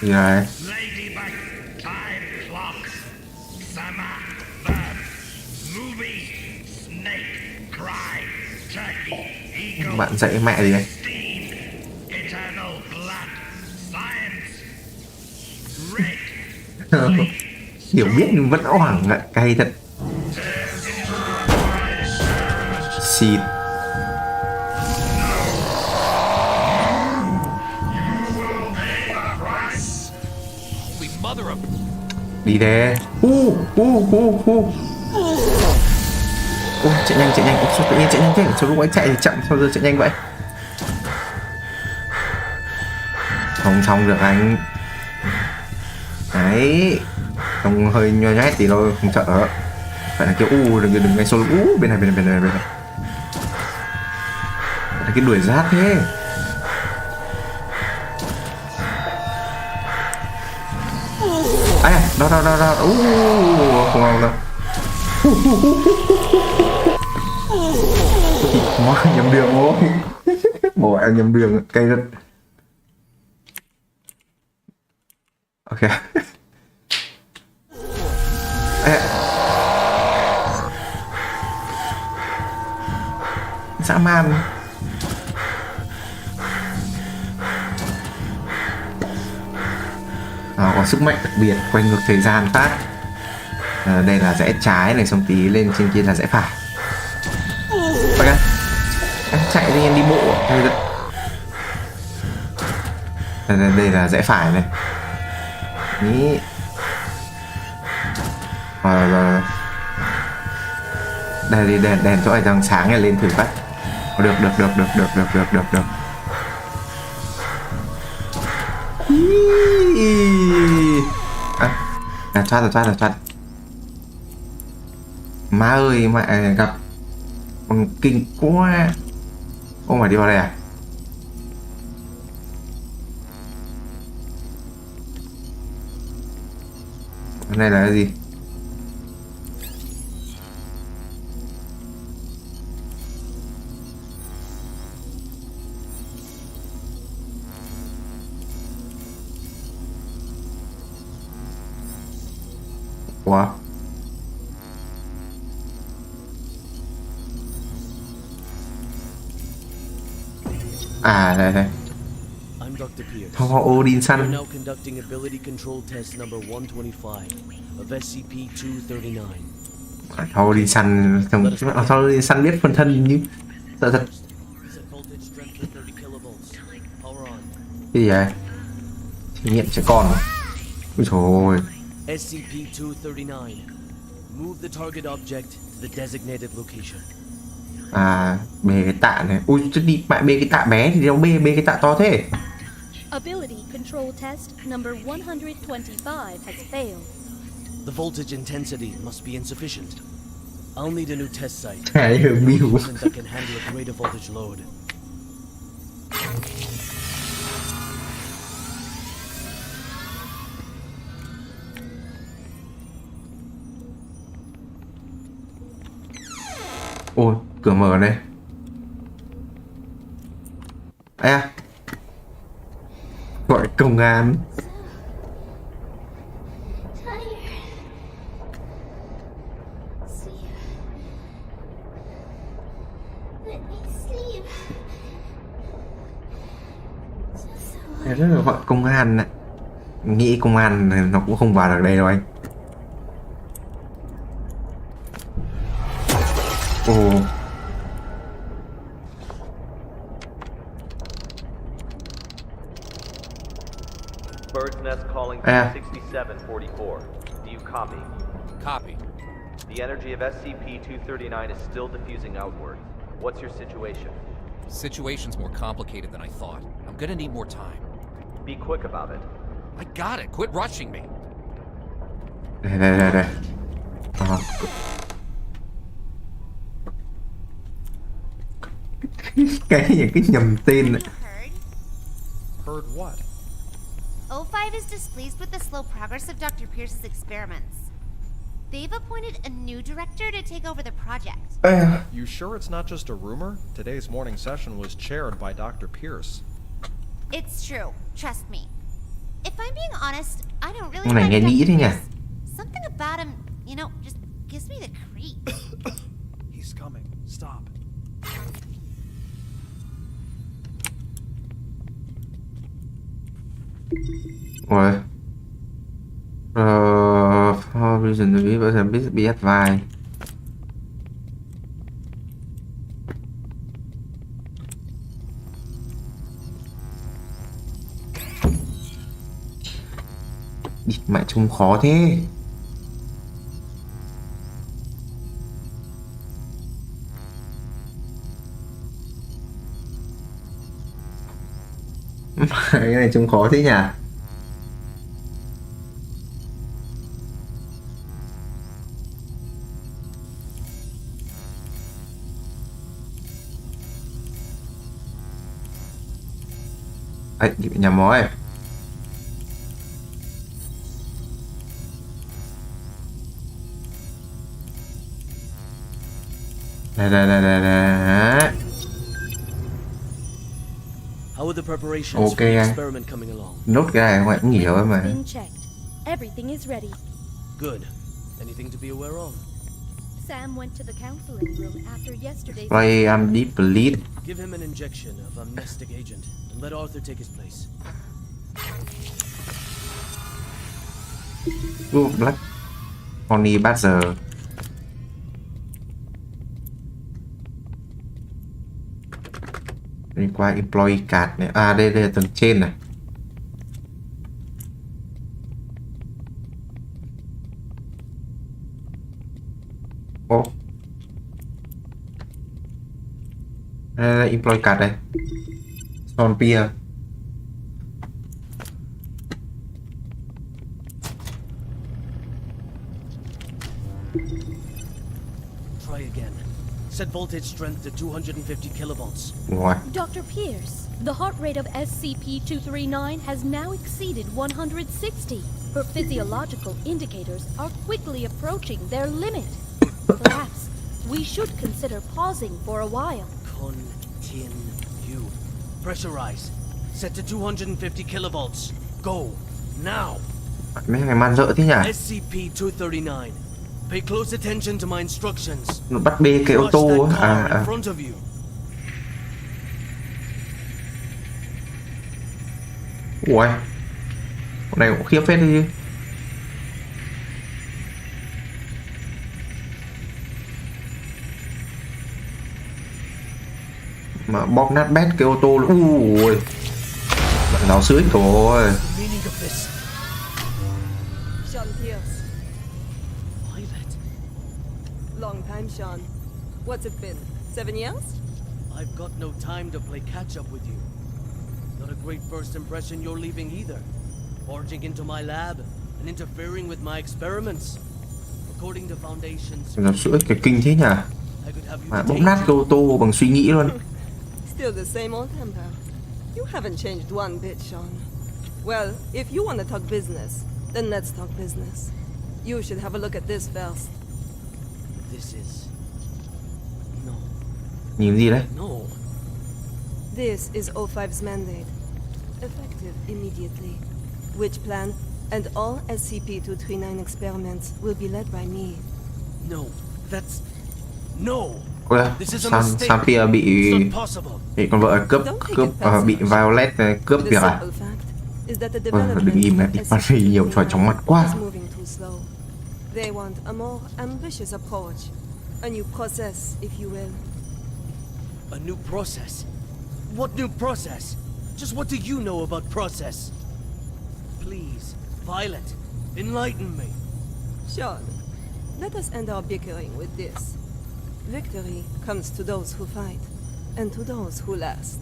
Gì rồi? Bạn dạy mẹ gì đấy? Hiểu biết nhưng vẫn hoảng ạ, cay thật. Xịt. Đi đây. Ôi, chạy nhanh. Ôi, sao tự nhiên chạy nhanh thế? Sao lúc ấy chạy thì chậm, sao giờ chạy nhanh vậy? Không xong được anh. Đấy. Không hơi nho nhét tí thôi, không sợ. Phải là kiểu đừng ngay solo. Bên này. Là cái đuổi giáp thế. À, đó. Không ngon đâu. Nhầm đường thôi. Bỏ em nhầm đường, cay rất. Ok. Dã man. Có sức mạnh đặc biệt, quay ngược thời gian phát. Đây là rẽ trái này, xong tí lên trên kia là rẽ phải. Em chạy đi, em đi bộ. Đây là rẽ phải này. Ý. Đây đi, đèn chỗ này đang sáng này, lên thử phát. Được. Thoát. Má ơi, mẹ gặp bằng kinh quá. Không phải đi vào đây à? Cái này là cái gì? Ủa? À, đây. Họ Odin săn. Now conducting ability control test number 125 of SCP-239. Thôi đi săn, thôi đi săn biết phân thân như sợ thật. Cái gì vậy? Thí nghiệm trẻ con. Ôi trời ơi. SCP-239. Move the target object to the designated location. À, bê cái tạ này. Ui, chứ đi mẹ bê cái tạ bé thì đâu bê cái tạ to thế. Ability control test number 125 has failed. The voltage intensity must be insufficient. I'll need a new test site. That can handle a greater voltage load. Ôi, cửa mở đây. À, gọi công an. Rất là gọi công an này. Nghĩ công an nó cũng không vào được đây đâu anh. Ồ. Bird's Nest calling À. 6744. Do you copy? Copy. The energy of SCP-239 is still diffusing outward. What's your situation? Situation's more complicated than I thought. I'm gonna need more time. Be quick about it. I got it. Quit rushing me. Đây. Những cái nhầm tên này. Heard what? O5 is displeased with the slow progress of Dr. Pierce's experiments. They've appointed a new director to take over the project. You sure it's not just a rumor? Today's morning session was chaired by Dr. Pierce. It's true. Trust me. If I'm being honest, I don't really Con này nghe like nghĩ Dr. thế nhỉ? Pierce. Something about him, you know, just gives me the creeps. He's coming. Stop. Ủa? For reason to be advised. Mẹ trông khó thế. Cái này trông khó thế nhỉ? Ấy, nhầm rồi. Đây. How are the preparations for Okay, the anh. experiment coming along? Nốt cái này ngoại cũng nhiều ấy mà. Been checked. Everything is ready. Good. Anything to be aware of? Sam went to the counseling room after yesterday's. Play deep bleed. Give him an injection of amnestic agent and let Arthur take his place. Black Honey Badger. Đi qua employee card này. À đây là tầng trên này. Ô. Đây là employee card đây. Son Pier. Try again. Set voltage strength to 250 kilovolts. Wow. Dr. Pierce, the heart rate of SCP-239 has now exceeded 160. Her physiological indicators are quickly approaching their limit. Perhaps we should consider pausing for a while. Continue. Pressurize. Set to 250 kilovolts. Go. Now. Mấy thằng man dợ thế nhỉ? SCP-239. Pay close attention to my instructions. Nó bắt bê cái ô tô á. In front of you. Ui. Con này cũng khiếp phết đi chứ. Mà bóp nát bét cái ô tô. Ui. Bạn giáo sưởi rồi. Sean Pierce. Long time, Sean. What's it been? 7 years? I've got no time to play catch up with you. Not a great first impression you're leaving either. Barging into my lab and interfering with my experiments. According to Foundation's... Giáo sưởi cái kinh thế nhỉ? Mà bóp nát cái ô tô bằng suy nghĩ luôn. Still the same old temper. You haven't changed one bit, Sean. Well, if you want to talk business, then let's talk business. You should have a look at this first. This is... No. Nhìn gì đấy? No. This is O5's mandate. Effective immediately. Which plan and all SCP-239 experiments will be led by me. No, that's... No! Ôi, Sampia bị con vợ cướp bị Violet cướp việc à? Đừng im này, phát huy nhiều trò chóng mặt quá. They want a more ambitious approach. A new process, if you will. A new process? What new process? Just what do you know about process? Please, Violet, enlighten me. Sean, let us end our bickering with this. Victory comes to those who fight, and to those who last.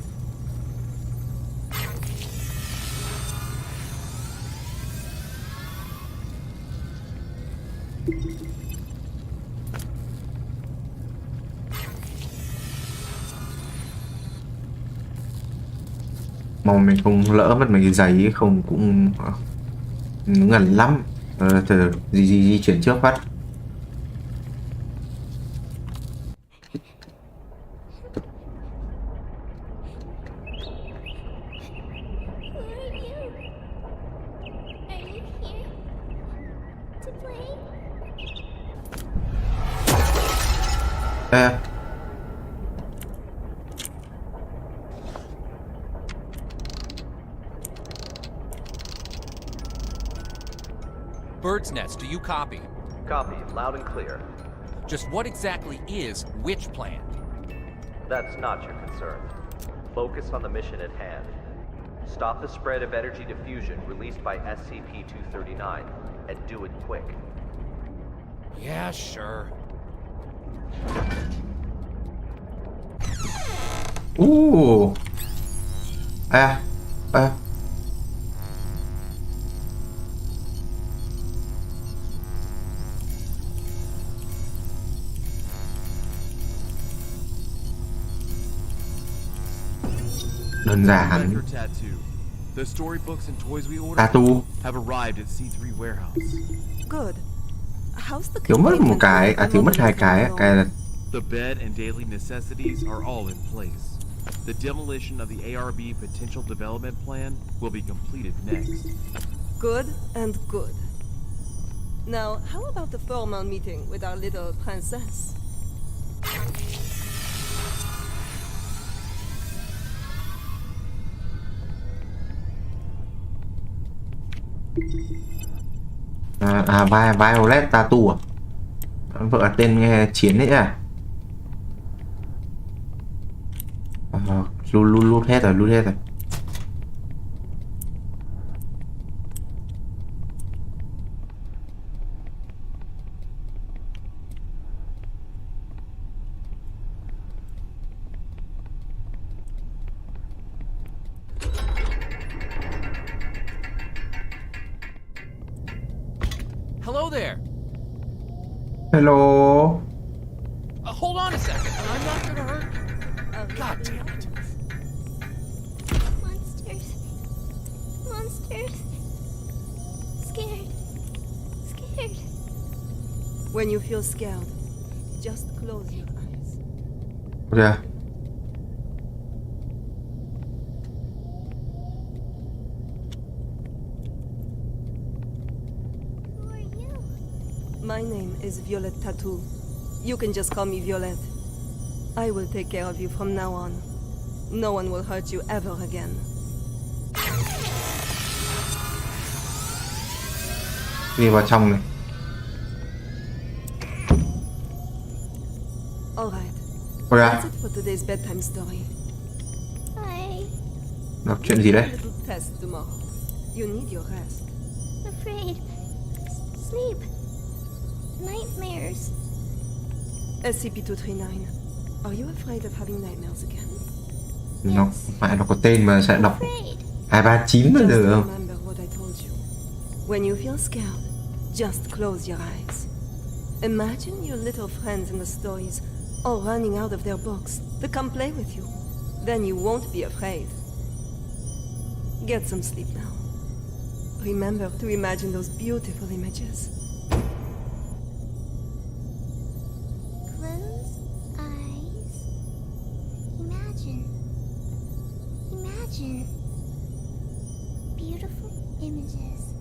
Mong mình không lỡ mất mấy cái giấy, không cũng ngẩn lắm. Từ di chuyển trước phát. Bird's Nest, do you copy? Copy, loud and clear. Just what exactly is Witch Plan? That's not your concern. Focus on the mission at hand. Stop the spread of energy diffusion released by SCP-239, and do it quick. Yeah, sure. Ooh. Đơn giản. The storybooks and toys we ordered Tattoo. have arrived at C3 warehouse. Good. How's the Thiếu mất một cái, thiếu mất hai cái là The bed and daily necessities are all in place. The demolition of the ARB potential development plan will be completed next. Good and good. Now, how about the formal meeting with our little princess? Violet Tattoo à? Vợ tên nghe chiến ấy à? Lút hết rồi. Hello there. Hello. Hold on a second. I'm not gonna hurt you. God damn it. Monsters. Scared. When you feel scared, just close your eyes. Yeah. My name is Violet Tattoo. You can just call me Violet. I will take care of you from now on. No one will hurt you ever again. Đi vào trong này. Alright. That's it for today's bedtime story. Đọc chuyện gì đấy? Little test tomorrow. You need your rest. Afraid. Sleep. Nightmares. SCP-239. Are you afraid of having nightmares again? Nó có tên mà sẽ đọc 239 bây giờ không? Remember what I told you. When you feel scared, just close your eyes. Imagine your little friends in the stories all running out of their books to come play with you. Then you won't be afraid. Get some sleep now. Remember to imagine those beautiful images. Close eyes. Imagine. Beautiful images.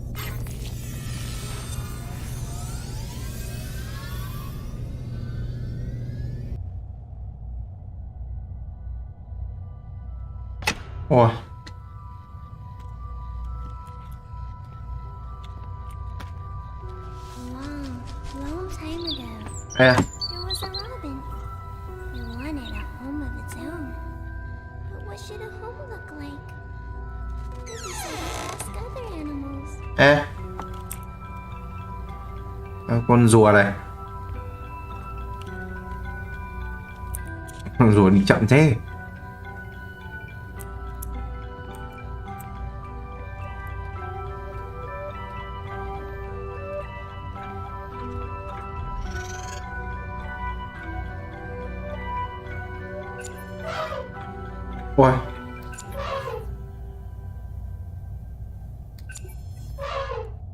Ôi. Long time ago, Yeah. there was a robin. It wanted a home of its own. But what should a home look like? Ê, con rùa này. Con rùa đi chậm thế. Ôi.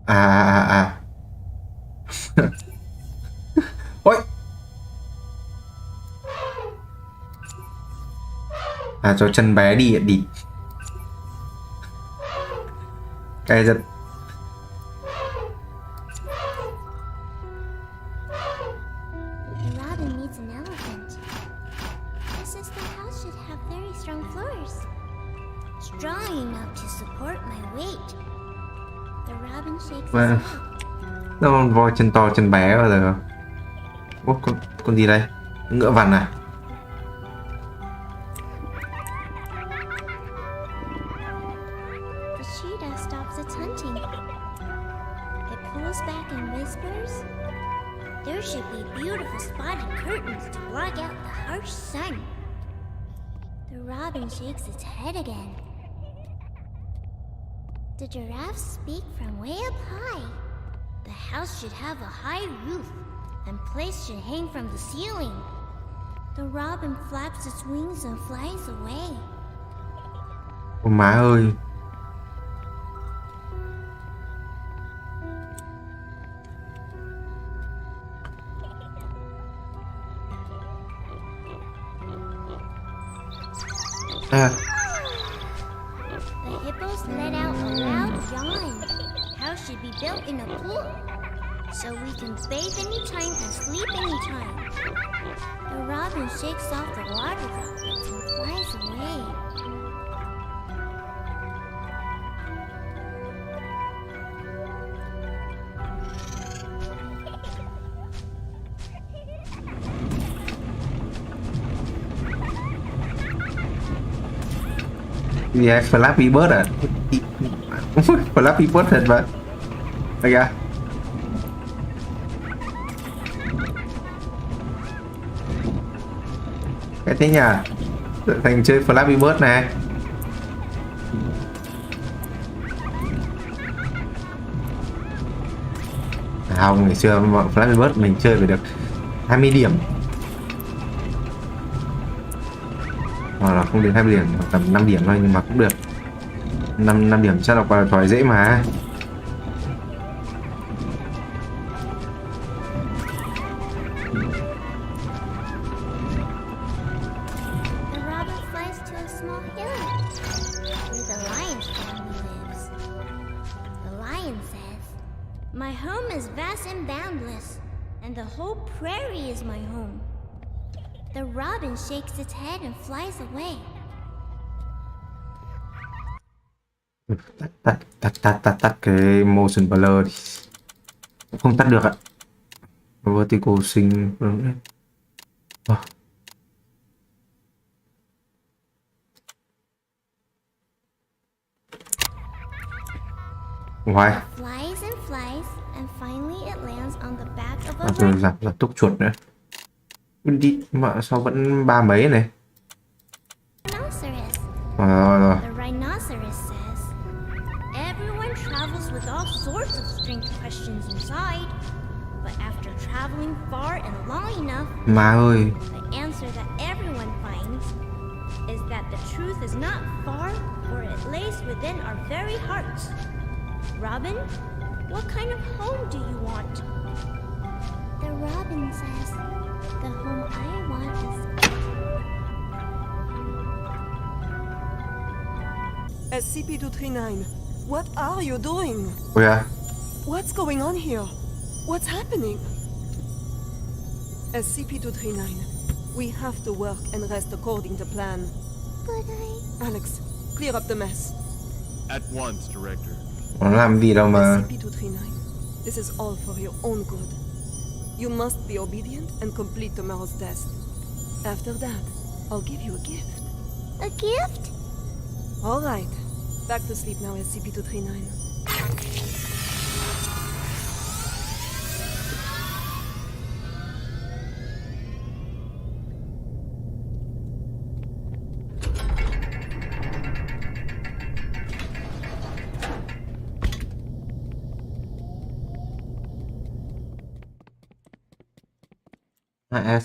À. Ôi. À, cho chân bé đi. Cái giật. Robin needs an elephant. The system house should have very strong floors, strong enough to support my weight. The robin shakes his Vâng. head. Nó voi chân to chân bé bao giờ. Ô, con gì đây? Ngựa vằn à? The cheetah stops its hunting. It pulls back and whispers, "There should be beautiful spotted curtains to block out the harsh sun." The robin shakes its head again. The giraffe speak from way up high. The house should have a high roof, and plates should hang from the ceiling. The robin flaps its wings and flies away. Ôi má ơi. À. The hippos let out a loud yawn. House should be built in a pool, so we can bathe anytime and sleep anytime. The robin shakes off the water droplets and flies away. Gì vậy? Flappy Bird à? Flappy Bird thật vậy? Đây kìa. Cái thế nhỉ? Thành chơi Flappy Bird này. Không, ngày xưa Flappy Bird mình chơi phải được 20 điểm. Hoặc là không đến 20 điểm, tầm 5 điểm thôi nhưng mà cũng được. 5 điểm chắc là qua trò dễ mà. The robin flies to a small hill where the lion's family lives. The lion says, "My home is vast and boundless, and the whole prairie is my home." The robin shakes its head and flies away. Tắt cái motion blur đi. Không tắt được ạ. Vertical sync. Why? Flies and flies, and finally it lands on the back of a Rồi giảm tốc chuột nữa. Đi mà sao vẫn ba mấy này? rhinoceros. Rồi. The rhinoceros says, "Everyone travels with all sorts of strange questions inside, but after traveling far and long enough, Má ơi. the answer that everyone finds is that the truth is not far, or it lays within our very hearts." Robin, what kind of home do you want? The robin says, "The home I want is..." SCP-239, what are you doing? Oh yeah. What's going on here? What's happening? SCP-239, we have to work and rest according to plan. But Alex, clear up the mess. At once, Director. Nó làm gì đâu mà. SCP-239, this is all for your own good. You must be obedient and complete tomorrow's test. After that, I'll give you a gift. A gift? All right. Back to sleep now, SCP-239.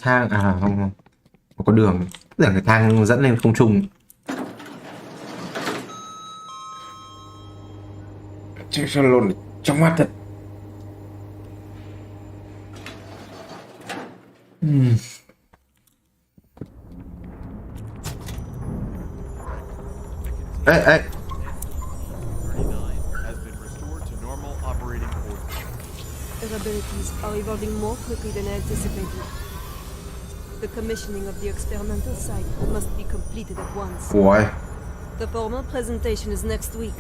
Thang à, không có đường, tức là cái thang dẫn lên không trung. Chắc sao lồn trong mắt thật. Ê. Their abilities are evolving more quickly than anticipated. The commissioning of the experimental site must be completed at once. Ủa, The formal presentation is next week.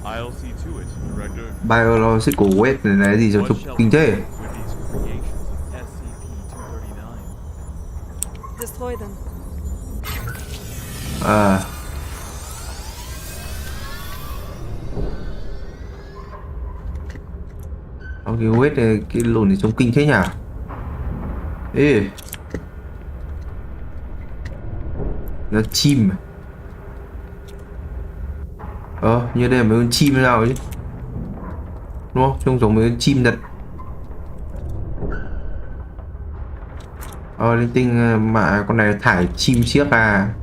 I'll see to it, Director. biological waste này là gì cho trục kinh tế? With these creations of SCP-239. Destroy them. À. Cái waste này, cái lồn này trông kinh thế nhỉ? Ê. Nó chim. Như đây là mấy con chim nào chứ, đúng không? Trông giống mấy con chim thật. Linh tinh mà con này thải chim chiếc à.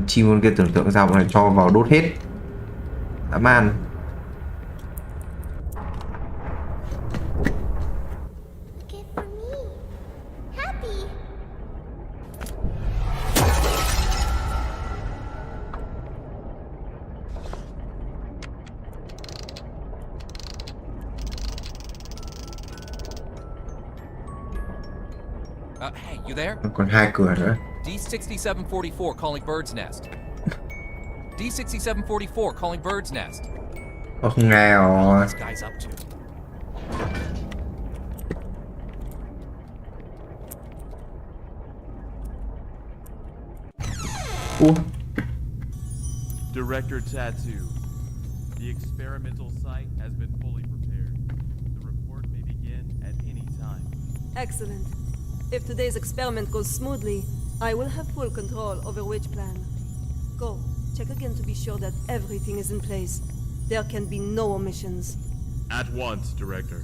Chim con kia tưởng tượng sao này cho vào đốt hết. Dã man. Hey, you there? Còn 2 cửa nữa. D6744 calling Bird's Nest. D6744 calling Bird's Nest. Không nghe rồi. This guy's up to. Director Tattoo, the experimental site has been fully prepared. The report may begin at any time. Excellent. If today's experiment goes smoothly, I will have full control over which plan. Go, check again to be sure that everything is in place. There can be no omissions. At once, Director.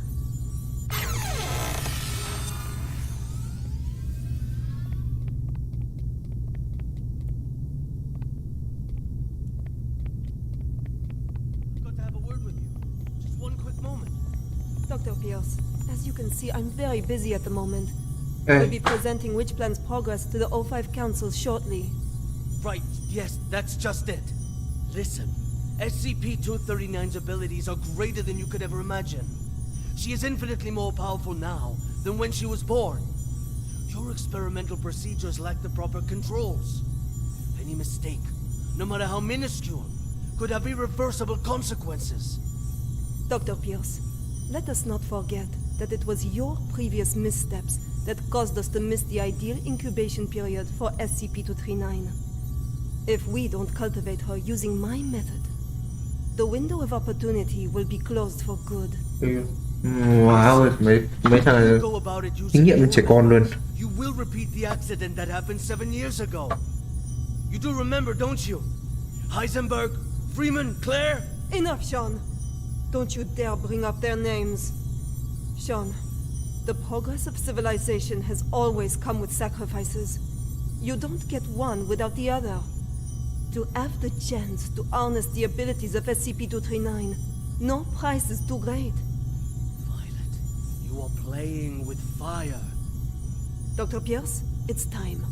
I've got to have a word with you. Just one quick moment. Dr. Pierce, as you can see, I'm very busy at the moment. We'll be presenting Witch Plan's progress to the O5 Council shortly. Right, yes, that's just it. Listen, SCP-239's abilities are greater than you could ever imagine. She is infinitely more powerful now than when she was born. Your experimental procedures lack the proper controls. Any mistake, no matter how minuscule, could have irreversible consequences. Dr. Pierce, let us not forget that it was your previous missteps that caused us to miss the ideal incubation period for SCP-239. If we don't cultivate her using my method, the window of opportunity will be closed for good. Wow, mấy thằng kinh nghiệm trẻ con luôn. You will repeat the accident that happened 7 years ago. You do remember, don't you? Heisenberg, Freeman, Claire? Enough, Sean. Don't you dare bring up their names. Sean, the progress of civilization has always come with sacrifices. You don't get one without the other. To have the chance to harness the abilities of SCP-239, no price is too great. Violet, you are playing with fire. Dr. Pierce, it's time.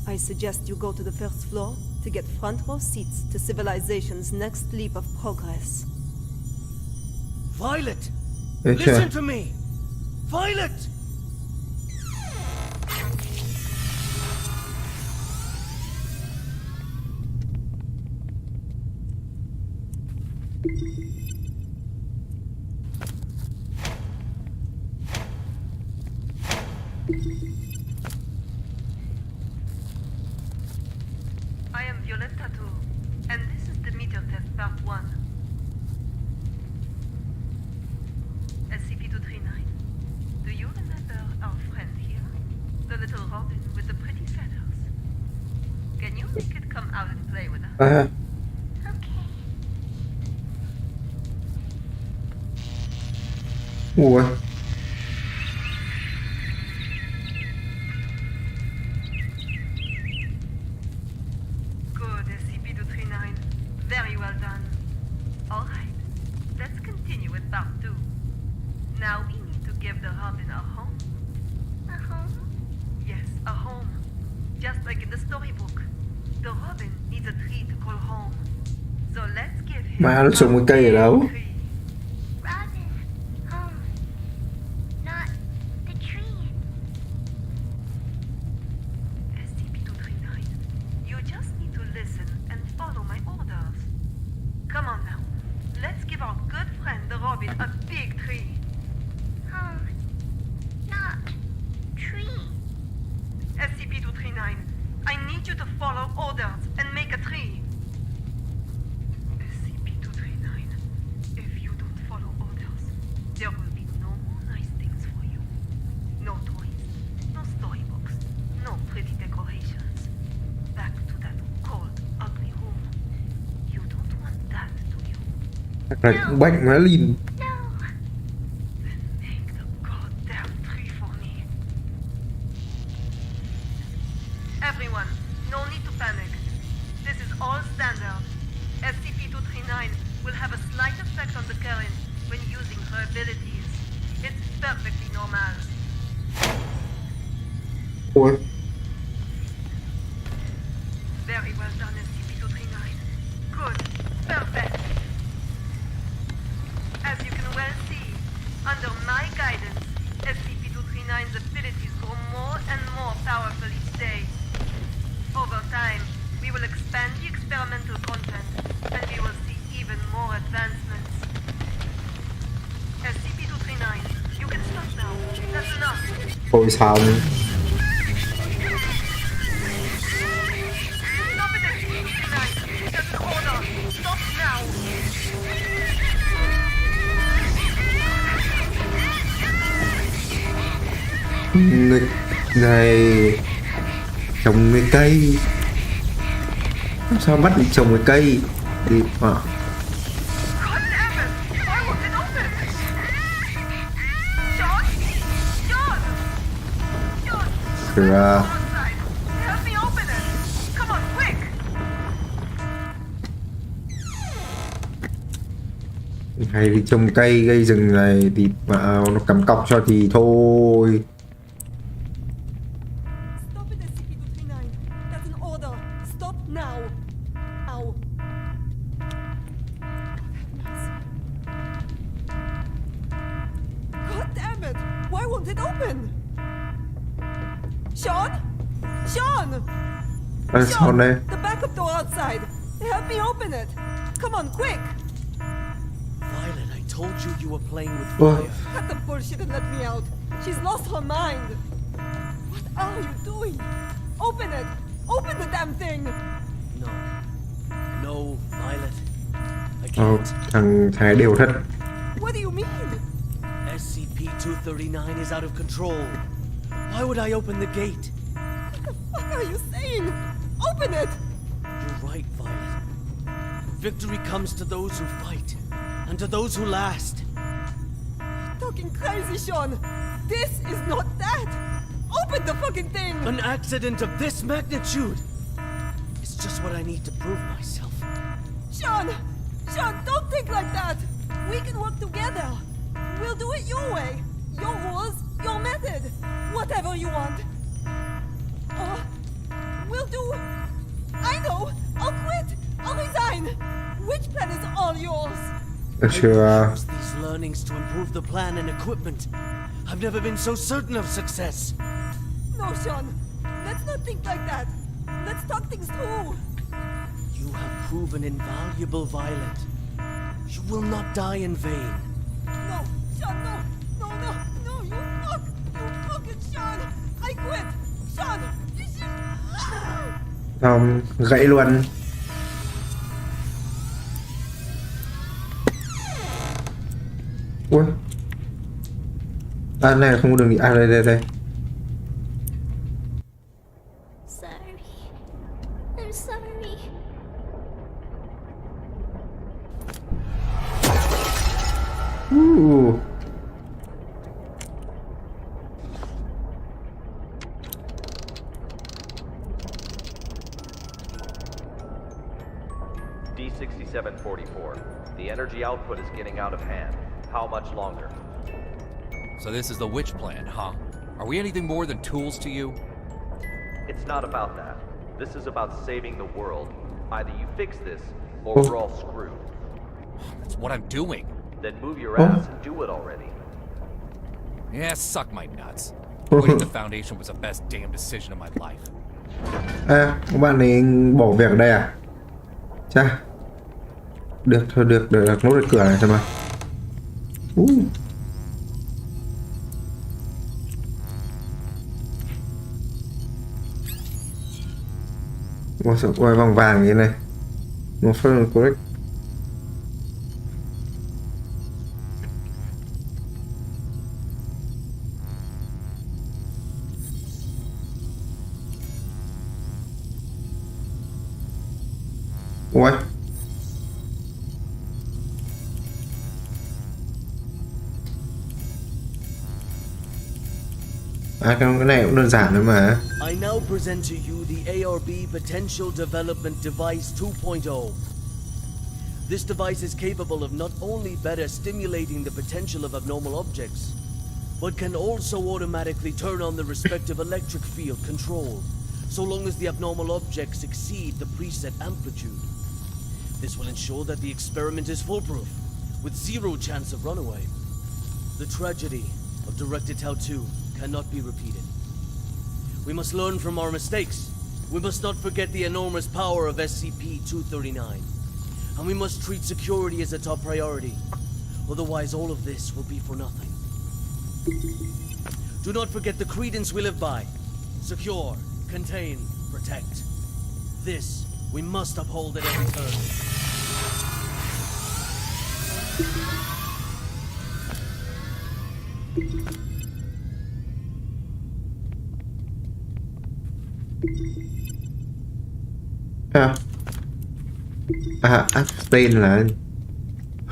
I suggest you go to the first floor to get front row seats to civilization's next leap of progress. Violet! Listen to me! Violet! the little robin with the pretty feathers. Can you make it come out and play with us? Ủa. Good, SCP-239. Very well done. All right, let's continue with part 2. Now we need to give the robin a home. A home? Yes, a home. Just like in the storybook. The robin needs a tree to call home. So let's give him Má nó trồng cái cây ở đâu? Robin, home. Not the tree. SCP-239, you just need to listen and follow my orders. Come on now. Let's give our good friend the robin a big tree. Home. Not tree. SCP-239, I need you to follow orders and make a tree. SCP-239, if you don't follow orders, there will be no more nice things for you. No toys, no storybooks, no pretty decorations. Back to that cold, ugly room. You don't want that, do you? Chắc là cũng bách má lìn. Everyone, no need to panic. This is all standard. SCP-239 will have a slight effect on the current when using her abilities. It's perfectly normal. Ủa. Very well done, SCP-239. Good. Perfect. As you can well see, under my guidance, SCP-239's abilities grow more and more powerful each day. Over time, we will expand the experimental content, and we will see even more advancements. SCP-239, you can stop now. That's enough. Thôi xong. Stop it, SCP-239. That's an order. Stop now. Nghịch này. Trồng cái cây. Làm sao bắt được trồng cái cây? Đi mà. Ra. Hay đi trồng cây gây rừng này thì mà nó cắm cọc cho thì thôi. Stop it, SCP-239. That's an order. Stop now. Now. God damn it! Why won't it open? Sean? Sean! Sao đây? The backup door outside. Help me open it. Come on, quick. Violet, I told you you were playing with fire. Cut the bullshit and let me out. She's lost her mind. What are you doing? Open it. Open the damn thing. No. No, Violet. I can't. Thằng thái đều thất. What do you mean? SCP-239 is out of control. Why would I open the gate? What the fuck are you saying? Open it! You're right, Violet. Victory comes to those who fight, and to those who last. You're talking crazy, Sean. This is not that. Open the fucking thing! An accident of this magnitude. It's just what I need to prove myself. Sean! Sean, don't think like that! We can work together. We'll do it your way. Your rules, your method. Whatever you want. We'll do... I know! I'll quit! I'll resign! Which plan is all yours? Sure. Use these learnings to improve the plan and equipment. I've never been so certain of success. No, Sean. Let's not think like that. Let's talk things through. You have proven invaluable, Violet. You will not die in vain. No, Sean, no. No, no, no, you fuck. You fucking Sean. I quit. Sean, you should... Không, gãy luôn. Ui. À, này là không có đường đi. À, đây, đây, đây. D6744. The energy output is getting out of hand. How much longer? So this is the witch plan, huh? Are we anything more than tools to you? It's not about that. This is about saving the world. Either you fix this, or we're all screwed. That's what I'm doing. Then move your ass and do it already. Yeah, suck my nuts. Quitting the Foundation was the best damn decision of my life. À, các bạn ấy bỏ việc ở đây à? Chà. Được thôi, được nốt được cửa này thôi mà. Một sự quay vòng vàng như này. Một phần correct. Ui. À, cái này cũng đơn giản thôi mà. I now present to you the ARB Potential Development Device 2.0. This device is capable of not only better stimulating the potential of abnormal objects, but can also automatically turn on the respective electric field control, so long as the abnormal objects exceed the preset amplitude. This will ensure that the experiment is foolproof, with zero chance of runaway. The tragedy of Directed Tau 2 cannot be repeated. We must learn from our mistakes. We must not forget the enormous power of SCP-239. And we must treat security as a top priority. Otherwise, all of this will be for nothing. Do not forget the credence we live by. Secure, contain, protect. This we must uphold at every turn. Abstain là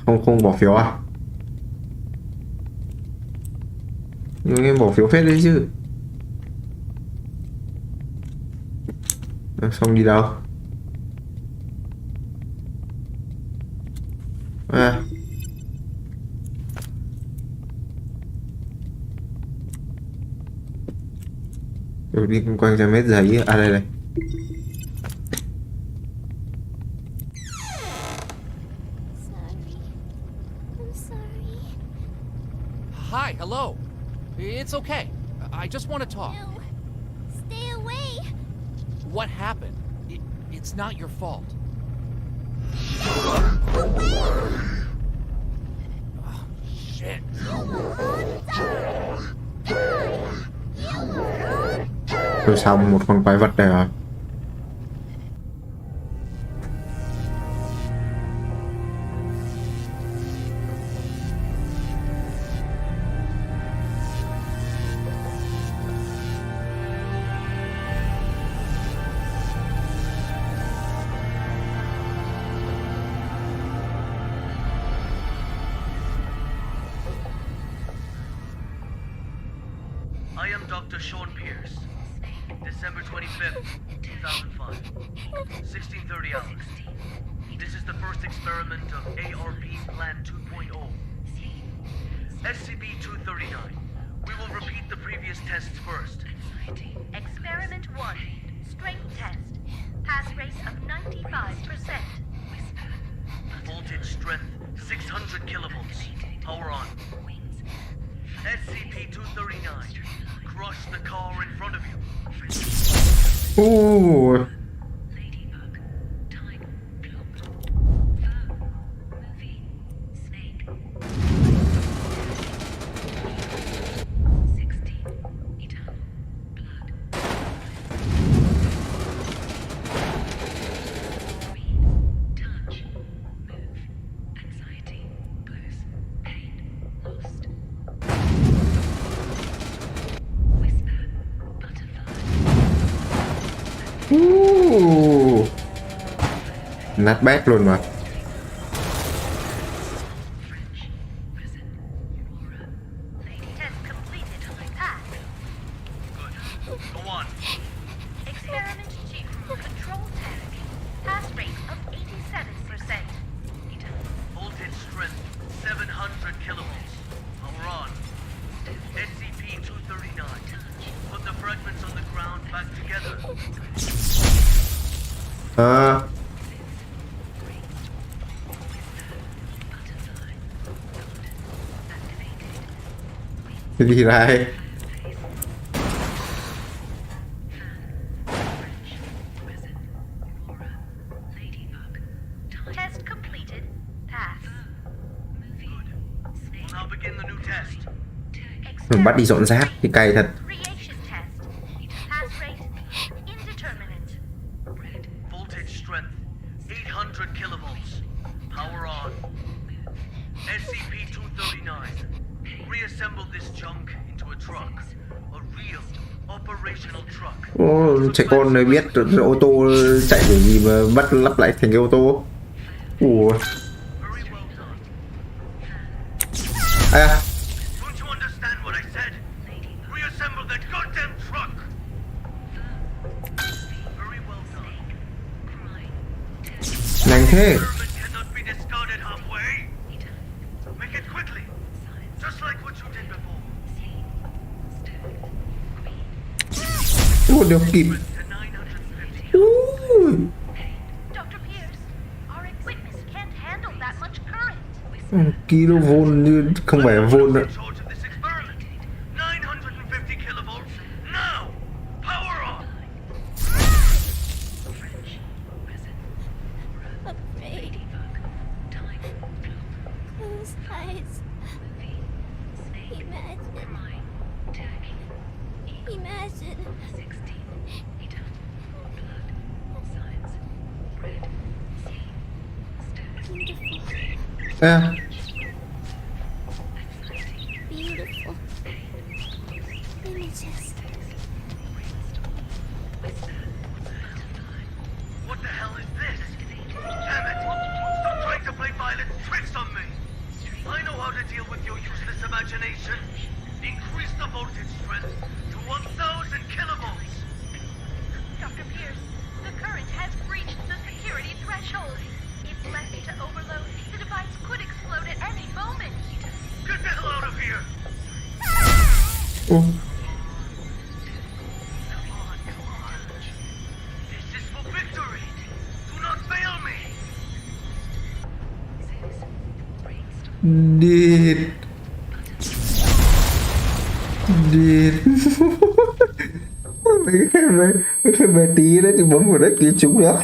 không bỏ phiếu à? Nhưng em bỏ phiếu phết đấy chứ. Xong đi đâu? Rồi đi quanh ra mét giấy. À đây. Hi, hello. It's okay. I just want to talk. No. Stay away. What happened? It's not your fault. Oh, shit. Rồi xong một con quái vật này rồi. I am Dr. Sean Pierce. December 25th, 2005. 16:30 hours. This is the first experiment of ARP Plan 2.0. SCP-239. We will repeat the previous tests first. Experiment 1. Strength test. Pass rate of 95%. Voltage strength 600 kilovolts. Power on. SCP-239. Crush the car in front of you. Ooh. Nát bét luôn mà. Go on. Experiment 2, control tank. Pass rate of 87%. Voltage strength 700 kilovolts. Power on. SCP-239. Put the fragments on the ground back together. Cái gì đây? Test completed. Pass. We'll now begin the new test. Mình bắt đi dọn rác thì cay thật. Creation test. Pass rate indeterminate. Voltage strength 800 kilovolts. Power on. SCP-239. Reassemble this junk into a truck. A real operational truck. Ô, trẻ con này biết ô tô chạy kiểu gì mà bắt lắp lại thành cái ô tô. Ủa. À. Don't you understand what I said? Reassemble that goddamn truck. Very well done. Nhanh thế. Cannot be discarded halfway. Make it quickly. Just like what you did before. Ủa, đều kịp. Dr. Pierce, our equipment can't handle that much current. Kilovolt như không phải là volt nữa. 950 kilovolts. Now! Power on! Afraid. Close eyes. Imagine. À. Beautiful. Images. What the hell is this? Damn it! Stop trying to play violent tricks on me! I know how to deal with your useless imagination. Increase the voltage strength to 1,000 kilovolts. Dr. Pierce, the current has breached the security threshold. If left to overload, the device could explode at any moment. Get the hell out of here! Ủa. This is for victory! Do not fail me! Điệt. Điệt. Mấy bé tí đấy thì bấm vào đất kia trúng đó.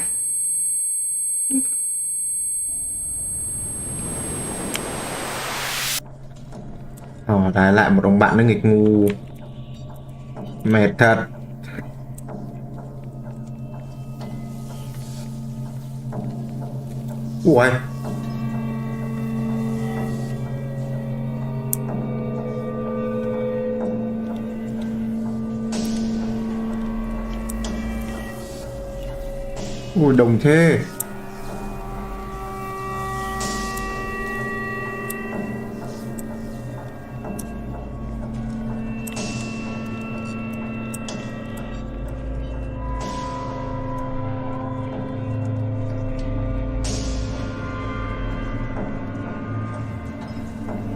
Lại một đồng bạn nó nghịch ngu. Mệt thật. Ui. Ui, đồng thế.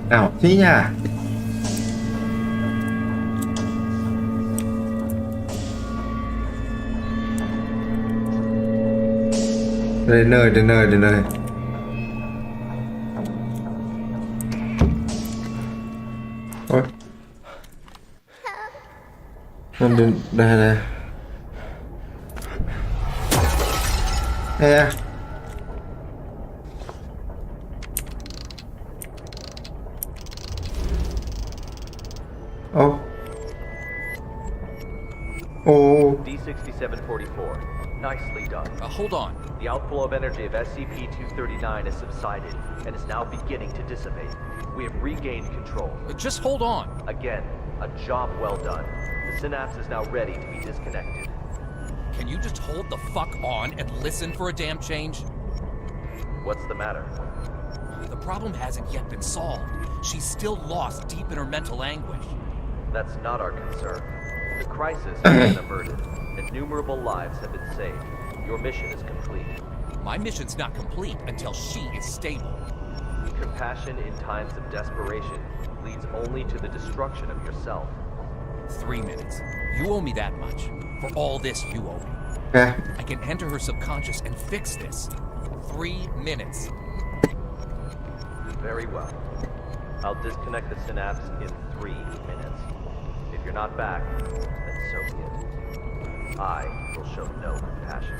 Nào, thế nha. Đến nơi. Ôi. Đây. Ê. Oh. D6744. Nicely done. Hold on. The outflow of energy of SCP-239 has subsided and is now beginning to dissipate. We have regained control. Just hold on. Again, a job well done. The synapse is now ready to be disconnected. Can you just hold the fuck on and listen for a damn change? What's the matter? The problem hasn't yet been solved. She's still lost deep in her mental anguish. That's not our concern. The crisis has been averted. Innumerable lives have been saved. Your mission is complete. My mission's not complete until she is stable. Compassion in times of desperation leads only to the destruction of yourself. 3 minutes. You owe me that much. For all this, you owe me. Yeah. I can enter her subconscious and fix this. 3 minutes. Very well. I'll disconnect the synapse in 3 minutes. If you're not back, then so be it. I will show no compassion.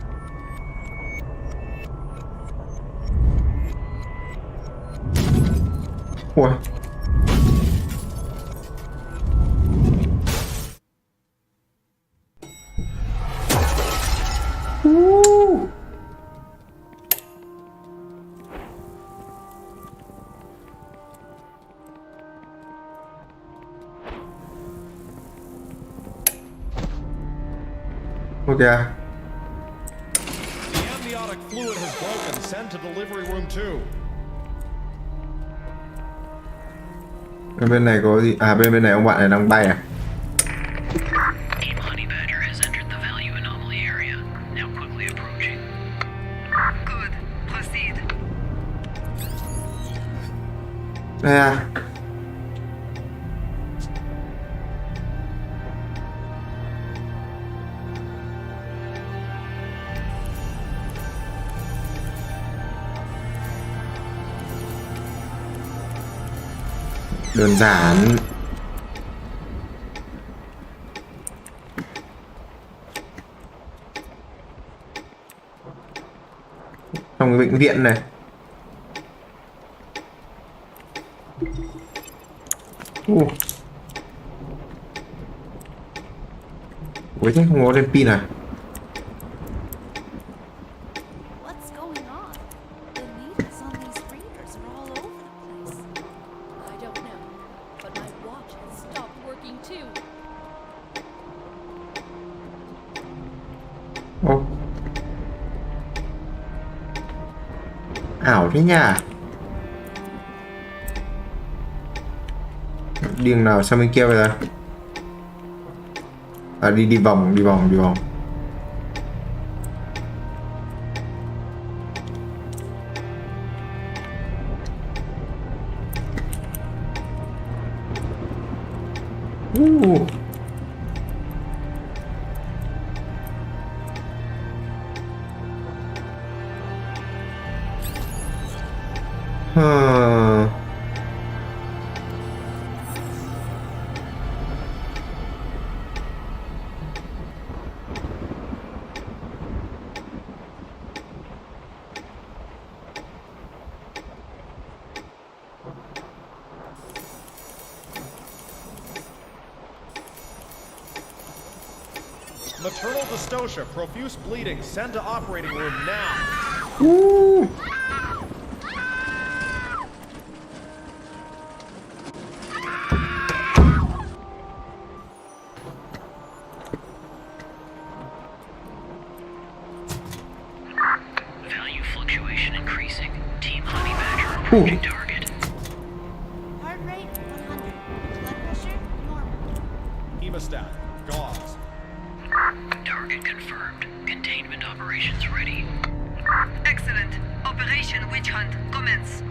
Ủa? Okay. The amniotic fluid has broken. Send to delivery room 2. Bên này có gì? À bên này ông bạn này đang bay à? Team Honey Badger has entered the value anomaly area. Now quickly approaching. Good. Proceed. Đây à? Đơn giản. Trong cái bệnh viện này. Ủa thế không có đèn pin à? What's going on? The needles on these readers are all over the place. I don't know, but my watch has stopped working too. Ô. Ảo thế nhỉ? Điên nào sang bên kia bây giờ? À đi vòng. Maternal dystocia, profuse bleeding. Send to operating room now. Ooh. Value fluctuation increasing. Team Honey Badger approaching target. Heart rate 100. Blood pressure normal. Hemostat, gauze. Target confirmed. Containment operations ready. Excellent. Operation Witch Hunt commence.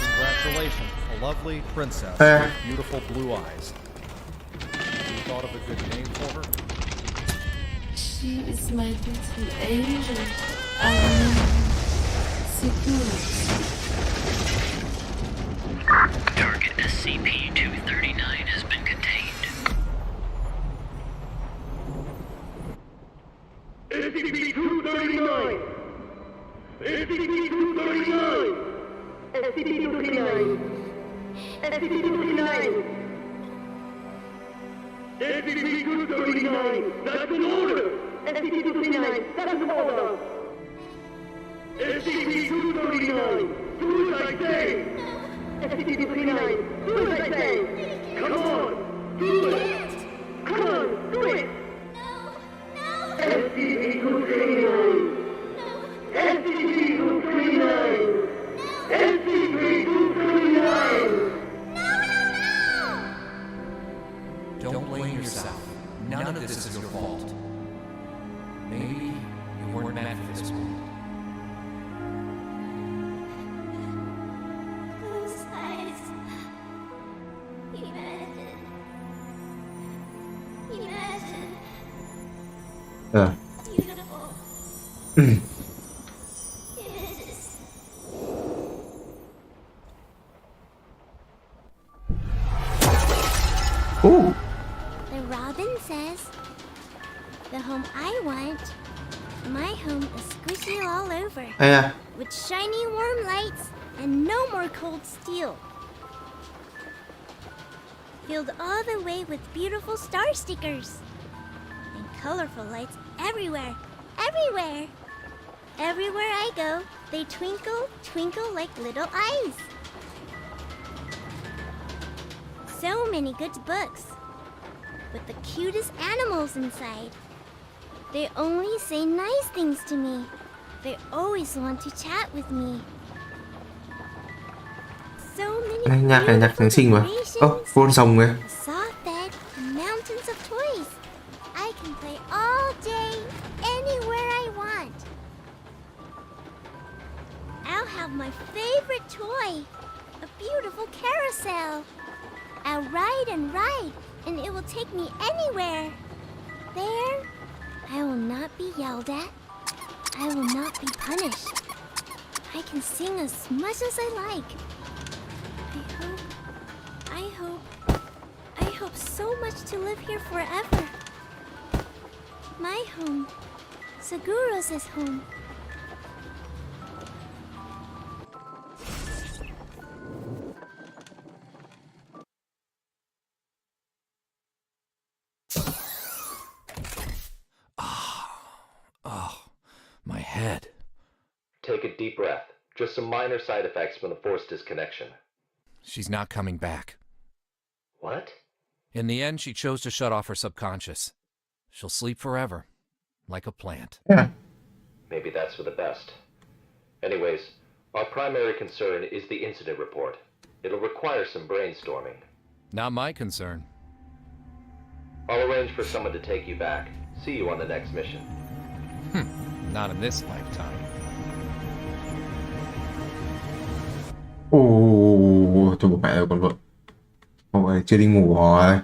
Congratulations, a lovely princess with beautiful blue eyes. You thought of a good name for her? She is my little angel. I secure. Target SCP-239 has been contained. SCP-239! SCP-239! SCP-239! SCP-239! SCP-239! That's an order! SCP-239! That's an order! SCP-239! Do as I say! SCP-239, do as I say! Come on! Do it! Come on, do it! SCP-239! SCP-239! SCP-239! Don't blame yourself. None of this is your fault. Maybe you weren't meant for this world. Those eyes. Imagine. Imagine. Beautiful. Images. Ooh. The robin says, the home I want, my home is squishy all over, Yeah. with shiny warm lights and no more cold steel. Filled all the way with beautiful star stickers and colorful lights everywhere, everywhere. Everywhere I go, they twinkle, twinkle like little eyes. So many good books, with the cutest animals inside. They only say nice things to me. They always want to chat with me. So many Nhạc này nhạc Giáng sinh mà. Con rồng kìa. soft bed and mountains of toys. I can play all day, anywhere I want. I'll have my favorite toy, a beautiful carousel. I'll ride and ride, and it will take me anywhere. There, I will not be yelled at. I will not be punished. I can sing as much as I like. I hope so much to live here forever. My home, Seguros' home. Oh, my head. Take a deep breath. Just some minor side effects from the force disconnection. She's not coming back. What? In the end, she chose to shut off her subconscious. She'll sleep forever, like a plant. Yeah. Maybe that's for the best. Anyways, our primary concern is the incident report. It'll require some brainstorming. Not my concern. I'll arrange for someone to take you back. See you on the next mission. Not in this lifetime. Tôi bố mẹ rồi con vợ. Ôi, chưa đi ngủ rồi.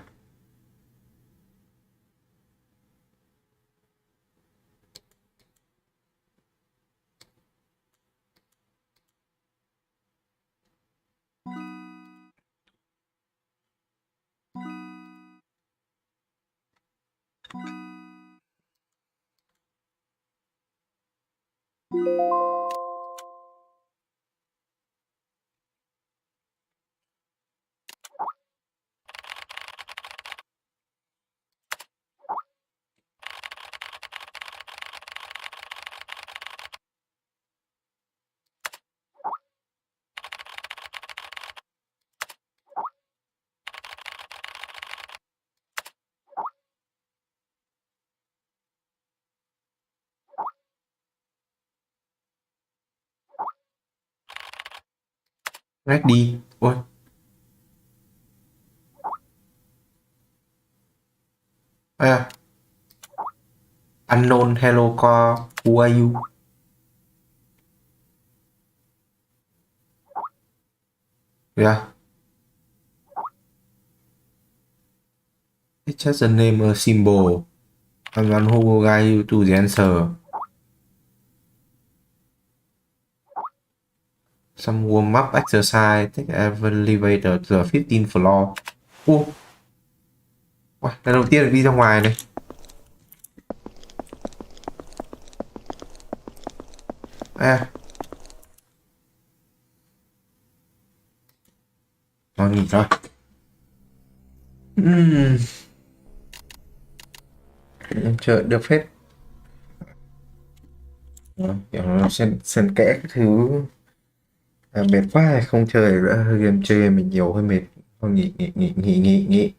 Rách đi. Ôi. À. Unknown hello call. Who are you? Yeah. It's just a name, a symbol. I'm one who will guide you to the answer. Some warm-up exercise. Take elevator to the 15th floor. Wow. Wow, lần đầu tiên đi ra ngoài này. À. Rồi nghỉ rồi. Em chờ được phép. Kiểu nó xen kẽ cái thứ Mệt quá không chơi nữa, game chơi mình nhiều hơi mệt. Thôi nghỉ.